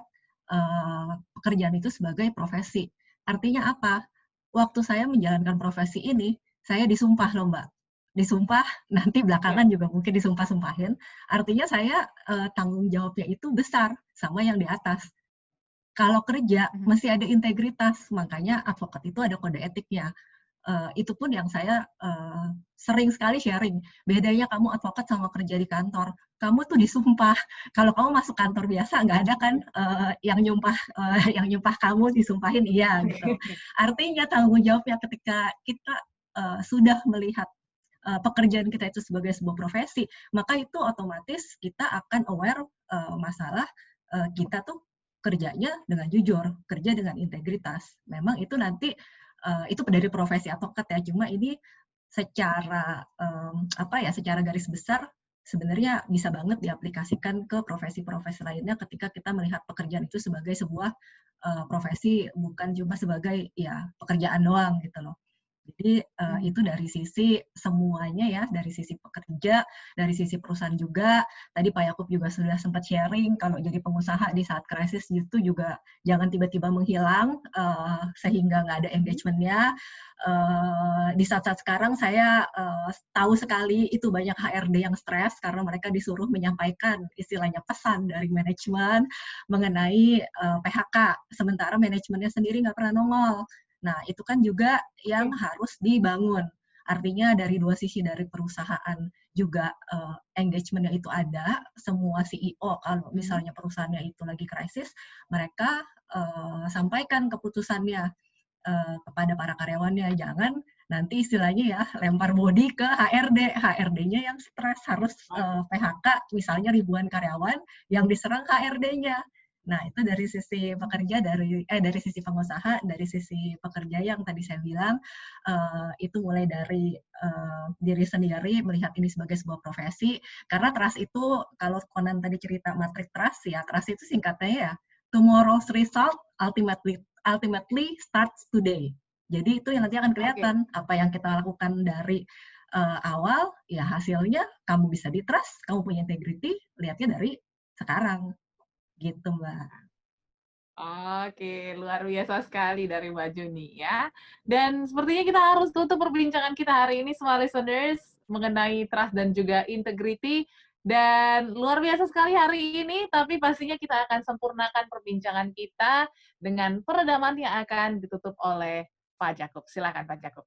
pekerjaan itu sebagai profesi. Artinya apa? Waktu saya menjalankan profesi ini, saya disumpah loh Mbak. Disumpah, nanti belakangan juga mungkin disumpah-sumpahin. Artinya saya tanggung jawabnya itu besar sama yang di atas. Kalau kerja, masih ada integritas. Makanya advokat itu ada kode etiknya. Itu pun yang saya sering sekali sharing. Bedanya kamu advokat sama kerja di kantor. Kamu tuh disumpah. Kalau kamu masuk kantor biasa, nggak ada kan yang nyumpah kamu disumpahin iya gitu. Artinya tanggung jawabnya ketika kita sudah melihat pekerjaan kita itu sebagai sebuah profesi, maka itu otomatis kita akan aware masalah kita tuh kerjanya dengan jujur, kerja dengan integritas. Memang itu nanti itu dari profesi advokat ya, cuma ini secara secara garis besar sebenarnya bisa banget diaplikasikan ke profesi-profesi lainnya ketika kita melihat pekerjaan itu sebagai sebuah profesi, bukan cuma sebagai ya pekerjaan doang gitu loh. Jadi itu dari sisi semuanya ya, dari sisi pekerja, dari sisi perusahaan juga. Tadi Pak Yakub juga sudah sempat sharing, kalau jadi pengusaha di saat krisis itu juga jangan tiba-tiba menghilang sehingga nggak ada engagement-nya. Di saat-saat sekarang saya tahu sekali itu banyak HRD yang stres karena mereka disuruh menyampaikan istilahnya pesan dari manajemen mengenai PHK, sementara manajemennya sendiri nggak pernah nongol. Nah, itu kan juga yang harus dibangun. Artinya dari dua sisi, dari perusahaan juga engagement-nya itu ada. Semua CEO kalau misalnya perusahaannya itu lagi krisis, mereka sampaikan keputusannya kepada para karyawannya. Jangan nanti istilahnya ya lempar bodi ke HRD. HRD-nya yang stres, harus PHK, misalnya ribuan karyawan yang diserang HRD-nya. Nah, itu dari sisi pekerja, dari sisi pengusaha, dari sisi pekerja yang tadi saya bilang, itu mulai dari diri sendiri, melihat ini sebagai sebuah profesi. Karena trust itu, kalau Conan tadi cerita matriks trust, ya trust itu singkatnya ya, tomorrow's result ultimately starts today. Jadi itu yang nanti akan kelihatan, apa yang kita lakukan dari awal, ya hasilnya kamu bisa di-trust, kamu punya integrity, lihatnya dari sekarang. Gitu, Mbak. Oke, luar biasa sekali dari Mbak Juni ya. Dan sepertinya kita harus tutup perbincangan kita hari ini semua listeners mengenai trust dan juga integrity. Dan luar biasa sekali hari ini, tapi pastinya kita akan sempurnakan perbincangan kita dengan peredaman yang akan ditutup oleh Pak Jakub. Silakan Pak Jakub.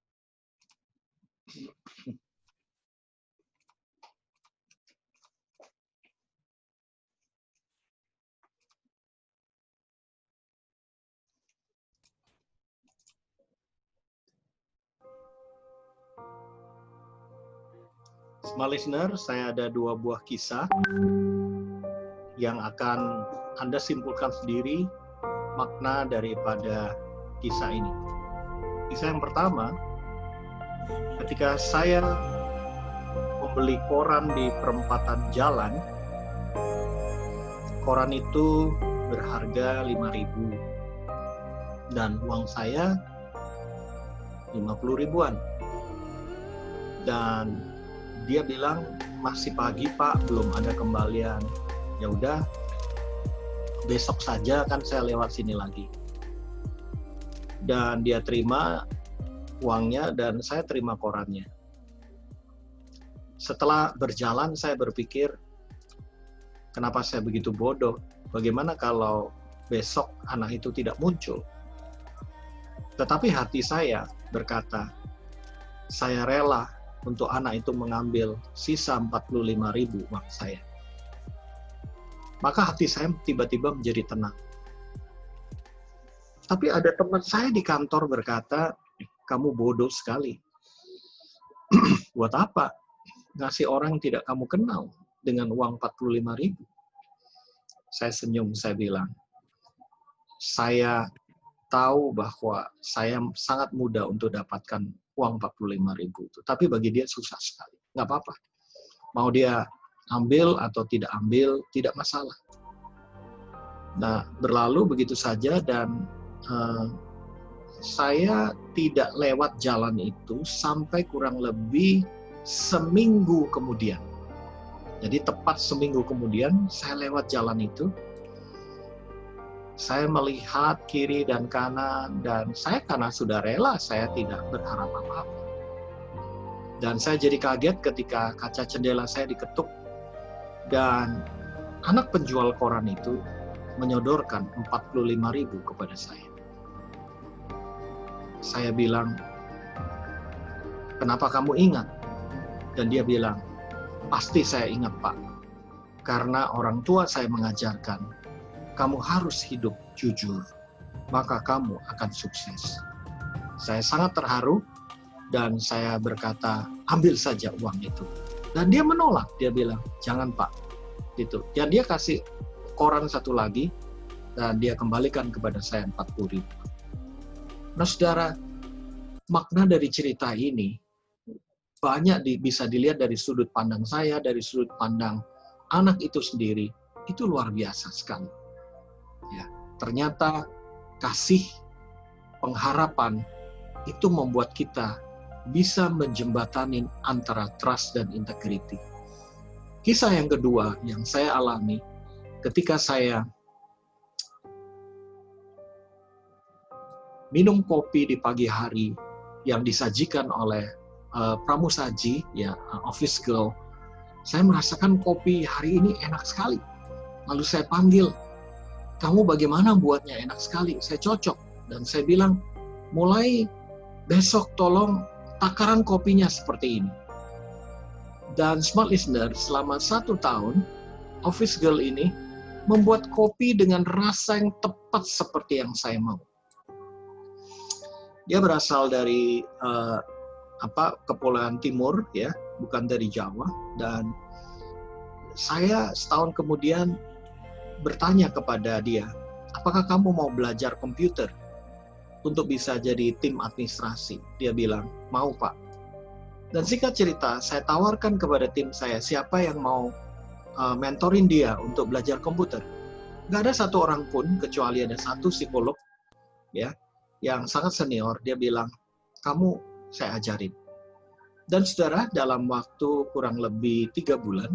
Smart listener, saya ada 2 buah kisah yang akan Anda simpulkan sendiri makna daripada kisah ini. Kisah yang pertama, ketika saya membeli koran di perempatan jalan, koran itu berharga 5.000 dan uang saya 50 ribuan. Dan dia bilang, masih pagi Pak, belum ada kembalian. Ya udah, besok saja kan saya lewat sini lagi. Dan dia terima uangnya dan saya terima korannya. Setelah berjalan saya berpikir, kenapa saya begitu bodoh? Bagaimana kalau besok anak itu tidak muncul? Tetapi hati saya berkata, saya rela untuk anak itu mengambil sisa 45.000 uang saya. Maka hati saya tiba-tiba menjadi tenang. Tapi ada teman saya di kantor berkata, kamu bodoh sekali. Buat apa ngasih orang yang tidak kamu kenal dengan uang 45.000? Saya senyum, saya bilang, saya tahu bahwa saya sangat mudah untuk dapatkan uang 45.000 itu. Tapi bagi dia susah sekali. Nggak apa-apa. Mau dia ambil atau tidak ambil, tidak masalah. Nah, berlalu begitu saja dan saya tidak lewat jalan itu sampai kurang lebih seminggu kemudian. Jadi tepat seminggu kemudian, saya lewat jalan itu. Saya melihat kiri dan kanan, dan saya karena sudah rela, saya tidak berharap apa-apa. Dan saya jadi kaget ketika kaca jendela saya diketuk, dan anak penjual koran itu menyodorkan 45.000 kepada saya. Saya bilang, kenapa kamu ingat? Dan dia bilang, pasti saya ingat Pak, karena orang tua saya mengajarkan, kamu harus hidup jujur, maka kamu akan sukses. Saya sangat terharu dan saya berkata, ambil saja uang itu. Dan dia menolak, dia bilang, jangan Pak. Gitu. Dan dia kasih koran satu lagi dan dia kembalikan kepada saya 40.000. Nah, saudara, makna dari cerita ini banyak bisa dilihat dari sudut pandang saya, dari sudut pandang anak itu sendiri. Itu luar biasa sekali. Ya, ternyata kasih, pengharapan itu membuat kita bisa menjembatanin antara trust dan integrity. Kisah yang kedua yang saya alami ketika saya minum kopi di pagi hari yang disajikan oleh pramusaji, ya, office girl. Saya merasakan kopi hari ini enak sekali. Lalu saya panggil, kamu bagaimana buatnya? Enak sekali, saya cocok. Dan saya bilang, mulai besok tolong takaran kopinya seperti ini. Dan smart listener, selama 1 tahun, office girl ini membuat kopi dengan rasa yang tepat seperti yang saya mau. Dia berasal dari Kepulauan Timur, ya, bukan dari Jawa. Dan saya setahun kemudian bertanya kepada dia, apakah kamu mau belajar komputer untuk bisa jadi tim administrasi? Dia bilang, mau Pak. Dan singkat cerita, saya tawarkan kepada tim saya, siapa yang mau mentorin dia untuk belajar komputer. Gak ada satu orang pun, kecuali ada satu psikolog, ya, yang sangat senior. Dia bilang, kamu saya ajarin. Dan saudara, dalam waktu kurang lebih 3 bulan,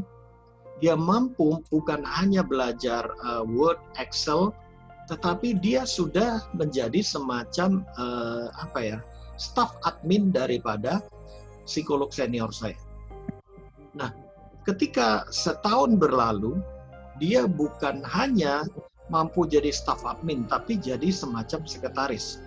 dia mampu bukan hanya belajar Word, Excel, tetapi dia sudah menjadi semacam staf admin daripada psikolog senior saya. Nah, ketika setahun berlalu, dia bukan hanya mampu jadi staf admin, tapi jadi semacam sekretaris.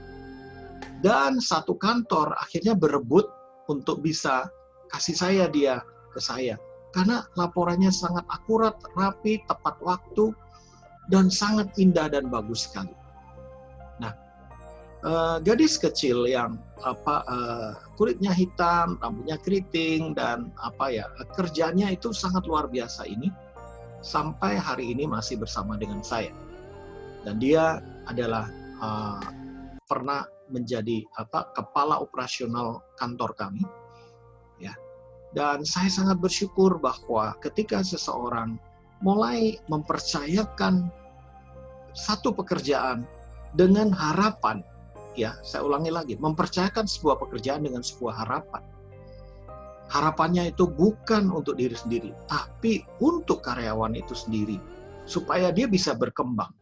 Dan satu kantor akhirnya berebut untuk bisa kasih dia ke saya. Karena laporannya sangat akurat, rapi, tepat waktu, dan sangat indah dan bagus sekali. Nah, gadis kecil yang kulitnya hitam, rambutnya keriting, dan kerjanya itu sangat luar biasa ini, sampai hari ini masih bersama dengan saya. Dan dia adalah pernah menjadi kepala operasional kantor kami, ya. Dan saya sangat bersyukur bahwa ketika seseorang mulai mempercayakan satu pekerjaan dengan harapan, ya, saya ulangi lagi, mempercayakan sebuah pekerjaan dengan sebuah harapan. Harapannya itu bukan untuk diri sendiri, tapi untuk karyawan itu sendiri, supaya dia bisa berkembang.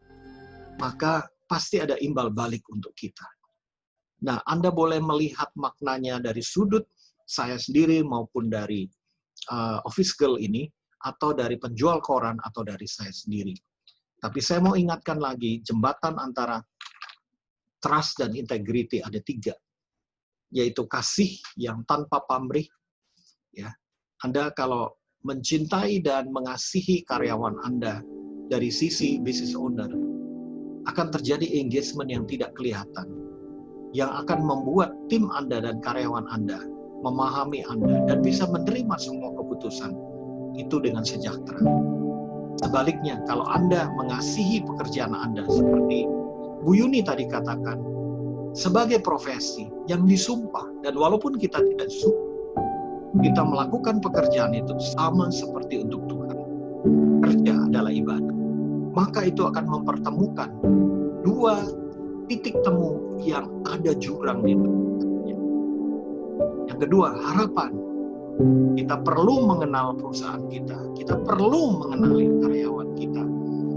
Maka pasti ada imbal balik untuk kita. Nah, Anda boleh melihat maknanya dari sudut saya sendiri maupun dari office girl ini, atau dari penjual koran, atau dari saya sendiri. Tapi saya mau ingatkan lagi, jembatan antara trust dan integrity ada 3, yaitu kasih yang tanpa pamrih. Ya, Anda kalau mencintai dan mengasihi karyawan Anda dari sisi business owner, akan terjadi engagement yang tidak kelihatan, yang akan membuat tim Anda dan karyawan Anda memahami Anda dan bisa menerima semua keputusan itu dengan sejahtera. Sebaliknya, kalau Anda mengasihi pekerjaan Anda seperti Bu Yuni tadi katakan, sebagai profesi yang disumpah, dan walaupun kita tidak suka, kita melakukan pekerjaan itu sama seperti untuk Tuhan. Kerja adalah ibadah. Maka itu akan mempertemukan 2 titik temu yang ada jurang di tengahnya. Yang kedua, harapan. Kita perlu mengenal perusahaan kita. Kita perlu mengenali karyawan kita.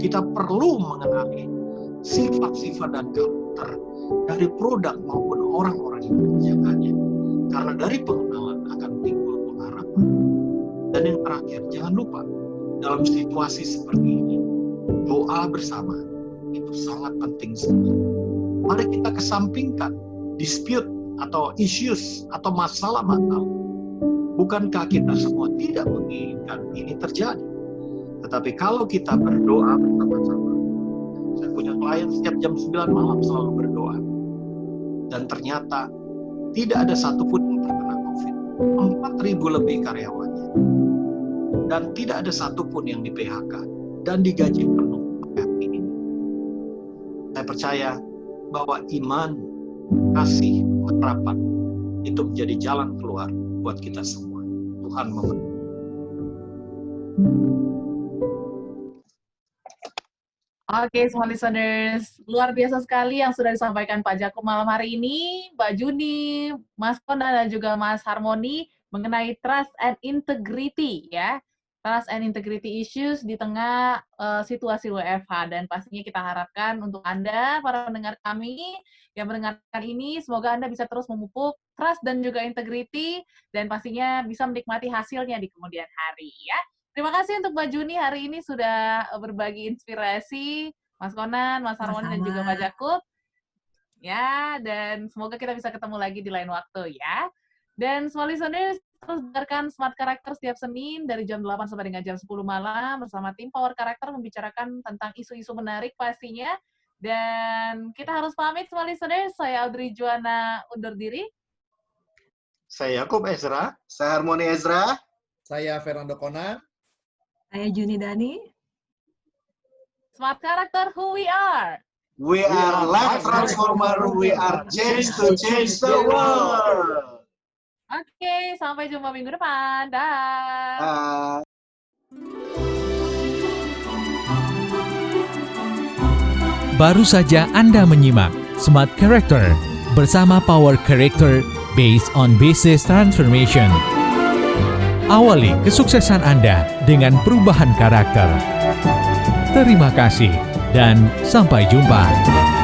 Kita perlu mengenali sifat-sifat dan karakter dari produk maupun orang-orang yang mengerjakannya. Karena dari pengenalan akan timbul pengharapan. Dan yang terakhir, jangan lupa, dalam situasi seperti ini, doa bersama itu sangat penting sekali. Mari kita kesampingkan dispute atau issues atau masalah-masalah. Bukankah kita semua tidak menginginkan ini terjadi? Tetapi kalau kita berdoa bersama-sama, saya punya klien setiap jam 9 malam selalu berdoa. Dan ternyata tidak ada satupun yang terkena COVID. 4.000 lebih karyawannya. Dan tidak ada satupun yang di PHK. Dan digaji penuh. Saya percaya bahwa iman, kasih, harapan itu menjadi jalan keluar buat kita semua. Tuhan memberkati. Oke, semua listeners, luar biasa sekali yang sudah disampaikan Pak Jakub malam hari ini, Mbak Juni, Mas Kona, dan juga Mas Harmoni mengenai trust and integrity, ya. Trust and integrity issues di tengah situasi WFH, dan pastinya kita harapkan untuk Anda, para pendengar kami yang mendengarkan ini, semoga Anda bisa terus memupuk trust dan juga integrity, dan pastinya bisa menikmati hasilnya di kemudian hari, ya. Terima kasih untuk Mbak Juni hari ini sudah berbagi inspirasi, Mas Konan, Mas Harmoni, dan juga Pak Jakub. Ya, dan semoga kita bisa ketemu lagi di lain waktu, ya. Dan semua listeners, terus dengarkan Smart Character setiap Senin dari jam 8 sampai dengan jam 10 malam bersama tim Power Character membicarakan tentang isu-isu menarik pastinya. Dan kita harus pamit semua listeners. Saya Audrey Juana undur diri. Saya Yakub Ezra. Saya Harmoni Ezra. Saya Fernando Kona. Saya Juni Dani. Smart Character, who we are. We are Life Transformer. We are change to change the world. Oke, sampai jumpa minggu depan. Dah. Baru saja Anda menyimak Smart Character bersama Power Character based on Business Transformation. Awali kesuksesan Anda dengan perubahan karakter. Terima kasih. dan sampai jumpa.